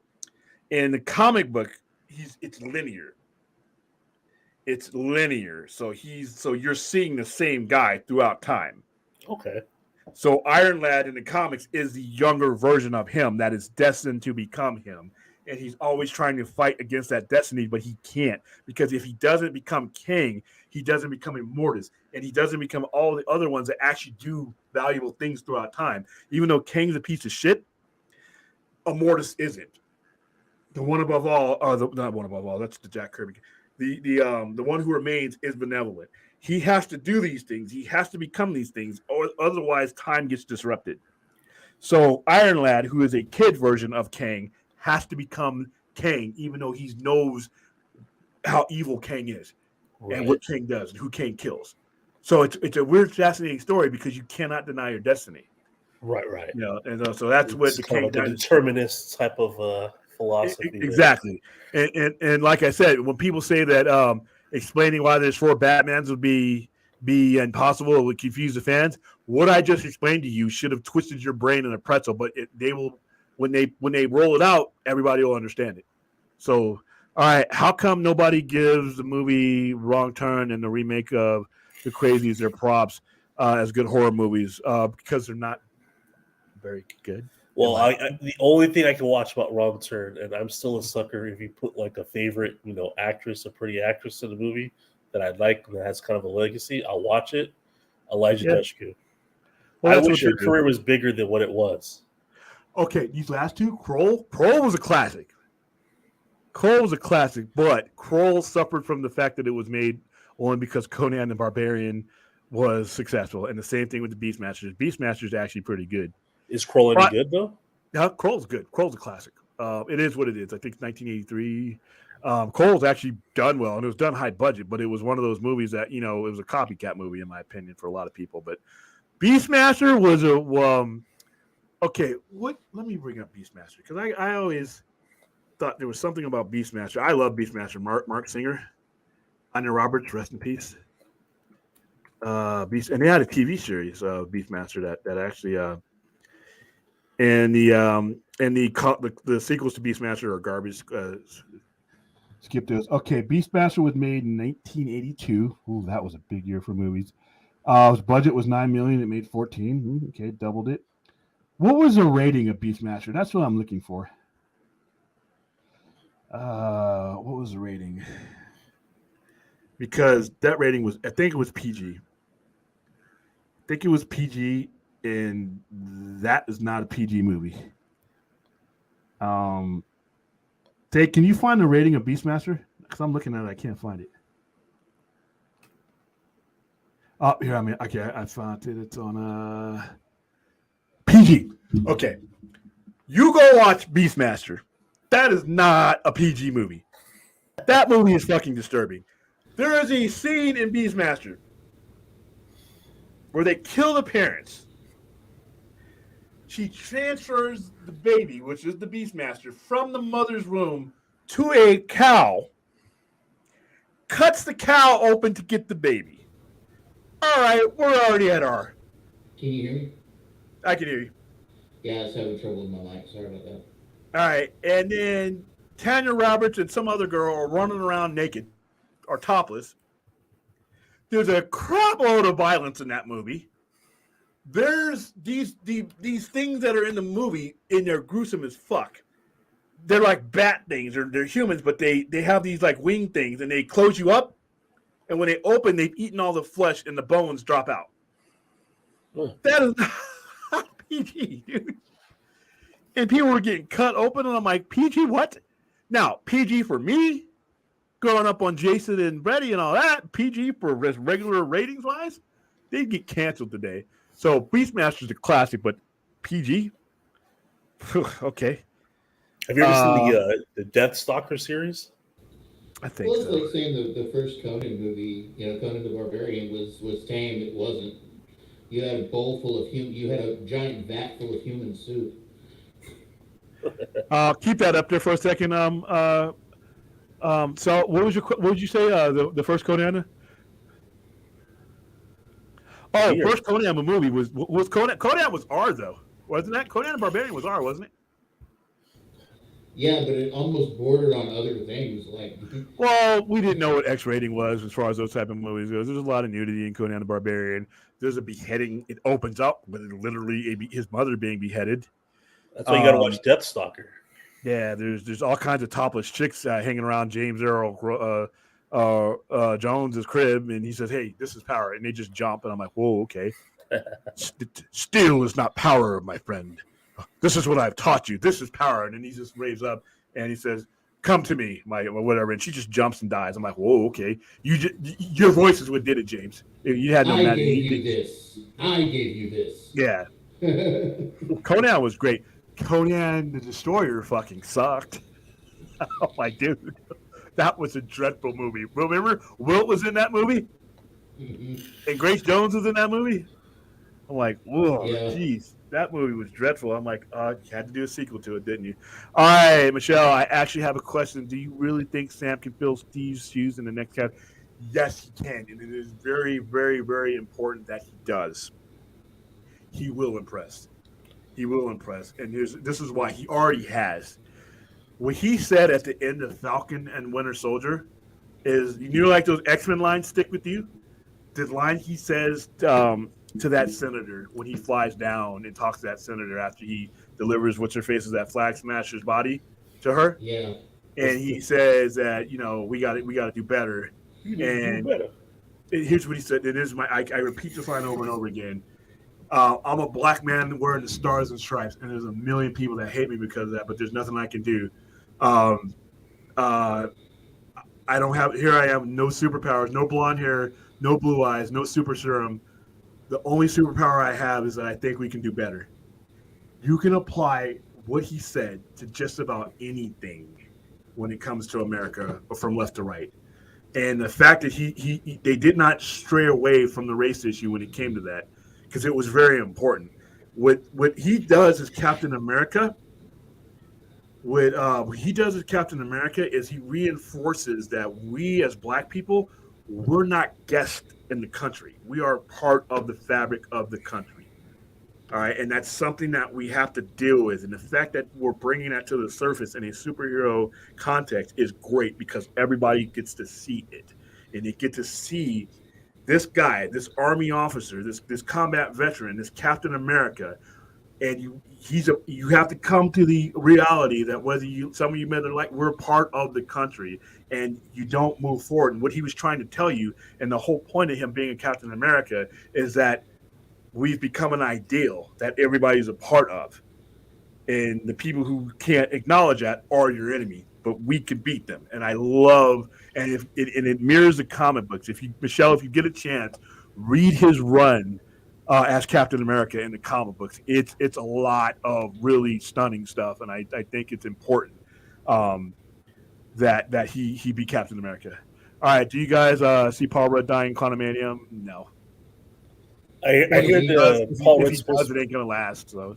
In the comic book, it's linear. It's linear. So you're seeing the same guy throughout time. Okay. So Iron Lad in the comics is the younger version of him that is destined to become him. And he's always trying to fight against that destiny, but he can't, because if he doesn't become King, he doesn't become Immortus, and he doesn't become all the other ones that actually do valuable things throughout time. Even though Kang's a piece of shit, Immortus isn't. The one above all, not one above all, that's the Jack Kirby. The one who remains is benevolent. He has to do these things. He has to become these things, or otherwise time gets disrupted. So Iron Lad, who is a kid version of Kang, has to become Kang, even though he knows how evil Kang is, right, and what Kang does and who Kang kills. So it's a weird, fascinating story because you cannot deny your destiny. Right. And so that's what the Kang does. Determinist type of philosophy. Exactly. And like I said, when people say that explaining why there's 4 Batmans would be impossible, it would confuse the fans. What I just explained to you should have twisted your brain in a pretzel, but they will. When they roll it out, everybody will understand it. So, all right, how come nobody gives the movie Wrong Turn and the remake of The Crazies their props as good horror movies? Because they're not very good. Well, the only thing I can watch about Wrong Turn, and I'm still a sucker if you put like a favorite, actress, a pretty actress in the movie that I like that has kind of a legacy, I'll watch it. Elijah Dushku. Well, I wish her career was bigger than what it was. Okay, these last two, Kroll was a classic. But Kroll suffered from the fact that it was made only because Conan the Barbarian was successful, and the same thing with the Beastmasters. Beastmasters is actually pretty good. Is Kroll any good though? Yeah, Kroll's good. Kroll's a classic. It is what it is. I think it's 1983. Kroll's actually done well, and it was done high budget, but it was one of those movies that it was a copycat movie in my opinion for a lot of people. But Beastmaster was a okay. What? Let me bring up Beastmaster because I always thought there was something about Beastmaster. I love Beastmaster. Mark Singer, Anya Roberts, rest in peace. Beast, and they had a TV series, Beastmaster, that actually, and the sequels to Beastmaster are garbage. Skip those. Okay, Beastmaster was made in 1982. Ooh, that was a big year for movies. Its budget was $9 million. It made 14. Okay, doubled it. What was the rating of Beastmaster? That's what I'm looking for. What was the rating? Because that rating was, I think it was PG. And that is not a PG movie. Dave, can you find the rating of Beastmaster? Because I'm looking at it, I can't find it. Oh, here, I found it. It's on PG. Okay. You go watch Beastmaster. That is not a PG movie. That movie is fucking disturbing. There is a scene in Beastmaster where they kill the parents. She transfers the baby, which is the Beastmaster, from the mother's womb to a cow, cuts the cow open to get the baby. All right, we're already at R. Can you hear me? I can hear you. Yeah, I was having trouble with my mic. Sorry about that. All right, and then Tanya Roberts and some other girl are running around naked or topless. There's a crap load of violence in that movie. There's these things that are in the movie, and they're gruesome as fuck. They're like bat things, or they're humans, but they have these like wing things, and they close you up. And when they open, they've eaten all the flesh, and the bones drop out. That is not PG, dude. And people were getting cut open, and I'm like, PG what? Now, PG for me, growing up on Jason and Brady and all that, PG for regular ratings-wise, they'd get canceled today. So Beastmaster's a classic, but PG? Okay. Have you ever seen the Death Stalker series? I think well, it's so. like saying the first Conan movie, Conan the Barbarian was tame. It wasn't. You had a bowl full of you had a giant vat full of human soup. Keep that up there for a second. So what would you say? The first Conan? Oh, first Conan movie was Conan. Conan was R though, wasn't that? Conan the Barbarian was R, wasn't it? Yeah, but it almost bordered on other things. Like, well, we didn't know what X rating was as far as those type of movies goes. There's a lot of nudity in Conan the Barbarian. There's a beheading. It opens up with literally his mother being beheaded. That's why you got to watch Death Stalker. Yeah, there's all kinds of topless chicks hanging around James Earl Jones's crib, and he says, "Hey, this is power," and they just jump, and I'm like, "Whoa, okay." Steel is not power, my friend. This is what I've taught you. This is power. And then he just raves up and he says, "Come to me, my whatever." And she just jumps and dies. I'm like, "Whoa, okay. Your voice is what did it, James. You had no I gave you this. Yeah. Conan was great. Conan the Destroyer fucking sucked. I'm like, dude, that was a dreadful movie. Remember, Wilt was in that movie, and Grace Jones was in that movie. I'm like, whoa, jeez. That movie was dreadful. I'm like, you had to do a sequel to it, didn't you? All right, Michelle, I actually have a question. Do you really think Sam can fill Steve's shoes in the next cast? Yes, he can. And it is very, very, very important that he does. He will impress. He will impress. And this is why he already has. What he said at the end of Falcon and Winter Soldier is, like those X-Men lines stick with you? The line he says to that senator when he flies down and talks to that senator after he delivers what's her face is that flag smasher's body to her. Yeah. And he says that we got to do better. You need to do better. Here's what he said. It is I repeat this line over and over again. I'm a black man wearing the stars and stripes, and there's a million people that hate me because of that, but there's nothing I can do. I don't have. Here I am, no superpowers, no blonde hair, no blue eyes, no super serum. The only superpower I have is that I think we can do better. You can apply what he said to just about anything when it comes to America, or from left to right. And the fact that they did not stray away from the race issue when it came to that, because it was very important. What he does as Captain America, what he does as Captain America is he reinforces that we as black people, we're not guests in the country. We are part of the fabric of the country. All right, and that's something that we have to deal with. And the fact that we're bringing that to the surface in a superhero context is great because everybody gets to see it, and they get to see this guy, this Army officer, this combat veteran, this Captain America, and you have to come to the reality that whether some of you men are like, we're part of the country, and you don't move forward. And what he was trying to tell you, and the whole point of him being a Captain America, is that we've become an ideal that everybody's a part of. And the people who can't acknowledge that are your enemy, but we can beat them. And I love, and it mirrors the comic books. Michelle, if you get a chance, read his run as Captain America in the comic books. It's a lot of really stunning stuff. And I think it's important that he be Captain America. All right. Do you guys see Paul Rudd dying Quantumanium? No. I heard Paul Rudd's supposed it ain't gonna last. So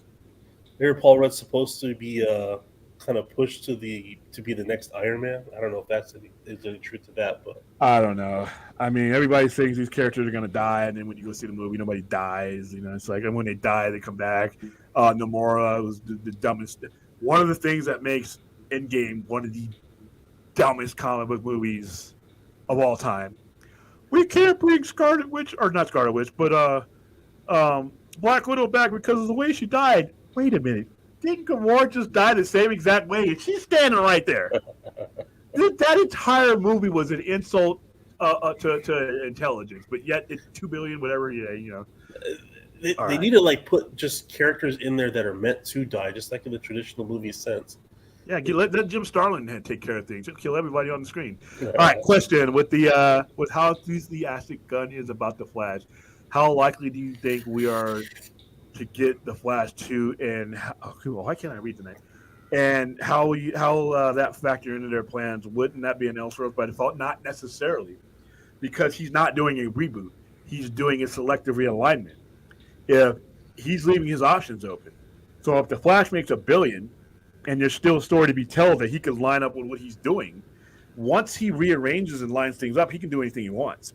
I heard Paul Rudd's supposed to be kind of pushed to be the next Iron Man. I don't know if is any truth to that, but I don't know. I mean, everybody thinks these characters are gonna die, and then when you go see the movie, nobody dies. It's like, and when they die, they come back. Nomura was the dumbest. One of the things that makes Endgame one of the dumbest comic book movies of all time. We can't bring Scarlet Witch, or not Scarlet Witch, but Black Widow back because of the way she died. Wait a minute. Didn't Gamora just die the same exact way? And she's standing right there. That entire movie was an insult to intelligence, but yet it's $2 billion, whatever. They need to put just characters in there that are meant to die, just like in the traditional movie sense. Yeah, let Jim Starlin take care of things. He'll kill everybody on the screen. All right, question with how enthusiastic Gunn is about the Flash. How likely do you think we are to get the Flash 2? And why can't I read tonight? And how that factor into their plans? Wouldn't that be an Elseworlds by default? Not necessarily, because he's not doing a reboot. He's doing a selective realignment. If he's leaving his options open, so if the Flash makes $1 billion. And there's still a story to be told that he could line up with what he's doing. Once he rearranges and lines things up, he can do anything he wants.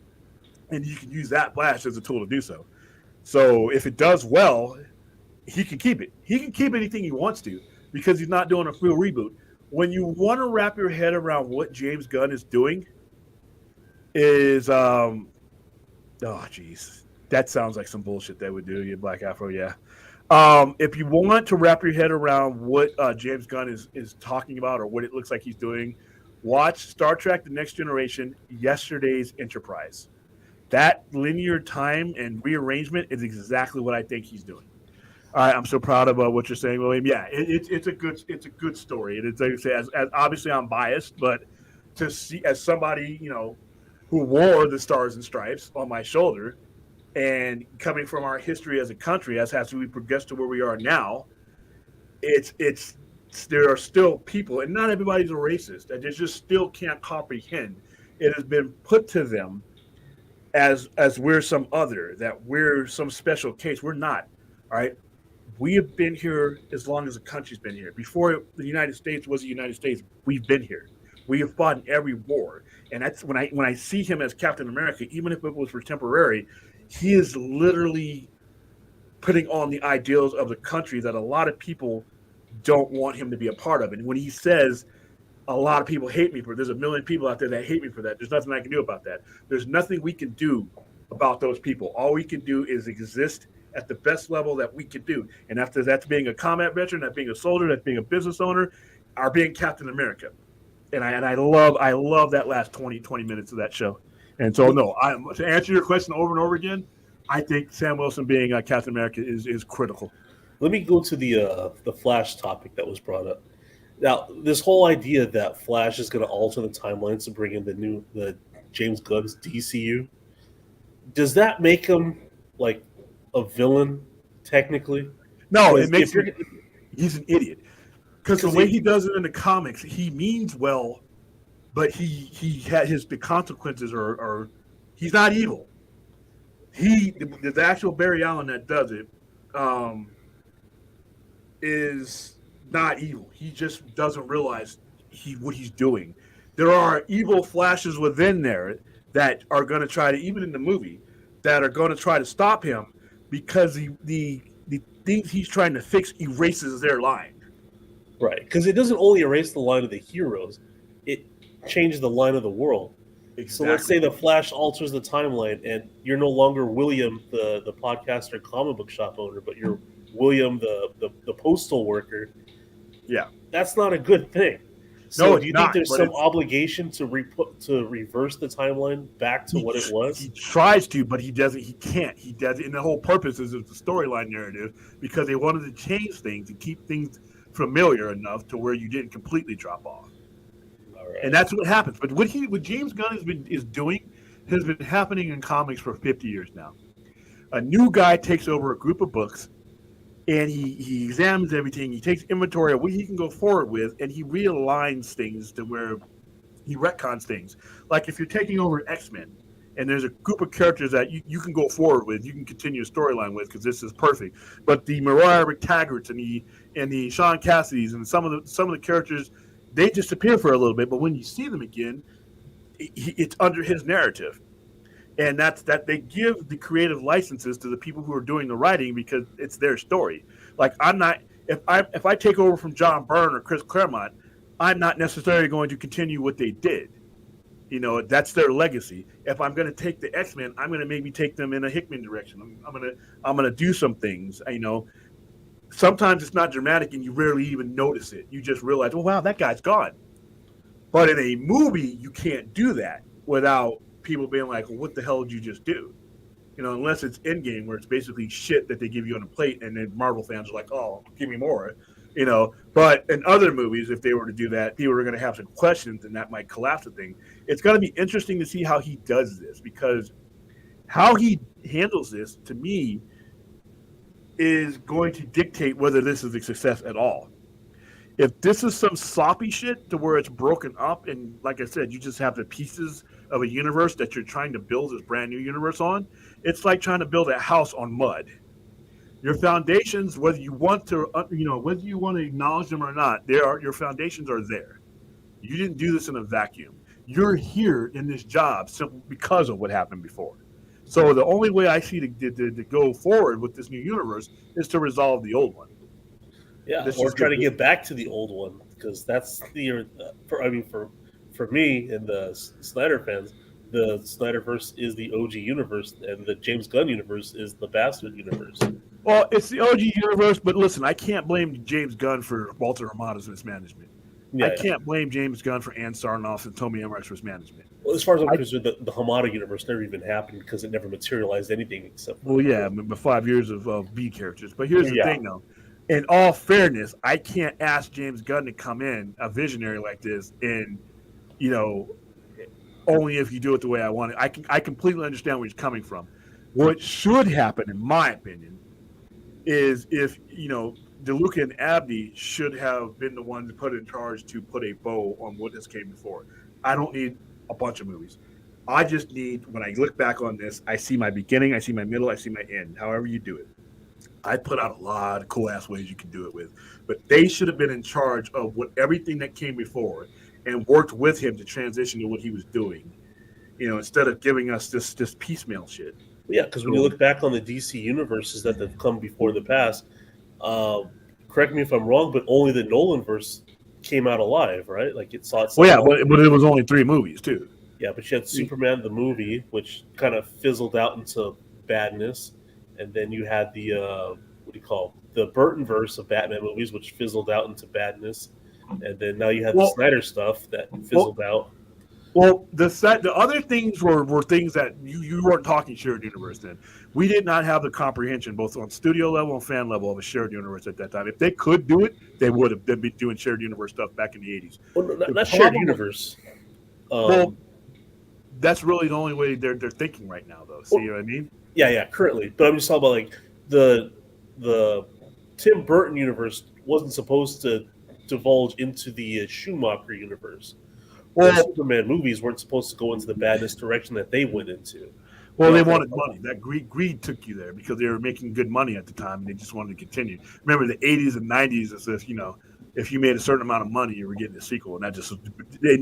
And you can use that Flash as a tool to do so. So if it does well, he can keep it. He can keep anything he wants to because he's not doing a full reboot. When you want to wrap your head around what James Gunn is doing is, that sounds like some bullshit they would do, you Black Afro, yeah. If you want to wrap your head around what James Gunn is talking about or what it looks like he's doing, watch Star Trek The Next Generation, Yesterday's Enterprise. That linear time and rearrangement is exactly what I think he's doing. All right, I'm so proud of what you're saying, William. Yeah, it's a good story. And it's like I say, as obviously I'm biased, but to see as somebody who wore the Stars and Stripes on my shoulder. And coming from our history as a country, as we progress to where we are now, there are still people, and not everybody's a racist, that they just still can't comprehend. It has been put to them as we're some other, that we're some special case. We're not. All right, we have been here as long as the country's been here. Before the United States was the United States, we've been here. We have fought in every war, and that's when I see him as Captain America, even if it was for temporary. He is literally putting on the ideals of the country that a lot of people don't want him to be a part of. And when he says a lot of people hate me for, there's 1 million people out there that hate me for that. There's nothing I can do about that. There's nothing we can do about those people. All we can do is exist at the best level that we could do. And after that's being a combat veteran, that's being a soldier, that's being a business owner, or being Captain America. And I love that last 20 minutes of that show. And so to answer your question over and over again, I think Sam Wilson being Captain America is critical. Let me go to the Flash topic that was brought up. Now, this whole idea that Flash is going to alter the timelines to bring in the James Gunn's DCU, does that make him like a villain technically? No, it makes him. He's an idiot because the way he does it in the comics, he means well, but he had the consequences are he's not evil. The actual Barry Allen that does it is not evil. He just doesn't realize what he's doing. There are evil Flashes within there that are going to try to, even in the movie, that are going to try to stop him because the things he's trying to fix erases their line. Right, because it doesn't only erase the line of the heroes, it changes the line of the world. Exactly. So let's say the Flash alters the timeline and you're no longer William, the podcaster comic book shop owner, but you're William, the postal worker. Yeah. That's not a good thing. So do you think there's some obligation to reverse the timeline back to what it was? He tries to, but he doesn't. He can't. He does it. And the whole purpose is the storyline narrative because they wanted to change things and keep things familiar enough to where you didn't completely drop off. All right. And that's what happens. But what James Gunn is doing has been happening in comics for 50 years now. A new guy takes over a group of books, and he examines everything. He takes inventory of what he can go forward with, and he realigns things to where he retcons things. Like if you're taking over X-Men, and there's a group of characters that you can go forward with, you can continue a storyline with because this is perfect. But the Mariah McTaggarts and the Sean Cassidys and some of the characters, they disappear for a little bit. But when you see them again, it's under his narrative. And that's that they give the creative licenses to the people who are doing the writing because it's their story. Like if I take over from John Byrne or Chris Claremont, I'm not necessarily going to continue what they did. You know, that's their legacy. If I'm going to take the X-Men, I'm going to maybe take them in a Hickman direction. I'm going to do some things. You know, sometimes it's not dramatic and you rarely even notice it. You just realize, oh wow, that guy's gone. But in a movie, you can't do that without people being like, well, what the hell did you just do? You know, unless it's Endgame where it's basically shit that they give you on a plate and then Marvel fans are like, oh, give me more, you know. But in other movies, if they were to do that, people are going to have some questions and that might collapse the thing. It's going to be interesting to see how he does this because how he handles this, to me, is going to dictate whether this is a success at all. If this is some sloppy shit to where it's broken up and, like I said, you just have the pieces of a universe that you're trying to build this brand new universe on, it's like trying to build a house on mud. Your foundations, whether you want to acknowledge them or not, your foundations are there. You didn't do this in a vacuum. You're here in this job simply because of what happened before. So the only way I see to go forward with this new universe is to resolve the old one. Yeah, or try to get back to the old one because that's for me and the Snyder fans, the Snyderverse is the OG universe, and the James Gunn universe is the Bastard universe. Well, it's the OG universe, but listen, I can't blame James Gunn for Walter Hamada's mismanagement. Yeah, I can't blame James Gunn for Ann Sarnoff and Tommy Emmerich's mismanagement. Well, as far as I'm concerned, the Hamada universe never even happened because it never materialized anything except. Well, yeah, but 5 years of B characters. But here's the thing, though. In all fairness, I can't ask James Gunn to come in, a visionary like this, and, you know, only if you do it the way I want it. I completely understand where he's coming from. What should happen, in my opinion, is if, you know, DeLuca and Abney should have been the ones put in charge to put a bow on what has came before. I don't need a bunch of movies. I just need, when I look back on this, I see my beginning, I see my middle, I see my end, however you do it. I put out a lot of cool-ass ways you can do it with. But they should have been in charge of everything that came before and worked with him to transition to what he was doing, you know, instead of giving us this piecemeal shit. Yeah, because when you look back on the DC universes that have come before the past, correct me if I'm wrong, but only the Nolanverse came out alive, right? Like it saw it. Well, yeah, but it was only 3 movies, too. Yeah, but you had Superman the movie, which kind of fizzled out into badness, and then you had the what do you call the Burton verse of Batman movies, which fizzled out into badness, and then now you have the Snyder stuff that fizzled out. Well, the other things were things that you weren't talking shared universe then. We did not have the comprehension both on studio level and fan level of a shared universe at that time. If they could do it, they would have been doing shared universe stuff back in the 80s. Well, not shared universe. Well, that's really the only way they're thinking right now, though. See what I mean? Yeah, currently. But I'm just talking about like the Tim Burton universe wasn't supposed to divulge into the Schumacher universe. Well, the Superman movies weren't supposed to go into the badness direction that they went into. Well, they wanted money. That greed took you there because they were making good money at the time, and they just wanted to continue. Remember, the 80s and 90s, as if if you made a certain amount of money, you were getting a sequel, and that just in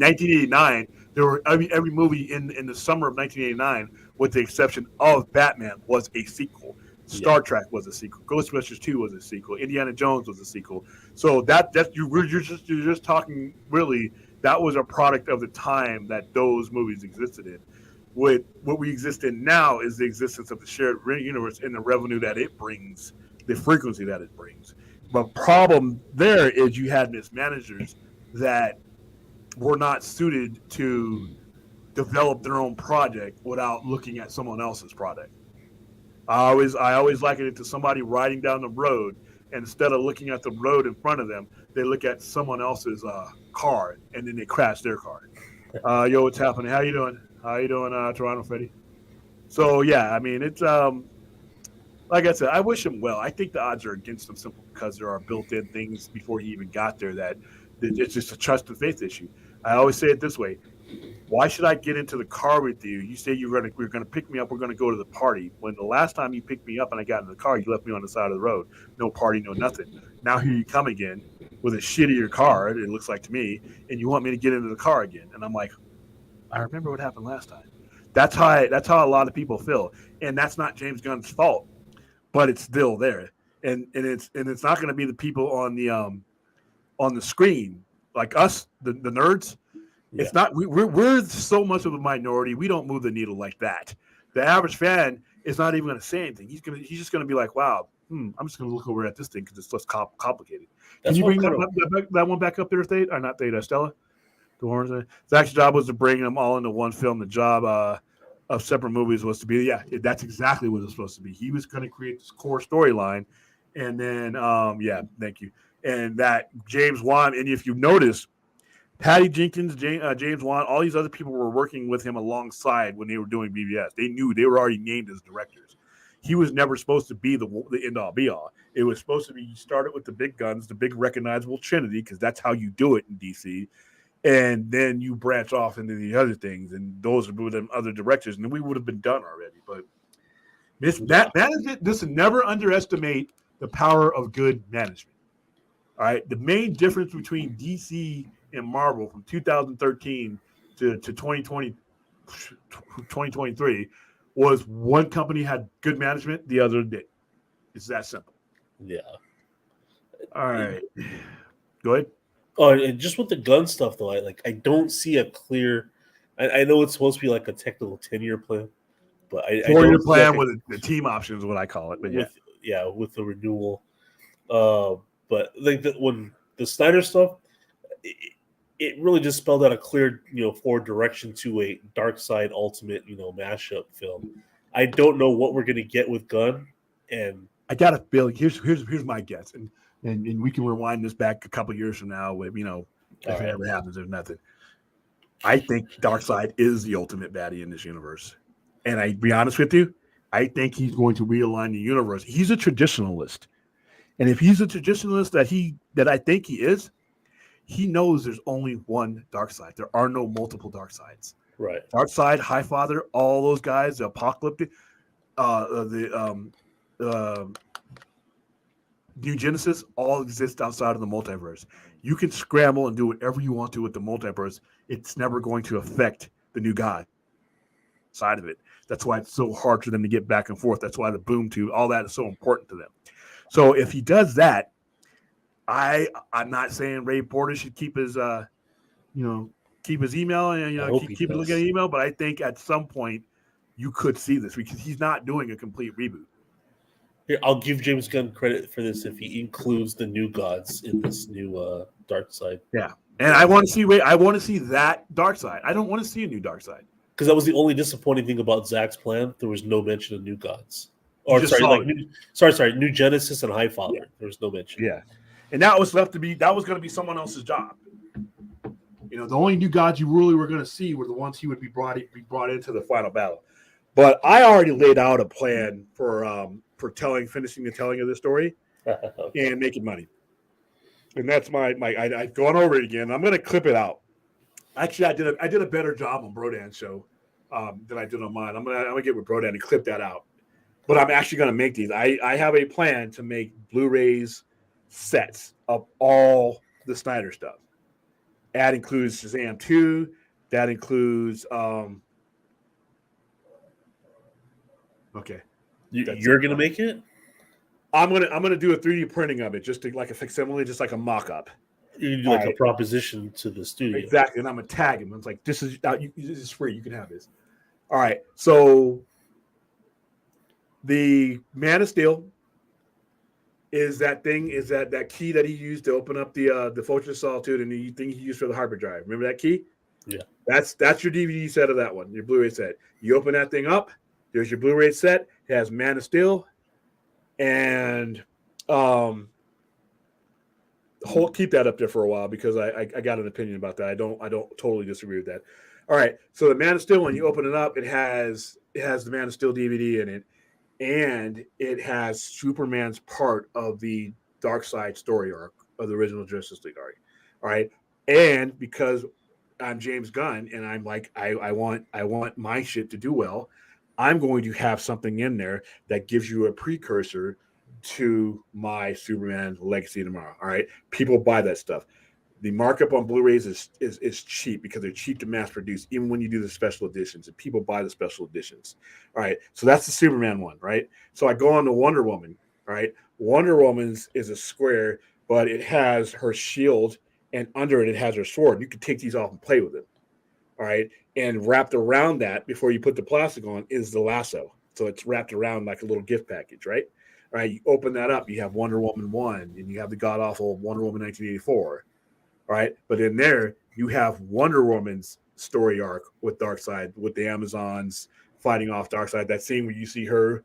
1989. There were every movie in the summer of 1989, with the exception of Batman, was a sequel. Star Trek was a sequel. Ghostbusters 2 was a sequel. Indiana Jones was a sequel. So you're just talking really. That was a product of the time that those movies existed in. What we exist in now is the existence of the shared universe and the revenue that it brings, the frequency that it brings. But problem there is you had mismanagers that were not suited to develop their own project without looking at someone else's product. I always liken it to somebody riding down the road, and instead of looking at the road in front of them, they look at someone else's car, and then they crash their car. Yo, what's happening? How you doing? Toronto Freddy? So yeah, I mean it's like I said, I wish him well. I think the odds are against him simply because there are built-in things before he even got there that it's just a trust and faith issue. I always say it this way: why should I get into the car with you? You say we're gonna pick me up. We're gonna go to the party. When the last time you picked me up and I got in the car, you left me on the side of the road. No party, no nothing. Now here you come again with a shittier car. It looks like to me, and you want me to get into the car again. And I'm like, I remember what happened last time. That's how a lot of people feel, and that's not James Gunn's fault, but it's still there, and it's not going to be the people on the screen like us, the nerds. Yeah. It's not. We're so much of a minority. We don't move the needle like that. The average fan is not even going to say anything. He's just going to be like, "Wow, I'm just going to look over at this thing because it's less complicated." Can you bring that one back up there, Stella? Zach's job was to bring them all into one film. The job of separate movies was to be, that's exactly what it was supposed to be. He was going to create this core storyline, and then, thank you. And that James Wan, and if you notice, Patty Jenkins, James Wan, all these other people were working with him alongside when they were doing BVS. They knew they were already named as directors. He was never supposed to be the end-all, be-all. It was supposed to be you started with the big guns, the big recognizable Trinity, because that's how you do it in DC. And then you branch off into the other things, and those are them other directors, and then we would have been done already. But that is it. Listen, never underestimate the power of good management. All right, the main difference between DC and Marvel from 2013 to 2020, 2023 was one company had good management, the other did. It's that simple. Yeah. All right, go ahead. Oh, and just with the gun stuff though, I don't see a clear. I know it's supposed to be like a technical 10-year plan, but I 4-year plan with the team option is what I call it. But with the renewal. But like when the Snyder stuff, it really just spelled out a clear forward direction to a Dark Side Ultimate mashup film. I don't know what we're gonna get with Gunn, and I got a feeling. Here's my guess, and we can rewind this back a couple years from now. With if it ever happens, there's nothing. I think Darkseid is the ultimate baddie in this universe, and I be honest with you, I think he's going to realign the universe. He's a traditionalist, and if he's a traditionalist that I think he is, he knows there's only one Darkseid. There are no multiple Darkseids. Right. Darkseid, Highfather, all those guys, the Apocalyptic, New Genesis all exist outside of the multiverse. You can scramble and do whatever you want to with the multiverse. It's never going to affect the new God side of it. That's why it's so hard for them to get back and forth. That's why the boom tube, all that is so important to them. So if he does that, I'm not saying Ray Porter should keep his keep his email and I hope he keep looking at does. email. But I think at some point you could see this because he's not doing a complete reboot. Here, I'll give James Gunn credit for this if he includes the new gods in this new Dark Side. Yeah, and I want to see. I want to see that Dark Side. I don't want to see a new Dark Side. Because that was the only disappointing thing about Zach's plan. There was no mention of new gods. You Or just sorry, saw like it. New Genesis and High Father. Yeah. There was no mention. Yeah, and that was left to be. That was going to be someone else's job. The only new gods you really were going to see were the ones he would be brought into the final battle. But I already laid out a plan for finishing the telling of the story and making money. And that's I've gone over it again. I'm going to clip it out. Actually, I did a better job on Brodan's show than I did on mine. I'm gonna get with Brodan and clip that out. But I'm actually going to make these. I have a plan to make Blu-rays sets of all the Snyder stuff. That includes Shazam 2. That includes okay. You're gonna make it? I'm gonna do a 3D printing of it, just like a facsimile, just like a mock-up. You can do like a proposition to the studio. Exactly, and I'm gonna tag him. It's like this is free. You can have this. All right. So the Man of Steel is that key that he used to open up the Fortress of Solitude, and the thing he used for the hyperdrive. Remember that key? Yeah. That's your DVD set of that one, your Blu-ray set. You open that thing up. There's your Blu-ray set. It has Man of Steel, and keep that up there for a while because I got an opinion about that. I don't totally disagree with that. All right, so the Man of Steel, when you open it up, it has the Man of Steel DVD in it, and it has Superman's part of the Dark Side story arc of the original Justice League arc. All right, and because I'm James Gunn and I'm like I want my shit to do well, I'm going to have something in there that gives you a precursor to my Superman Legacy tomorrow. All right, people buy that stuff. The markup on Blu-rays is cheap because they're cheap to mass produce, even when you do the special editions, and people buy the special editions. All right, so that's the Superman one, right? So I go on to Wonder Woman. All right, Wonder Woman's is a square, but it has her shield, and under it has her sword. You can take these off and play with them. All right, and wrapped around that before you put the plastic on is the lasso. So it's wrapped around like a little gift package, right? All right, you open that up, you have Wonder Woman 1, and you have the god-awful Wonder Woman 1984. All right, but in there, you have Wonder Woman's story arc with Darkseid, with the Amazons fighting off Darkseid. That scene where you see her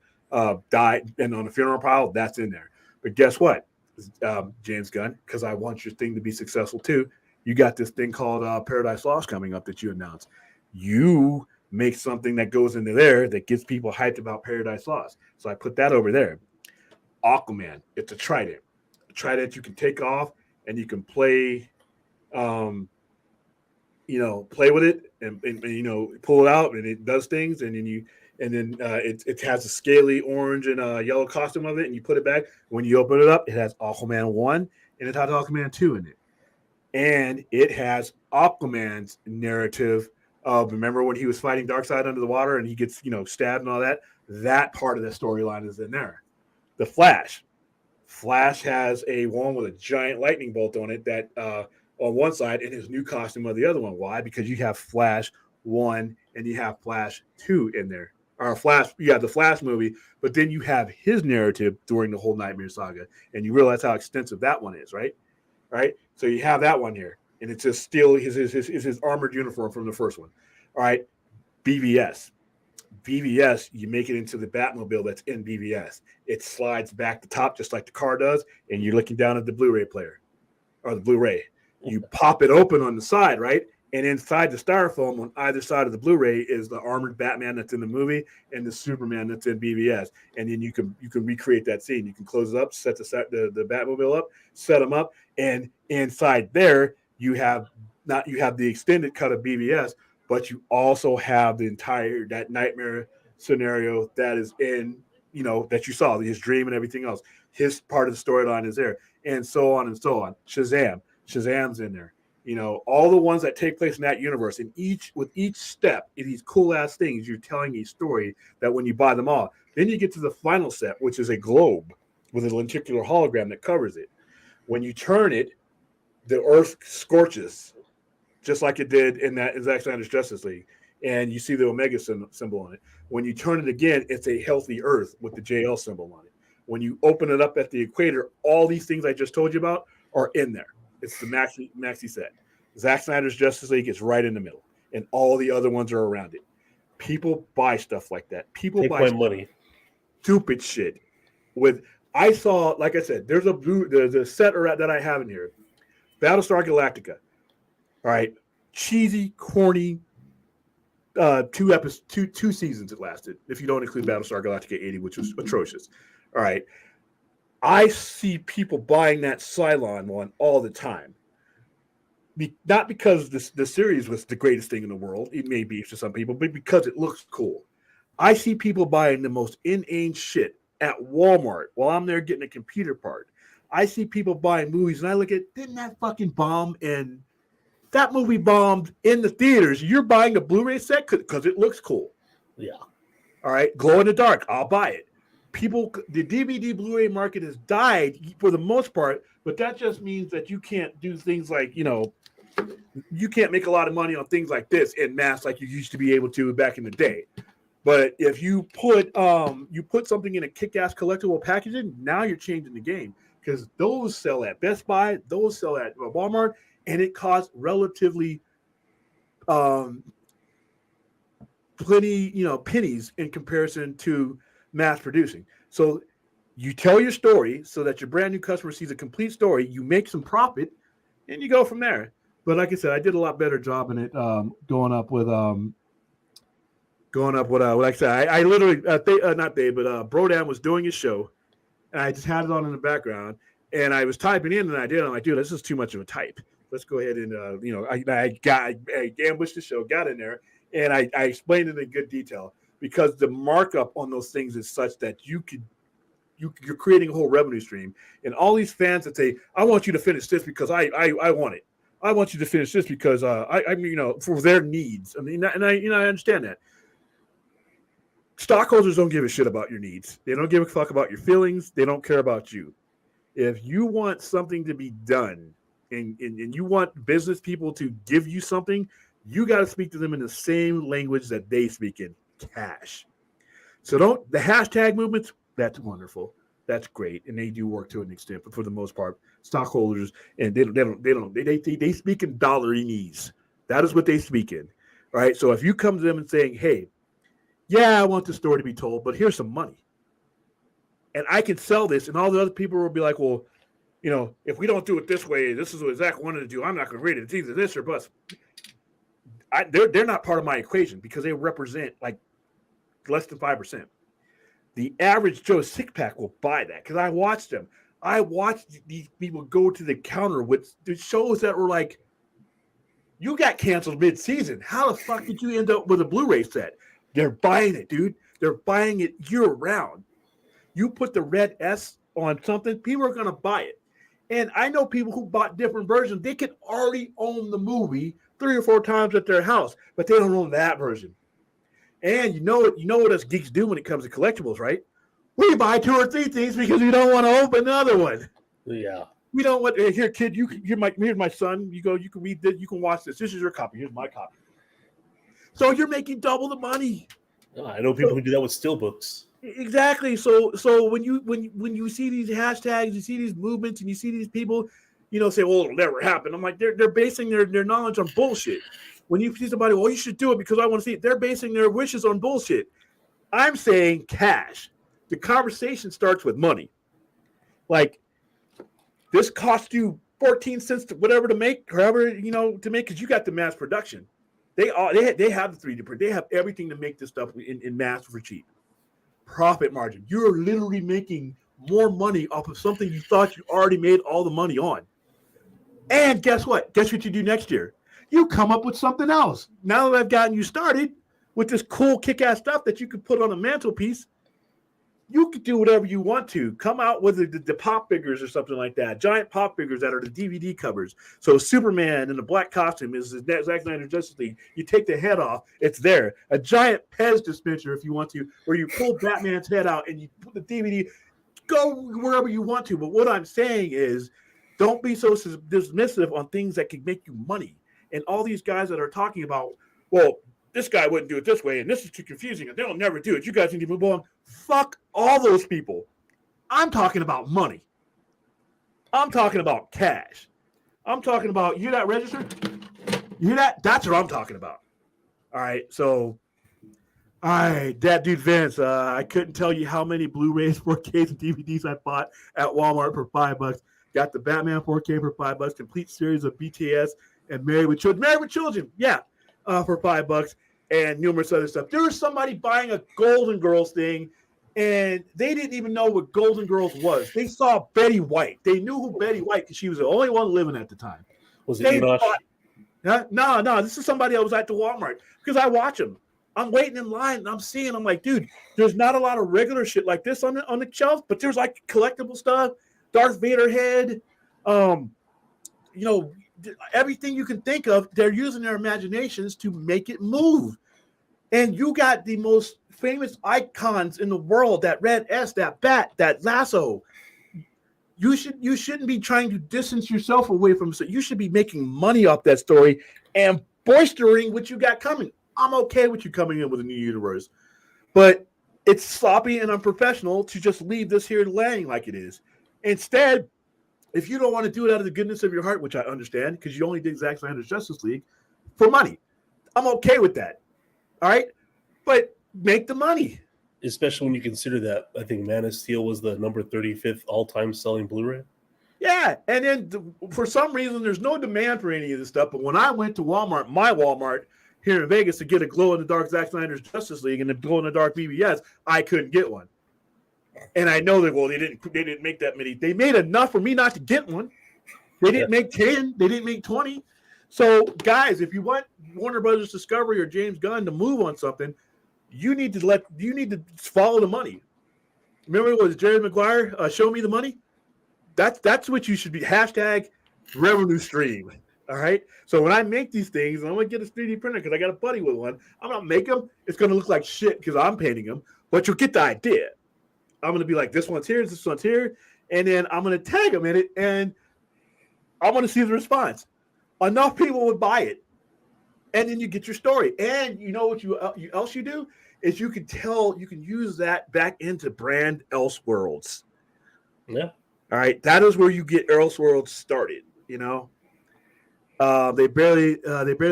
die and on the funeral pile, that's in there. But guess what, James Gunn, because I want your thing to be successful too, you got this thing called Paradise Lost coming up that you announced. You make something that goes into there that gets people hyped about Paradise Lost. So I put that over there. Aquaman, it's a trident. A trident you can take off and you can play, play with it and pull it out and it does things. And then it has a scaly orange and yellow costume of it, and you put it back. When you open it up, it has Aquaman 1 and it has Aquaman 2 in it. And it has Aquaman's narrative of, remember when he was fighting Darkseid under the water and he gets, stabbed and all that? That part of the storyline is in there. The Flash has a one with a giant lightning bolt on it that on one side and his new costume on the other one. Why? Because you have Flash 1 and you have Flash 2 in there. Or Flash, you have the Flash movie, but then you have his narrative during the whole Nightmare Saga, and you realize how extensive that one is, right? Right? So you have that one here, and it's just still his armored uniform from the first one. All right, BVS, you make it into the Batmobile that's in BVS. It slides back the top just like the car does, and you're looking down at the Blu-ray player or the Blu-ray. You pop it open on the side, right? And inside the styrofoam on either side of the Blu-ray is the armored Batman that's in the movie and the Superman that's in BVS. And then you can recreate that scene. You can close it up, set the Batmobile up, set them up, and inside there you have the extended cut of BVS, but you also have that nightmare scenario that is in, that you saw, his dream and everything else. His part of the storyline is there, and so on and so on. Shazam's in there. All the ones that take place in that universe, and with each step in these cool ass things, you're telling a story that when you buy them all, then you get to the final set, which is a globe with a lenticular hologram that covers it. When you turn it, the earth scorches just like it did in Zack Snyder's Justice League. And you see the Omega symbol on it. When you turn it again, it's a healthy Earth with the JL symbol on it. When you open it up at the equator, all these things I just told you about are in there. It's the maxi set. Zack Snyder's Justice League is right in the middle, and all the other ones are around it. People buy stuff like that. People Take buy my money. Stupid shit. I saw, like I said, there's the set that I have in here, Battlestar Galactica. All right, cheesy, corny. 2 seasons it lasted, if you don't include Battlestar Galactica 80, which was atrocious. All right. I see people buying that Cylon one all the time. Not because the series was the greatest thing in the world. It may be to some people, but because it looks cool. I see people buying the most inane shit at Walmart while I'm there getting a computer part. I see people buying movies, and I look at, didn't that fucking bomb? And that movie bombed in the theaters. You're buying the Blu-ray set because it looks cool. Yeah. All right. Glow in the dark. I'll buy it. The DVD Blu-ray market has died for the most part, but that just means that you can't do things like, you can't make a lot of money on things like this in mass like you used to be able to back in the day. But if you put something in a kick-ass collectible packaging, now you're changing the game, because those sell at Best Buy, those sell at Walmart, and it costs relatively plenty, pennies in comparison to mass producing. So you tell your story so that your brand new customer sees a complete story, you make some profit, and you go from there. But like I said, I did a lot better job in it going up with like I said, I literally Brodan was doing his show, and I just had it on in the background, and I was typing in an idea. I'm like, dude, this is too much of a type. Let's go ahead and I ambushed the show, got in there, and I explained it in good detail, because the markup on those things is such that you're creating a whole revenue stream. And all these fans that say, I want you to finish this because I want it. I want you to finish this because for their needs. I mean, and I understand that. Stockholders don't give a shit about your needs. They don't give a fuck about your feelings. They don't care about you. If you want something to be done and you want business people to give you something, you got to speak to them in the same language that they speak in, cash. So the hashtag movements, that's wonderful. That's great. And they do work to an extent, but for the most part, stockholders, and they speak in dollarinese. That is what they speak in. Right. So if you come to them and saying, hey, yeah, I want the story to be told, but here's some money, and I can sell this, and all the other people will be like, well, if we don't do it this way, this is what Zach wanted to do, I'm not going to read it. It's either this or bust. They're not part of my equation, because they represent like less than 5%. The average Joe six-pack will buy that, because I watched them. I watched these people go to the counter with the shows that were like, you got canceled mid-season. How the fuck did you end up with a Blu-ray set? They're buying it, dude. They're buying it year-round. You put the red S on something, people are going to buy it. And I know people who bought different versions. They could already own the movie 3 or 4 times at their house, but they don't own that version. And you know what us geeks do when it comes to collectibles, right? We buy 2 or 3 things because we don't want to open another one. Yeah. We don't want, here, kid, here's my son. You can read this, you can watch this. This is your copy. Here's my copy. So you're making double the money. I know people who do that with steelbooks. Exactly. So when you see these hashtags, you see these movements, and you see these people, say, well, it'll never happen. I'm like, they're basing their knowledge on bullshit. When you see somebody, well, you should do it because I want to see it, they're basing their wishes on bullshit. I'm saying cash. The conversation starts with money. Like, this cost you 14 cents to whatever to make, however, to make, because you got the mass production. They have the 3D print. They have everything to make this stuff in mass for cheap. Profit margin. You're literally making more money off of something you thought you already made all the money on. And guess what? Guess what you do next year? You come up with something else. Now that I've gotten you started with this cool kick-ass stuff that you could put on a mantelpiece, you could do whatever you want to. Come out with the pop figures or something like that. Giant pop figures that are the DVD covers. So Superman in the black costume is Zack Snyder's Justice League. You take the head off, it's there. A giant Pez dispenser, if you want to, where you pull Batman's head out and you put the DVD. Go wherever you want to. But what I'm saying is, don't be so dismissive on things that can make you money. and all these guys that are talking about, well, this guy wouldn't do it this way, and this is too confusing, and they'll never do it. You guys need to move on. Fuck all those people. I'm talking about money. I'm talking about cash. I'm talking about, you hear that register? You hear that? That's what I'm talking about. All right, so, all right, that dude Vince, I couldn't tell you how many Blu-rays, 4Ks, and DVDs I bought at Walmart for $5. Got the Batman 4K for $5, complete series of BTS and Married with Children, yeah, for $5, and numerous other stuff. There was somebody buying a Golden Girls thing, and they didn't even know what Golden Girls was. They saw Betty White. They knew who Betty White, because she was the only one living at the time. Was it Enosh? No, this is somebody I was at the Walmart, because I watch them. I'm waiting in line, and I'm seeing, I'm like, dude, there's not a lot of regular shit like this on the shelf, but there's like collectible stuff, Darth Vader head, everything you can think of. They're using their imaginations to make it move. And you got the most famous icons in the world, that Red S, that Bat, that Lasso. You shouldn't be trying to distance yourself away from it. You should be making money off that story and boistering what you got coming. I'm okay with you coming in with a new universe, but it's sloppy and unprofessional to just leave this here laying like it is. Instead, if you don't want to do it out of the goodness of your heart, which I understand, because you only did Zack Snyder's Justice League for money, I'm okay with that. All right, but make the money. Especially when you consider that I think Man of Steel was the number 35th all-time selling Blu-ray. Yeah, and then for some reason, there's no demand for any of this stuff. But when I went to Walmart, my Walmart here in Vegas, to get a glow-in-the-dark Zack Snyder's Justice League and a glow-in-the-dark BBS, I couldn't get one. And I know that, well, they didn't make that many. They made enough for me not to get one. They didn't make 10. They didn't make 20. So, guys, if you want Warner Brothers Discovery or James Gunn to move on something, you need to follow the money. Remember what was Jerry Maguire? Show me the money. That's what you should be. Hashtag revenue stream. All right. So when I make these things, I'm gonna get a 3D printer because I got a buddy with one. I'm gonna make them. It's gonna look like shit because I'm painting them, but you'll get the idea. I'm gonna be like, this one's here, this one's here, and then I'm gonna tag them in it, and I'm gonna see the response. Enough people would buy it, and then you get your story. And you know what else you do is you can use that back into brand Elseworlds. Yeah. All right, that is where you get Elseworlds started. You know, they barely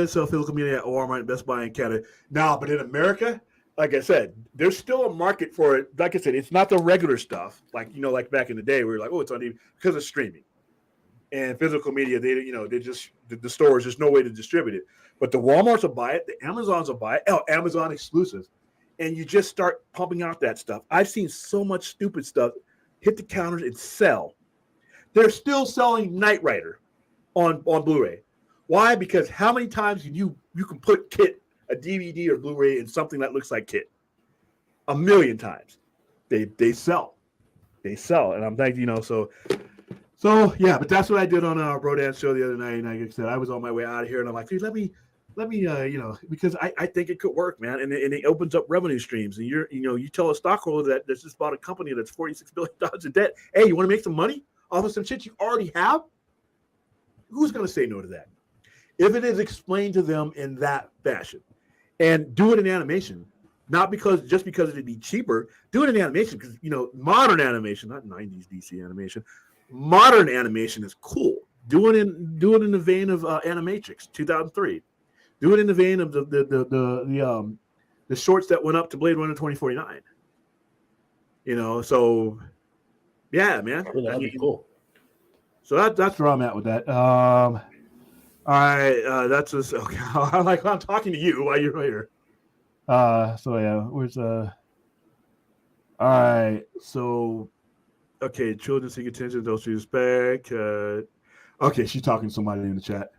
sell physical media at Walmart, Best Buy, and Canada now. But in America, like I said, there's still a market for it. Like I said, it's not the regular stuff. Like back in the day, we were like, oh, it's on TV because of streaming and physical media. The stores, there's no way to distribute it. But the Walmarts will buy it, the Amazons will buy it, Amazon exclusives, and you just start pumping out that stuff. I've seen so much stupid stuff hit the counters and sell. They're still selling Knight Rider on Blu-ray. Why? Because how many times can you can put Kit, a DVD or Blu-ray, in something that looks like Kit? 1,000,000 times. They sell. They sell. And I'm like, so yeah, but that's what I did on Rodan's show the other night. And like I said, I was on my way out of here, and I'm like, dude, let me, because I think it could work, man, and it opens up revenue streams. And you tell a stockholder that there's just bought a company that's $46 billion in debt. Hey, you want to make some money off of some shit you already have? Who's going to say no to that? If it is explained to them in that fashion, and do it in animation, not just because it'd be cheaper. Do it in animation because modern animation, not 90s DC animation. Modern animation is cool. Do it in the vein of Animatrix 2003. Do it in the vein of the shorts that went up to Blade Runner 2049. So yeah, man. Well, that'd be cool. So that's where I'm at with that. All right, that's just okay. I'm talking to you while you're here. So yeah, where's all right, so okay, children seek attention, those who respect. Okay, she's talking to somebody in the chat.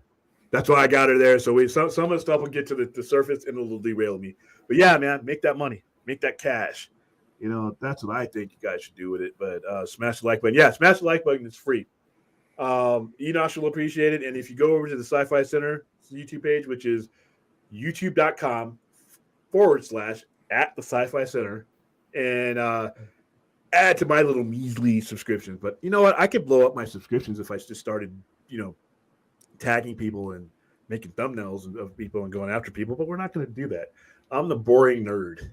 That's why I got her there. So some of the stuff will get to the surface and it'll derail me. But yeah, man, make that money, make that cash. That's what I think you guys should do with it. But smash the like button. Yeah, smash the like button. It's free. Enosh will appreciate it. And if you go over to the Sci-Fi Center YouTube page, which is youtube.com/@the Sci-Fi Center, and add to my little measly subscriptions. But you know what? I could blow up my subscriptions if I just started, tagging people and making thumbnails of people and going after people, but we're not going to do that. I'm the boring nerd.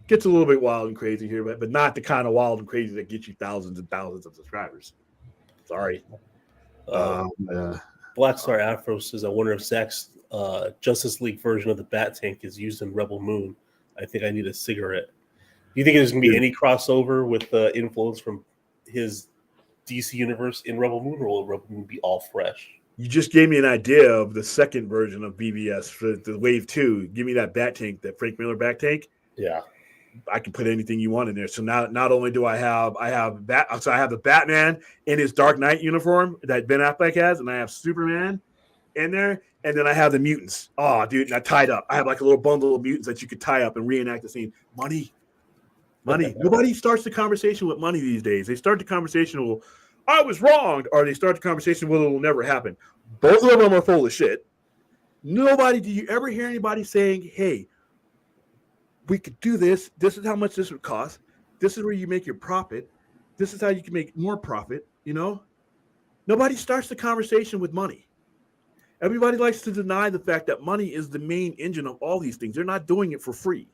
Gets a little bit wild and crazy here, but not the kind of wild and crazy that gets you thousands and thousands of subscribers. Sorry. Black Star Afro says, I wonder if Zach's Justice League version of the Bat Tank is used in Rebel Moon. I think I need a cigarette. Do you think there's going to be any crossover with influence from his DC universe in Rebel Moon, or will Rebel Moon be all fresh? You just gave me an idea of the second version of BVS for the Wave 2. Give me that Bat Tank, that Frank Miller Bat Tank. Yeah. I can put anything you want in there. So now, not only do I have the Batman in his Dark Knight uniform that Ben Affleck has, and I have Superman in there, and then I have the mutants. Oh, dude, and I tied up. I have like a little bundle of mutants that you could tie up and reenact the scene. Money. Nobody starts the conversation with money these days. They start the conversation with, I was wronged, or they start the conversation with, it will never happen. Both of them are full of shit. Do you ever hear anybody saying, hey, we could do this. This is how much this would cost. This is where you make your profit. This is how you can make more profit. Nobody starts the conversation with money. Everybody likes to deny the fact that money is the main engine of all these things. They're not doing it for free.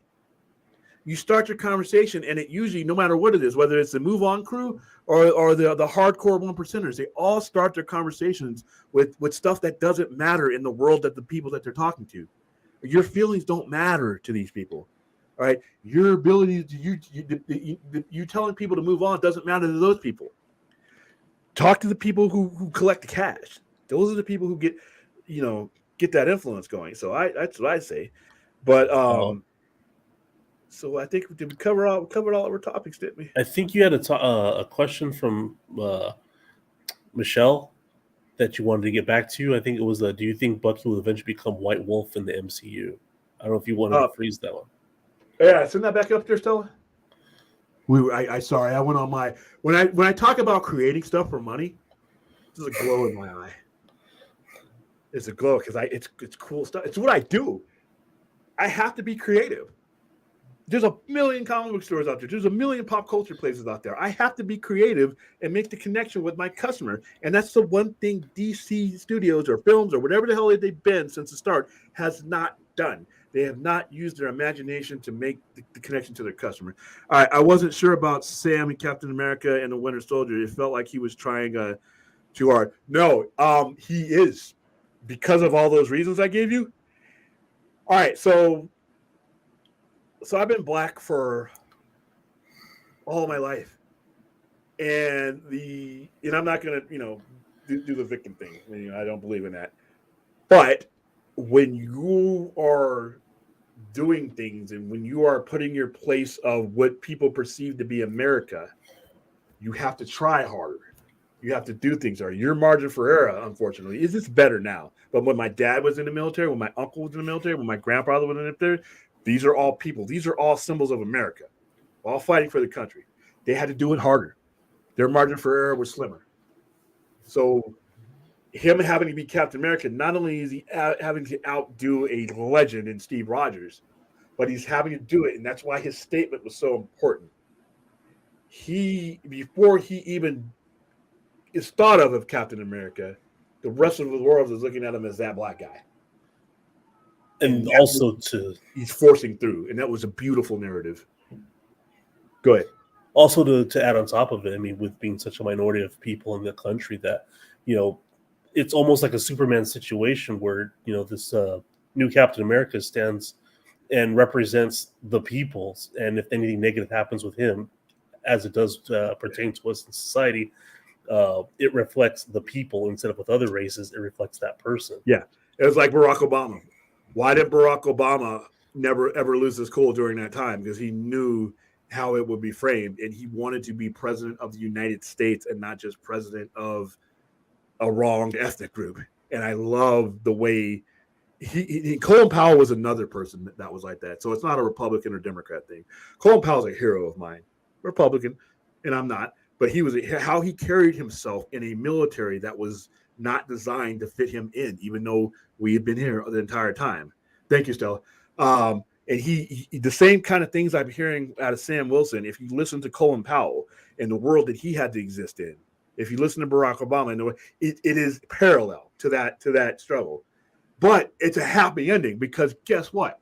You start your conversation, and it usually, no matter what it is, whether it's the Move On crew or the hardcore 1%ers, they all start their conversations with stuff that doesn't matter in the world that the people that they're talking to. Your feelings don't matter to these people. All right, your ability to you telling people to move on doesn't matter to those people. Talk to the people who collect the cash. Those are the people who get that influence going. So that's what I say. But so I think we covered all of our topics, didn't we? I think you had a question from Michelle that you wanted to get back to. I think it was, do you think Bucky will eventually become White Wolf in the MCU? I don't know if you wanted to freeze that one. Yeah, send that back up there, Stella. Sorry, I went on my when I talk about creating stuff for money, there's a glow in my eye. It's a glow because it's cool stuff. It's what I do. I have to be creative. There's a million comic book stores out there. There's a million pop culture places out there. I have to be creative and make the connection with my customer. And that's the one thing DC Studios or films or whatever the hell they've been since the start has not done. They have not used their imagination to make the connection to their customer. All right, I wasn't sure about Sam and Captain America and the Winter Soldier. It felt like he was trying too hard. No, he is, because of all those reasons I gave you. All right, so I've been black for all my life, and I'm not gonna do the victim thing. I don't believe in that. But when you are doing things and when you are putting your place of what people perceive to be America, you have to try harder. You have to do things harder. Your margin for error, unfortunately, is this better now. But when my dad was in the military, when my uncle was in the military, when my grandfather was in the military, these are all people. These are all symbols of America, all fighting for the country. They had to do it harder. Their margin for error was slimmer. So him having to be Captain America, not only is he having to outdo a legend in Steve Rogers, but he's having to do it. And that's why his statement was so important. Before he even is thought of Captain America, the rest of the world is looking at him as that black guy. And also he's forcing through. And that was a beautiful narrative. Go ahead. Also to add on top of it, I mean, with being such a minority of people in the country that, it's almost like a Superman situation where, this new Captain America stands and represents the people. And if anything negative happens with him, as it does pertain to us in society, it reflects the people instead of with other races. It reflects that person. Yeah. It was like Barack Obama. Why did Barack Obama never, ever lose his cool during that time? Because he knew how it would be framed, and he wanted to be president of the United States and not just president of a wronged ethnic group. And I love the way Colin Powell was another person that was like that. So it's not a Republican or Democrat thing. Colin Powell's a hero of mine, Republican, and I'm not. But how he carried himself in a military that was not designed to fit him in, even though we had been here the entire time. Thank you, Stella. And he the same kind of things I'm hearing out of Sam Wilson, if you listen to Colin Powell and the world that he had to exist in, If you listen to Barack Obama, it is parallel to that struggle. But it's a happy ending because guess what?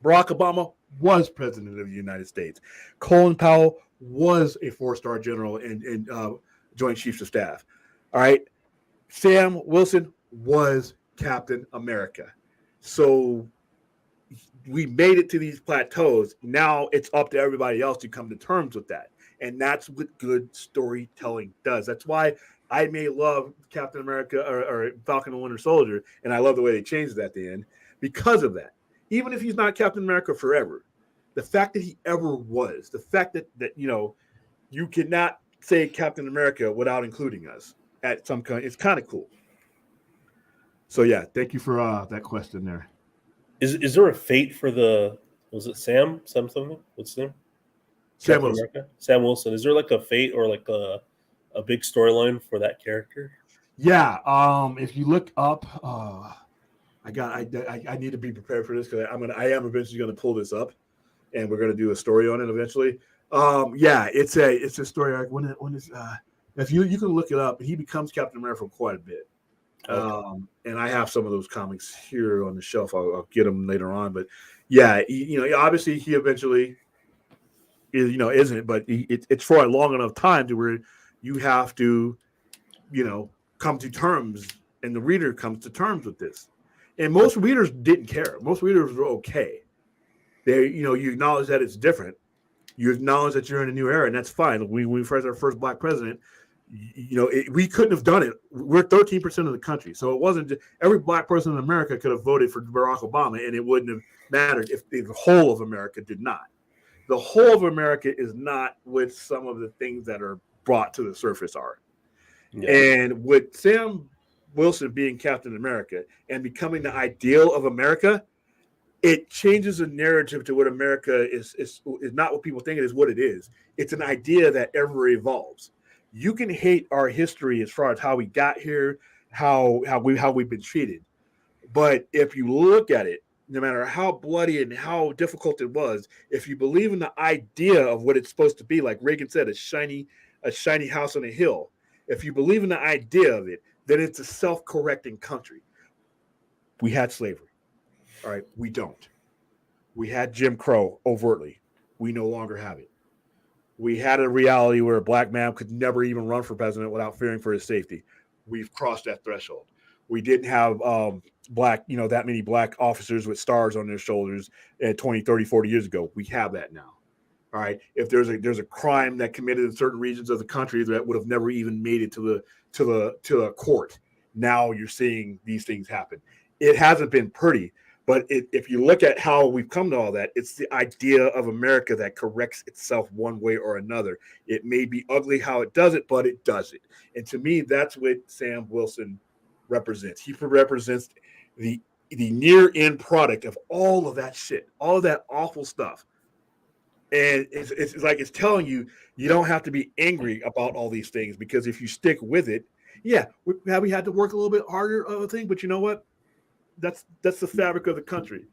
Barack Obama was president of the United States. Colin Powell was a 4-star general and Joint Chiefs of Staff. All right. Sam Wilson was Captain America. So we made it to these plateaus. Now it's up to everybody else to come to terms with that. And that's what good storytelling does. That's why I may love Captain America or Falcon and Winter Soldier, and I love the way they changed it at the end because of that. Even if he's not Captain America forever, the fact that he ever was, the fact that you cannot say Captain America without including us at some kind, it's kind of cool. So yeah, thank you for that question there. Is there a fate for was it Sam something? What's his name? Sam Wilson. America? Sam Wilson. Is there like a fate or like a big storyline for that character? Yeah. If you look up, I need to be prepared for this because I am eventually gonna pull this up, and we're gonna do a story on it eventually. Yeah, it's a story arc. When is if you can look it up, he becomes Captain America for quite a bit. Okay. And I have some of those comics here on the shelf. I'll get them later on, but yeah, obviously he eventually isn't, but it's for a long enough time to where you have to, come to terms, and the reader comes to terms with this. And most readers didn't care. Most readers were okay. They, you acknowledge that it's different. You acknowledge that you're in a new era, and that's fine. When we first our first black president, we couldn't have done it. We're 13% of the country, so it wasn't every black person in America could have voted for Barack Obama, and it wouldn't have mattered if the whole of America did not. The whole of America is not what some of the things that are brought to the surface are. Yeah. And with Sam Wilson being Captain America and becoming the ideal of America, it changes the narrative to what America is not what people think it is, what it is. It's an idea that ever evolves. You can hate our history as far as how we got here, how we've been treated. But if you look at it, no matter how bloody and how difficult it was, if you believe in the idea of what it's supposed to be, like Reagan said, a shiny house on a hill, if you believe in the idea of it, then it's a self-correcting country. We had slavery. All right, we don't. We had Jim Crow overtly. We no longer have it. We had a reality where a black man could never even run for president without fearing for his safety. We've crossed that threshold. We didn't have that many black officers with stars on their shoulders 20, 30, 40 years ago. We have that now. All right. If there's a crime that committed in certain regions of the country that would have never even made it to a court, now you're seeing these things happen. It hasn't been pretty, but if you look at how we've come to all that, it's the idea of America that corrects itself one way or another. It may be ugly how it does it, but it does it. And to me, that's what Sam Wilson represents. He represents the near end product of all of that shit, all of that awful stuff. And it's like it's telling you don't have to be angry about all these things, because if you stick with it, yeah, we had to work a little bit harder of a thing, but you know what? That's the fabric of the country.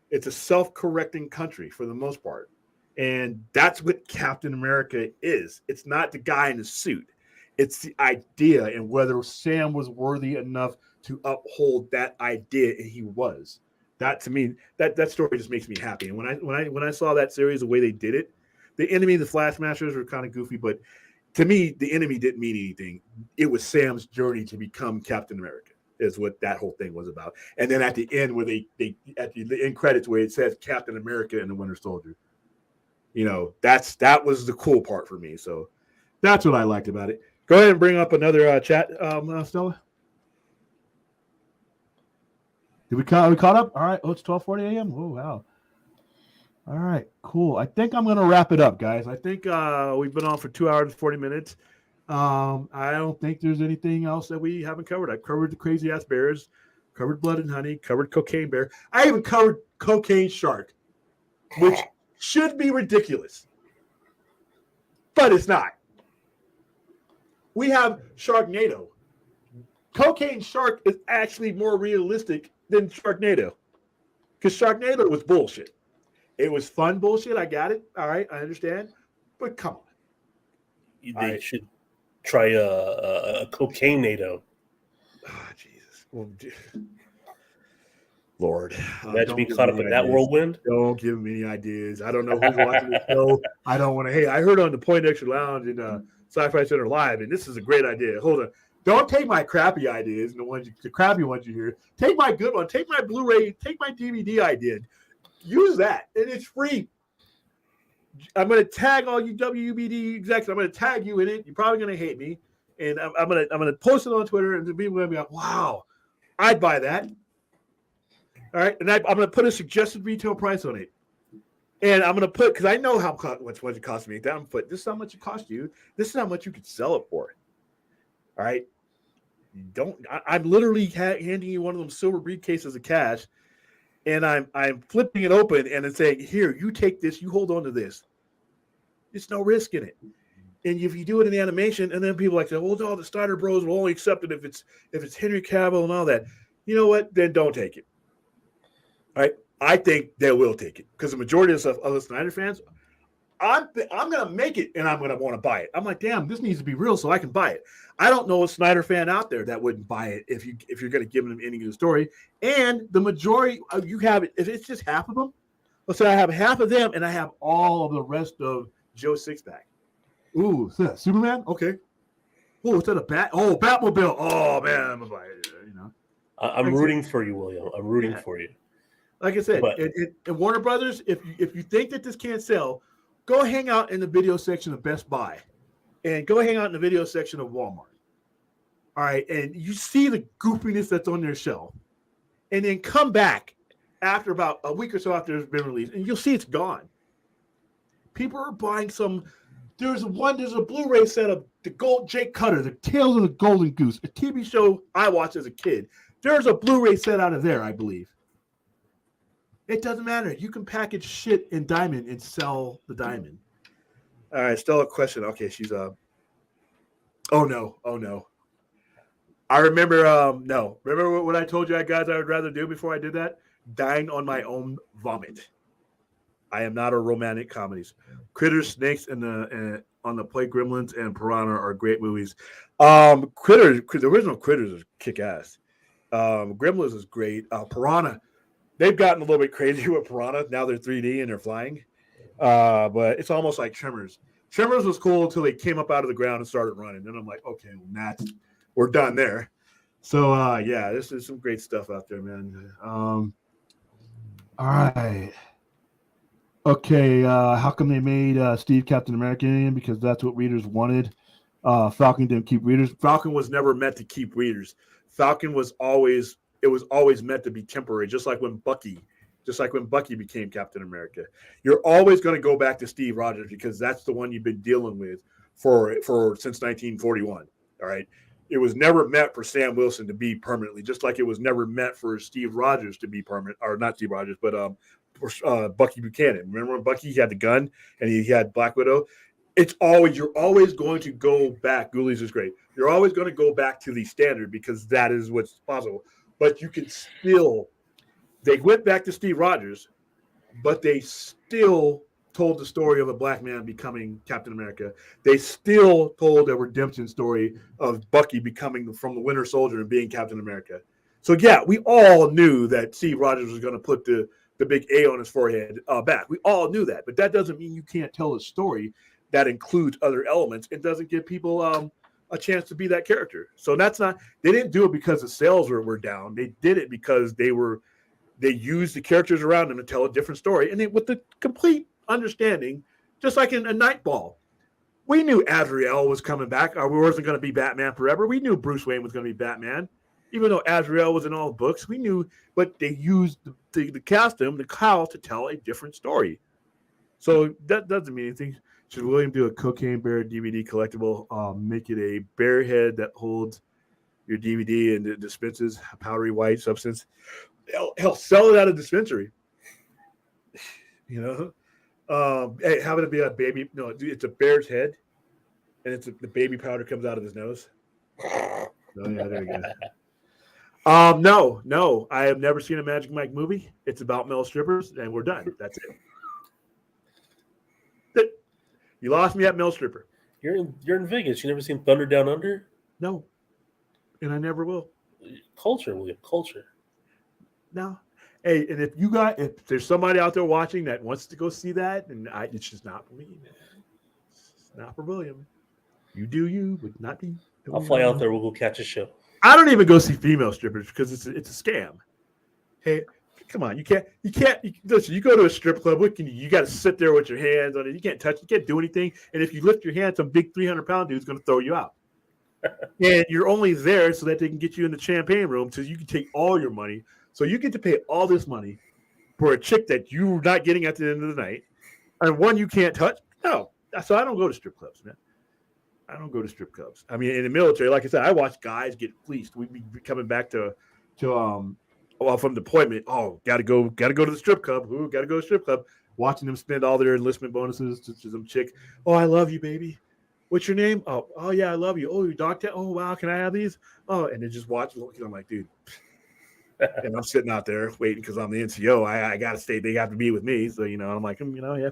It's a self-correcting country for the most part. And that's what Captain America is. It's not the guy in the suit. It's the idea, and whether Sam was worthy enough to uphold that idea, and he was. That to me, that story just makes me happy. And when I saw that series, the way they did it, the enemy, the Flash Masters were kind of goofy, but to me, the enemy didn't mean anything. It was Sam's journey to become Captain America, is what that whole thing was about. And then at the end, where they at the end credits where it says Captain America and the Winter Soldier, that was the cool part for me. So that's what I liked about it. Go ahead and bring up another chat, Stella. Did we caught up? All right. Oh, it's 12:40 a.m. Oh, wow. All right, cool. I think I'm going to wrap it up, guys. I think we've been on for 2 hours and 40 minutes. I don't think there's anything else that we haven't covered. I've covered the crazy ass bears, covered Blood and Honey, covered Cocaine Bear. I even covered Cocaine Shark, which should be ridiculous, but it's not. We have Sharknado. Cocaine Shark is actually more realistic than Sharknado, because Sharknado was bullshit. It was fun bullshit. I got it. All right, I understand, but come on. They should try a cocaine NATO. Oh, Jesus. Well, Lord. Imagine don't being give caught me up in any that ideas. whirlwind. Don't give me any ideas. I don't know who's watching the show. I don't want to. Hey, I heard on the Point Extra Lounge in Sci-Fi Center Live, and this is a great idea. Hold on. Don't take my crappy ideas and the crappy ones you hear. Take my good one. Take my Blu-ray. Take my DVD idea. Use that, and it's free. I'm going to tag all you WBD execs. I'm going to tag you in it. You're probably going to hate me, and I'm going to post it on Twitter, and people are going to be like, "Wow, I'd buy that." All right, and I'm going to put a suggested retail price on it, and I'm going to put because I know how much it cost me. I'm put this is how much it cost you. This is how much you could sell it for. All right, I'm literally handing you one of them silver briefcases of cash. And I'm flipping it open and it's saying, here, you take this, you hold on to this. There's no risk in it. And if you do it in animation, and then people like say, well, no, the Snyder Bros will only accept it if it's Henry Cavill and all that. You know what? Then don't take it. All right. I think they will take it because the majority of the Snyder fans, I'm gonna make it and I'm gonna want to buy it. I'm like, damn, this needs to be real so I can buy it. I don't know a Snyder fan out there that wouldn't buy it if you're gonna give them any of the story. And the majority you have it, if it's just half of them, let's say I have half of them and I have all of the rest of Joe Sixpack. Ooh, is that Superman? Okay. Oh, is that a bat? Oh, Batmobile. Oh man, I'm gonna buy it. You know. I'm rooting for you, William. I'm rooting for you. Like I said, in Warner Brothers, if you think that this can't sell, go hang out in the video section of Best Buy and go hang out in the video section of Walmart. All right. And you see the goofiness that's on their shelf. And then come back after about a week or so after it's been released, and you'll see it's gone. People are buying there's a Blu-ray set of the Jake Cutter, the Tales of the Golden Goose, a TV show I watched as a kid. There's a Blu-ray set out of there, I believe. It doesn't matter. You can package shit in diamond and sell the diamond. All right, still a question. Okay, she's oh no. I remember Remember what I told you guys I would rather do before I did that? Dying on my own vomit. I am not a romantic comedies. Critters, Snakes, and On the Plate, Gremlins, and Piranha are great movies. Critters, the original Critters is kick ass. Gremlins is great. Piranha. They've gotten a little bit crazy with Piranha. Now they're 3D and they're flying. But it's almost like Tremors. Tremors was cool until they came up out of the ground and started running. Then I'm like, okay, well, we're done there. So, yeah, this is some great stuff out there, man. All right. Okay, how come they made Steve Captain America in? Because that's what readers wanted. Falcon didn't keep readers. Falcon was never meant to keep readers. Falcon was always meant to be temporary, just like when Bucky became Captain America. You're always going to go back to Steve Rogers because that's the one you've been dealing with for since 1941. All right. It was never meant for Sam Wilson to be permanently, just like it was never meant for Steve Rogers to be permanent, or not Steve Rogers, but Bucky Buchanan. Remember when Bucky had the gun and he had Black Widow? You're always going to go back. Ghoulies is great. You're always going to go back to the standard because that is what's possible. But you can still, they went back to Steve Rogers, but they still told the story of a black man becoming Captain America. They still told a redemption story of Bucky becoming from the Winter Soldier and being Captain America. So yeah, we all knew that Steve Rogers was going to put the big A on his forehead back. We all knew that, but that doesn't mean you can't tell a story that includes other elements. It doesn't give people a chance to be that character. So they didn't do it because the sales were down. They did it because they used the characters around them to tell a different story. And with the complete understanding, just like in a Nightfall, we knew Azrael was coming back, or we wasn't going to be Batman forever. We knew Bruce Wayne was going to be Batman, even though Azrael was in all the books. We knew, but they used the costume, the cowl, to tell a different story. So that doesn't mean anything. Should William do a Cocaine Bear DVD collectible? Make it a bear head that holds your DVD and dispenses a powdery white substance. Hell, sell it at a dispensary. You know, hey, have it be a baby? No, it's a bear's head, and the baby powder comes out of his nose. Oh yeah, there you go. No, I have never seen a Magic Mike movie. It's about male strippers, and we're done. That's it. You lost me at male stripper. You're in Vegas. You never seen Thunder Down Under? No, and I never will. Culture, William. Culture. No. Hey, and if there's somebody out there watching that wants to go see that, and it's just not for me, man. It's not for William. You do you, but not me. I'll fly out there. We'll go catch a show. I don't even go see female strippers because it's a scam. Hey, come on, you can't. Listen, you go to a strip club. What can you? You got to sit there with your hands on it. You can't touch. You can't do anything. And if you lift your hand, some big 300-pound dude's going to throw you out. And you're only there so that they can get you in the champagne room so you can take all your money. So you get to pay all this money for a chick that you're not getting at the end of the night, and one you can't touch. No, so I don't go to strip clubs, man. I don't go to strip clubs. I mean, in the military, like I said, I watch guys get fleeced. We'd be coming back from deployment. Oh, gotta go to the strip club. Ooh, gotta go to the strip club. Watching them spend all their enlistment bonuses to some chick. Oh, I love you, baby. What's your name? Oh yeah, I love you. Oh, your dog tag. Oh wow, can I have these? Oh, and they just watch. I'm like, dude. And I'm sitting out there waiting because I'm the NCO. I gotta stay. They have to be with me. So I'm like, yeah,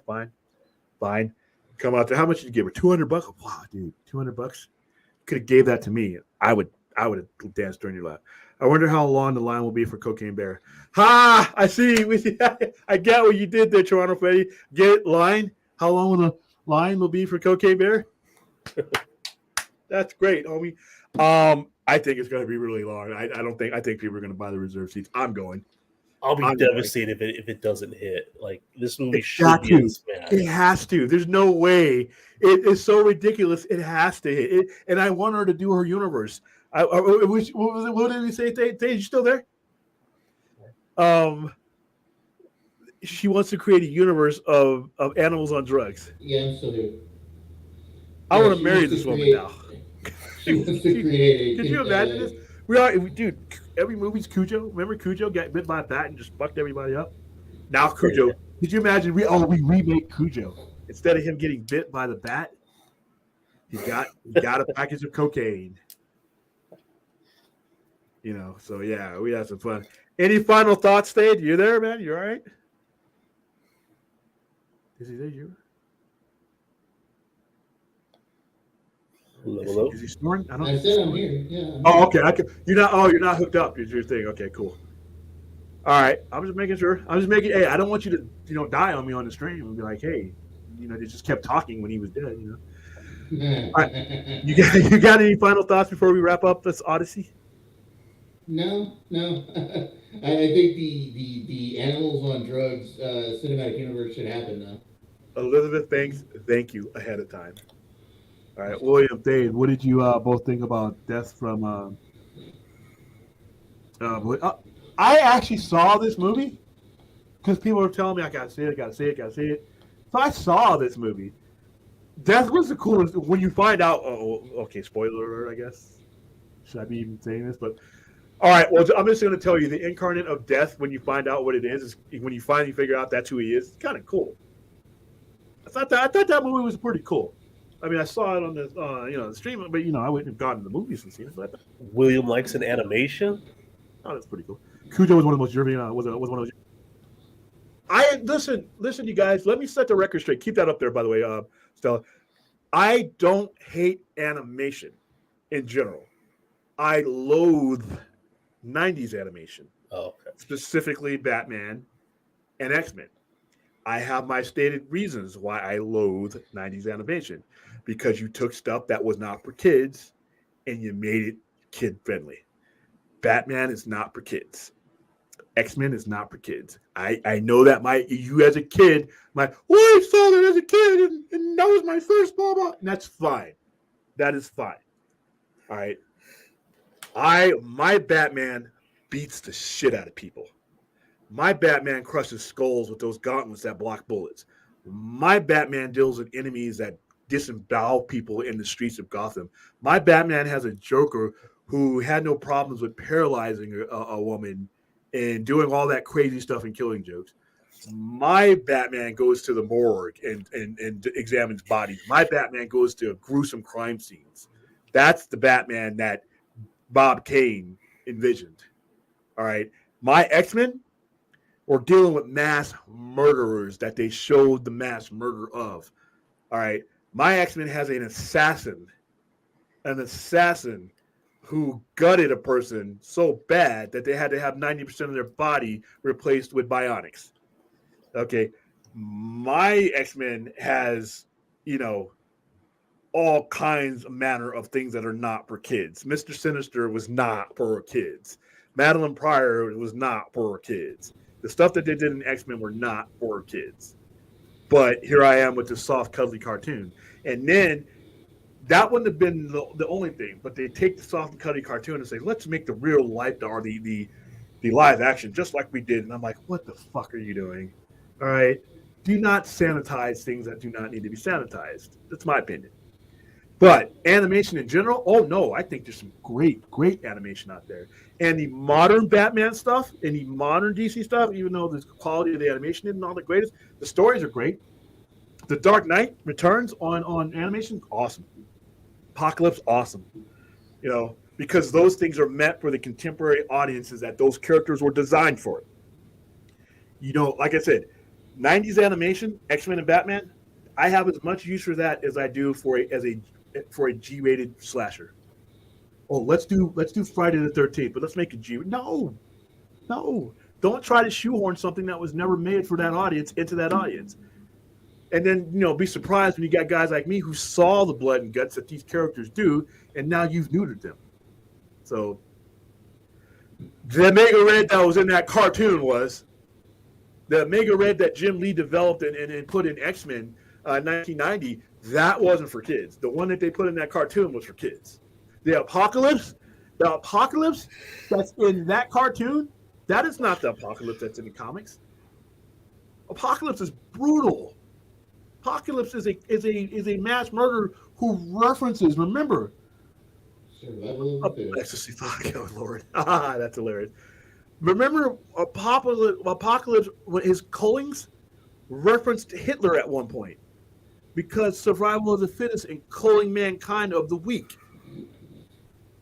fine. Come out there. How much did you give her? $200. Wow, dude, $200. Could have gave that to me. I would have danced during your lap. I wonder how long the line will be for Cocaine Bear. Ha! I see. I get what you did there, Toronto Freddy. Get it? Line? How long will the line will be for Cocaine Bear? That's great, homie. I think it's going to be really long. I think people are going to buy the reserve seats. I'm going. I'll be devastated if it doesn't hit. Like, this movie should be a smash. It has to. There's no way. It is so ridiculous. It has to hit. And I want her to do her universe. What did we say? You still there? She wants to create a universe of animals on drugs. Yeah, I'm still here. I want to marry this woman now. She wants to create. Could you imagine this? Dude. Every movie's Cujo. Remember Cujo got bit by a bat and just fucked everybody up? Now Cujo. Could you imagine? We remake Cujo instead of him getting bit by the bat. He got a package of cocaine. So yeah, we had some fun. Any final thoughts, Stade? You there, man? You all right? Is he there? You? Hello? Is he snoring? I said I'm here. Yeah. Oh, okay. You're not hooked up. Is your thing? Okay, cool. All right. I'm just making sure. Hey, I don't want you to die on me on the stream and be like, hey, they just kept talking when he was dead. All right. You got any final thoughts before we wrap up this Odyssey? No. I think the animals on drugs cinematic universe should happen now. Elizabeth, thank you ahead of time. All right, William, Dave, what did you both think about Death from? I actually saw this movie because people were telling me I gotta see it. So I saw this movie. Death was the coolest. When you find out, okay, spoiler alert, I guess. Should I be even saying this? But all right, well, I'm just going to tell you the incarnate of Death. When you find out what it is when you finally figure out that's who he is. It's kind of cool. I thought that movie was pretty cool. I mean, I saw it on the the stream, but I wouldn't have gone to the movies and seen it. But William likes an animation. Oh, that's pretty cool. Cujo was one of the most European. Was one of those. I listen, you guys. Let me set the record straight. Keep that up there, by the way, Stella. I don't hate animation in general. I loathe 90s animation, specifically Batman and X-Men. I have my stated reasons why I loathe 90s animation, because you took stuff that was not for kids and you made it kid friendly. Batman is not for kids. X-Men is not for kids. I know that you as a kid, I saw that as a kid and that was my first blah blah. And that's fine. That is fine. All right. My Batman beats the shit out of people. My Batman crushes skulls with those gauntlets that block bullets. My Batman deals with enemies that disembowel people in the streets of Gotham. My Batman has a Joker who had no problems with paralyzing a woman and doing all that crazy stuff and killing jokes. My Batman goes to the morgue and examines bodies. My Batman goes to gruesome crime scenes. That's the Batman that Bob Kane envisioned. All right. My X-Men were dealing with mass murderers that they showed the mass murder of. All right. My X-Men has an assassin who gutted a person so bad that they had to have 90% of their body replaced with bionics. Okay. My X-Men has, all kinds of manner of things that are not for kids. Mr. Sinister was not for kids. Madeline Pryor was not for kids. The stuff that they did in X-Men were not for kids. But here I am with this soft, cuddly cartoon. And then that wouldn't have been the only thing, but they take the soft and cuddly cartoon and say, let's make the real life or the live action just like we did. And I'm like, what the fuck are you doing? All right. Do not sanitize things that do not need to be sanitized. That's my opinion. But animation in general, oh no, I think there's some great animation out there. And the modern Batman stuff and the modern DC stuff, even though the quality of the animation isn't all the greatest, the stories are great. The Dark Knight Returns on animation, awesome. Apocalypse, awesome. Because those things are meant for the contemporary audiences that those characters were designed for. Like I said, 90s animation, X-Men and Batman, I have as much use for that as I do for a G-rated slasher. Oh, let's do Friday the 13th, but let's make a G. No, don't try to shoehorn something that was never made for that audience into that audience. And then, be surprised when you got guys like me who saw the blood and guts that these characters do, and now you've neutered them. So the Mega Red that was in that cartoon was the Mega Red that Jim Lee developed and put in X-Men 1990. That wasn't for kids. The one that they put in that cartoon was for kids. The Apocalypse that's in that cartoon, that is not the Apocalypse that's in the comics. Apocalypse is brutal. Apocalypse is a mass murderer who references, remember, ecstasy. Oh, Lord. That's hilarious. Remember Apocalypse, when his cullings referenced Hitler at one point. Because survival of the fittest and culling mankind of the weak.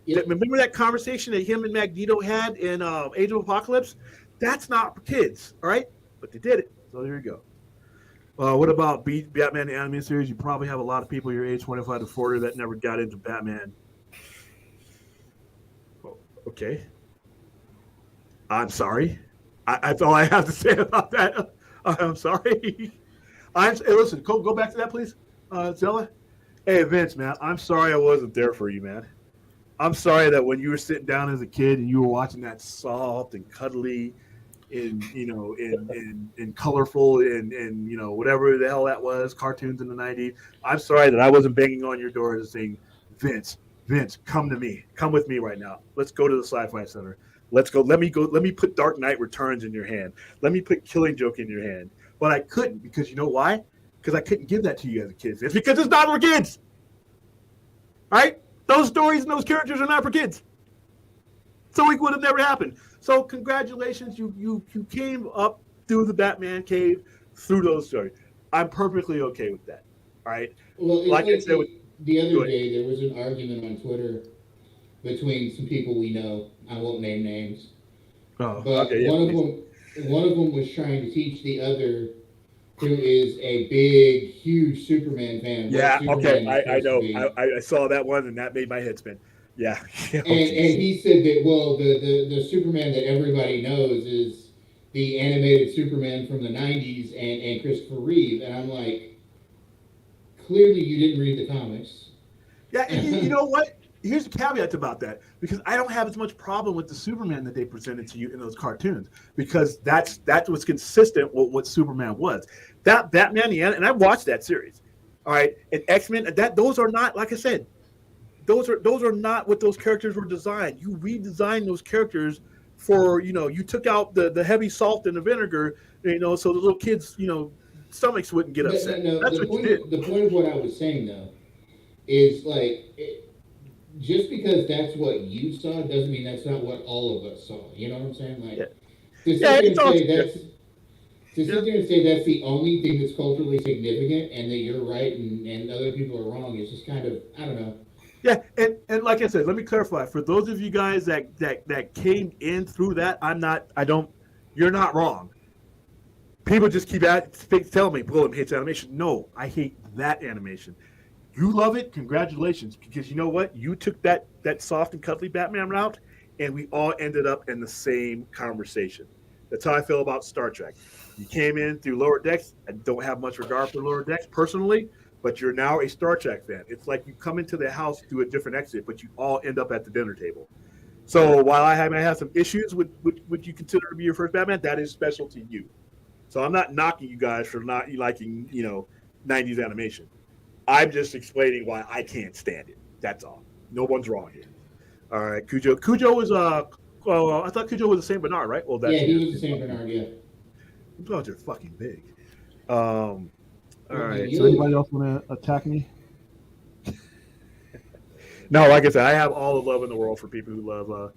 Yep. Remember that conversation that him and Magneto had in Age of Apocalypse? That's not for kids, all right? But they did it. So there you go. What about Batman the Animated Series? You probably have a lot of people your age, 25 to 40, that never got into Batman. Oh, okay. I'm sorry. That's all I have to say about that. I'm sorry. Hey, listen, go back to that, please, Zella. Hey, Vince, man, I'm sorry I wasn't there for you, man. I'm sorry that when you were sitting down as a kid and you were watching that soft and cuddly and colorful and whatever the hell that was, cartoons in the 90s. I'm sorry that I wasn't banging on your door and saying, Vince, come to me. Come with me right now. Let's go to the Sci-Fi Center. Let's go. Let me put Dark Knight Returns in your hand. Let me put Killing Joke in your hand. But I couldn't, because you know why? Because I couldn't give that to you as a kid. It's because it's not for kids. All right? Those stories and those characters are not for kids. So it would have never happened. So congratulations, you came up through the Batman cave through those stories. I'm perfectly okay with that. All right. Well, like I said, the other day there was an argument on Twitter between some people we know. I won't name names. Oh, but okay, yeah, one of them was trying to teach the other, who is a big, huge Superman fan. Yeah. Superman okay. I know. I saw that one, and that made my head spin. Yeah. And he said that, well, the Superman that everybody knows is the animated Superman from the 90s and Christopher Reeve. And I'm like, clearly you didn't read the comics. Yeah, and you know what? Here's the caveat about that, because I don't have as much problem with the Superman that they presented to you in those cartoons, because that was consistent with what Superman was. That Batman, and I watched that series. All right, and X-Men, those are not, like I said, those are not what those characters were designed. You redesigned those characters for, you took out the heavy salt and the vinegar, so the little kids, stomachs wouldn't get upset. No, That's what you did. The point of what I was saying, though, is just because that's what you saw doesn't mean that's not what all of us saw. You know what I'm saying? To sit there and say that's the only thing that's culturally significant and that you're right and other people are wrong is just kind of, I don't know. Yeah, and like I said, let me clarify. For those of you guys that came in through that, you're not wrong. People just keep telling me, Willem hates animation. No, I hate that animation. you love it, congratulations, because you know what? You took that soft and cuddly Batman route, and we all ended up in the same conversation. That's how I feel about Star Trek. You came in through Lower Decks. I don't have much regard for Lower Decks personally, but you're now a Star Trek fan. It's like you come into the house through a different exit, but you all end up at the dinner table. So while I might have some issues with what you consider to be your first Batman, that is special to you. So I'm not knocking you guys for not liking, 90s animation. I'm just explaining why I can't stand it. That's all. No one's wrong here. All right, Cujo. Cujo was I thought Cujo was the Saint Bernard, right? Well, that's he was the Saint Bernard. Yeah. Dogs are fucking big. All right. So anybody else want to attack me? No, like I said, I have all the love in the world for people who love.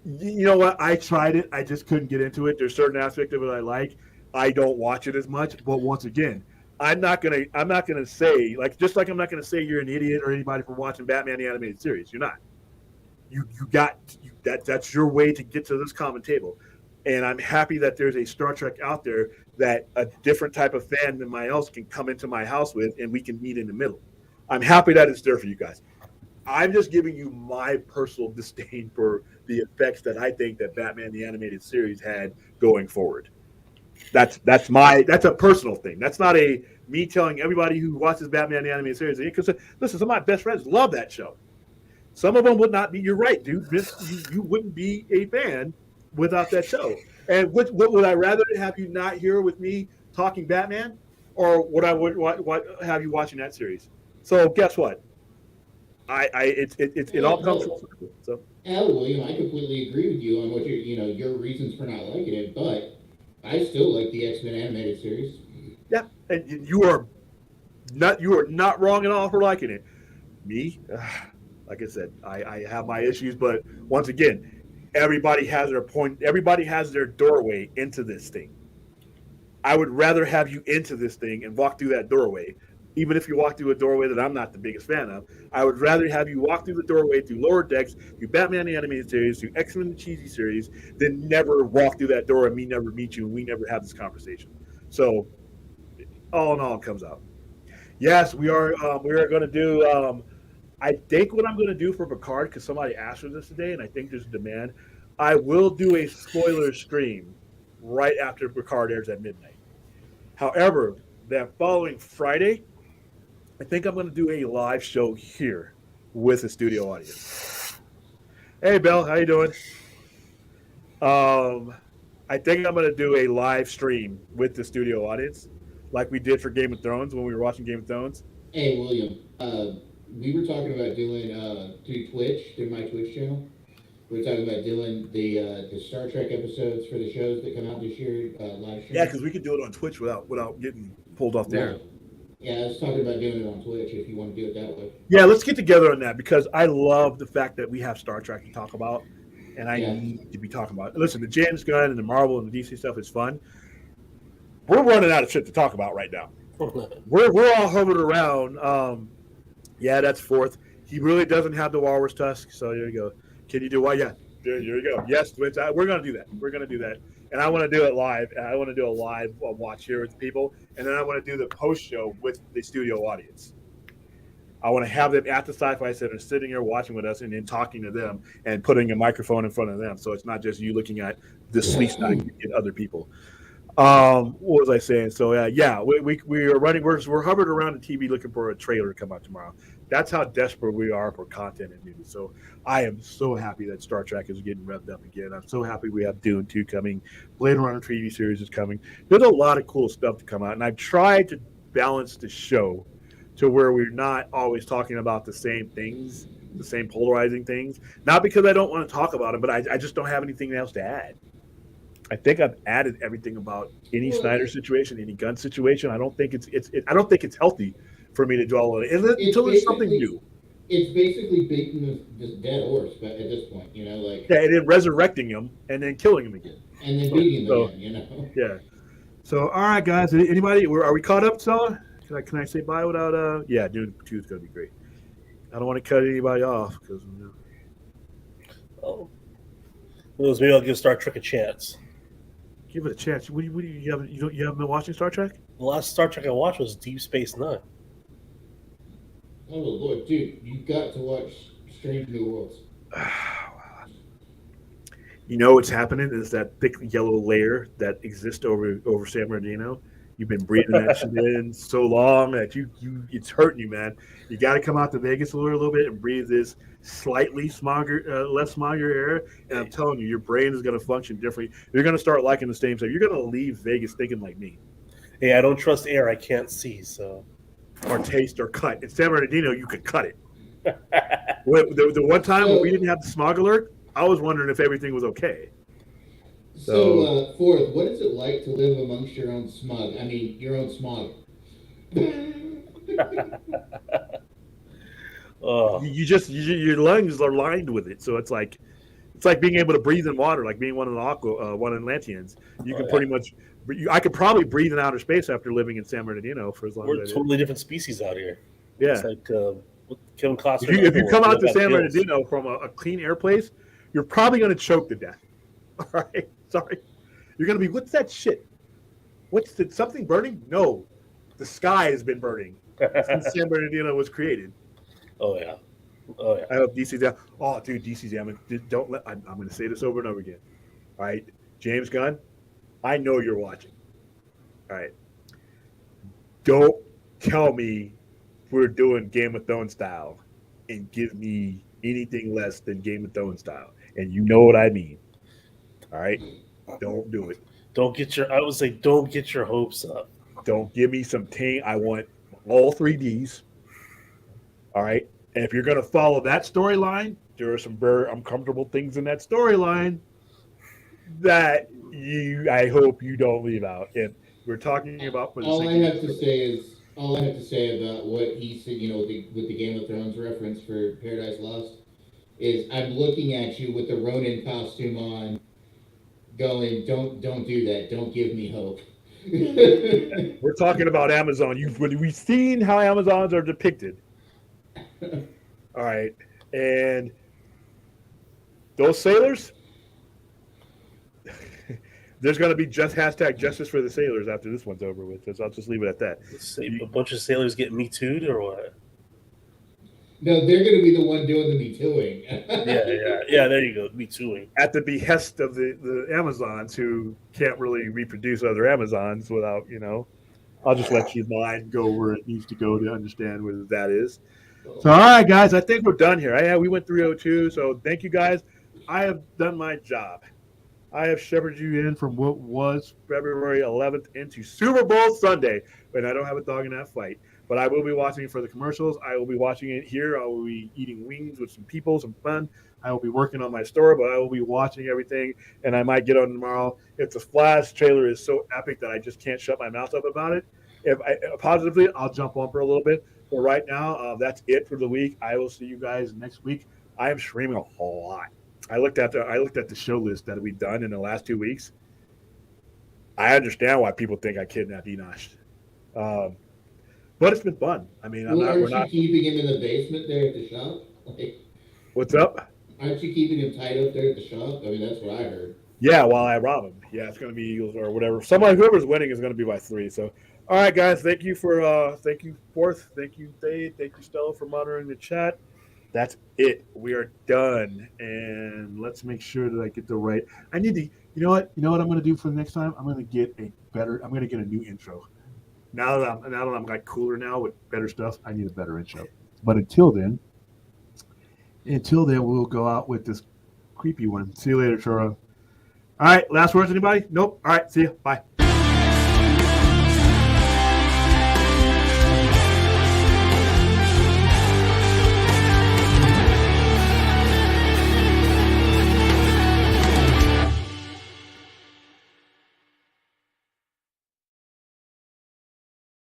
You know what? I tried it. I just couldn't get into it. There's certain aspect of it I like. I don't watch it as much. But once again, I'm not gonna say just like I'm not gonna say you're an idiot or anybody for watching Batman the animated series. You're not. That's your way to get to this common table. And I'm happy that there's a Star Trek out there that a different type of fan than my else can come into my house with, and we can meet in the middle. I'm happy that it's there for you guys. I'm just giving you my personal disdain for the effects that I think that Batman the Animated Series had going forward. That's a personal thing. That's not a me telling everybody who watches Batman the Animated Series. Because listen, some of my best friends love that show. Some of them would not be. You're right, dude. You wouldn't be a fan without that show. And what would I rather have you not hear with me talking Batman, or would I have you watching that series? So guess what? It all comes from circle. So William, I completely agree with you on what your reasons for not liking it, but I still like the X-Men animated series. Yeah, and you are not wrong at all for liking it. Me, like I said, I have my issues, but once again, everybody has their point. Everybody has their doorway into this thing. I would rather have you into this thing and walk through that doorway. Even if you walk through a doorway that I'm not the biggest fan of, I would rather have you walk through the doorway through Lower Decks, through Batman the Animated Series, through X-Men the Cheesy Series, than never walk through that door and me never meet you and we never have this conversation. So, all in all, it comes out. Yes, we are going to do. I think what I'm going to do for Picard, because somebody asked for this today, and I think there's a demand. I will do a spoiler stream right after Picard airs at midnight. However, that following Friday, I think I'm going to do a live show here with a studio audience. Hey, Bill, how you doing? I think I'm going to do a live stream with the studio audience, like we did for Game of Thrones when we were watching Game of Thrones. Hey, William, we were talking about doing through my Twitch channel. We were talking about doing the Star Trek episodes for the shows that come out this year live stream. Yeah, because we could do it on Twitch without getting pulled off the air. Yeah, I was talking about doing it on Twitch if you want to do it that way. Yeah, let's get together on that because I love the fact that we have Star Trek to talk about, and I need to be talking about it. Listen, the James Gunn and the Marvel and the DC stuff is fun. We're running out of shit to talk about right now. We're all hovered around. Yeah, that's fourth. He really doesn't have the walrus tusk, so there you go. Can you do what? Yeah, there you go. Yes, we're going to do that. We're going to do that. And I want to do it live. I want to do a live watch here with people. And then I want to do the post show with the studio audience. I want to have them at the Sci-Fi Center sitting here watching with us and then talking to them and putting a microphone in front of them. So it's not just you looking at the sleep snack and other people. What was I saying? So we are running. We're hovered around the TV looking for a trailer to come out tomorrow. That's how desperate we are for content and news. So I am so happy that Star Trek is getting revved up again. I'm so happy we have Dune 2 coming. Blade Runner TV series is coming. There's a lot of cool stuff to come out, and I've tried to balance the show to where we're not always talking about the same things, the same polarizing things. Not because I don't want to talk about them, but I just don't have anything else to add. I think I've added everything about any Snyder situation, any gun situation. I don't think it's healthy for me to dwell on it until there's something new. It's basically beating this dead horse, but at this point, and then resurrecting him and then killing him again, and then beating him again, Yeah. So, all right, guys. Anybody? Are we caught up, Stella? Can I say bye without? Yeah, Dune 2 is gonna be great. I don't want to cut anybody off because. Oh. Maybe I'll give Star Trek a chance. Give it a chance. What do you haven't been watching Star Trek? The last Star Trek I watched was Deep Space Nine. Oh Lord, dude, you got to watch Strange New Worlds. You know what's happening is that thick yellow layer that exists over San Bernardino. You've been breathing that shit in so long that you it's hurting you, man. You got to come out to Vegas a little bit and breathe this slightly less smoggier air. And I'm telling you, your brain is going to function differently. You're going to start liking the same stuff. You're going to leave Vegas thinking like me, Hey, I don't trust air I can't see, so. or taste or cut. In San Bernardino, you could cut it. The one time when we didn't have the smog alert, I was wondering if everything was okay. So, Fourth, what is it like to live amongst your own smog? I mean, your own smog. Oh, Your lungs are lined with it, so it's like being able to breathe in water, like being one of the one Atlanteans. You can pretty much. I could probably breathe in outer space after living in San Bernardino for as long we're as I did. totally different species out here. Yeah. It's like what Kevin Costner. If you come out to Underworld, San you got gills. Bernardino from a clean air place, you're probably going to choke to death. All right, sorry. You're going to be, what's that shit? Something burning? No, the sky has been burning since San Bernardino was created. Oh yeah. Oh yeah. I hope DC's out. Oh, dude, DC's out. I'm going to say this over and over again. All right, James Gunn, I know you're watching. All right, don't tell me we're doing Game of Thrones style and give me anything less than Game of Thrones style, and you know what I mean. All right, don't do it. I would say don't get your hopes up. Don't give me some ting. I want all 3Ds. All right. And if you're going to follow that storyline, there are some very uncomfortable things in that storyline that I hope you don't leave out. And we're talking about for the All I have to say about what he said, with the Game of Thrones reference for Paradise Lost, is I'm looking at you with the Ronin costume on, going, don't do that. Don't give me hope. We're talking about Amazon. We've seen how Amazons are depicted. All right. And those sailors, there's going to be just hashtag justice for the sailors after this one's over with. So I'll just leave it at that. A bunch of sailors get Me Too'd or what? No, they're going to be the one doing the Me Tooing. Yeah. There you go, Me Tooing. At the behest of the Amazons who can't really reproduce other Amazons without, I'll just let your mind go where it needs to go to understand where that is. So, all right, guys, I think we're done here. We went 302, so thank you, guys. I have done my job. I have shepherded you in from what was February 11th into Super Bowl Sunday, and I don't have a dog in that fight. But I will be watching it for the commercials. I will be watching it here. I will be eating wings with some people, some fun. I will be working on my store, but I will be watching everything, and I might get on tomorrow. If the Flash trailer is so epic that I just can't shut my mouth up about it, positively, I'll jump on for a little bit. But right now, that's it for the week. I will see you guys next week. I am streaming a whole lot. I looked at the show list that we've done in the last 2 weeks. I understand why people think I kidnapped Enosh. But it's been fun. I mean, Aren't you keeping him in the basement there at the shop? What's up? Aren't you keeping him tied up there at the shop? I mean, that's what I heard. Yeah, while I rob him. Yeah, it's going to be Eagles or whatever. Whoever's winning is going to be by 3. So, all right, guys. Thank you, Fourth. Thank you, Dave. Thank you, Stella, for monitoring the chat. That's it. We are done. And let's make sure that I get the right. I need to. You know what I'm going to do for the next time? I'm going to get a new intro. Now that I'm like cooler now with better stuff, I need a better intro. But until then, we'll go out with this creepy one. See you later, Choro. All right, last words, anybody? Nope. All right, see you. Bye.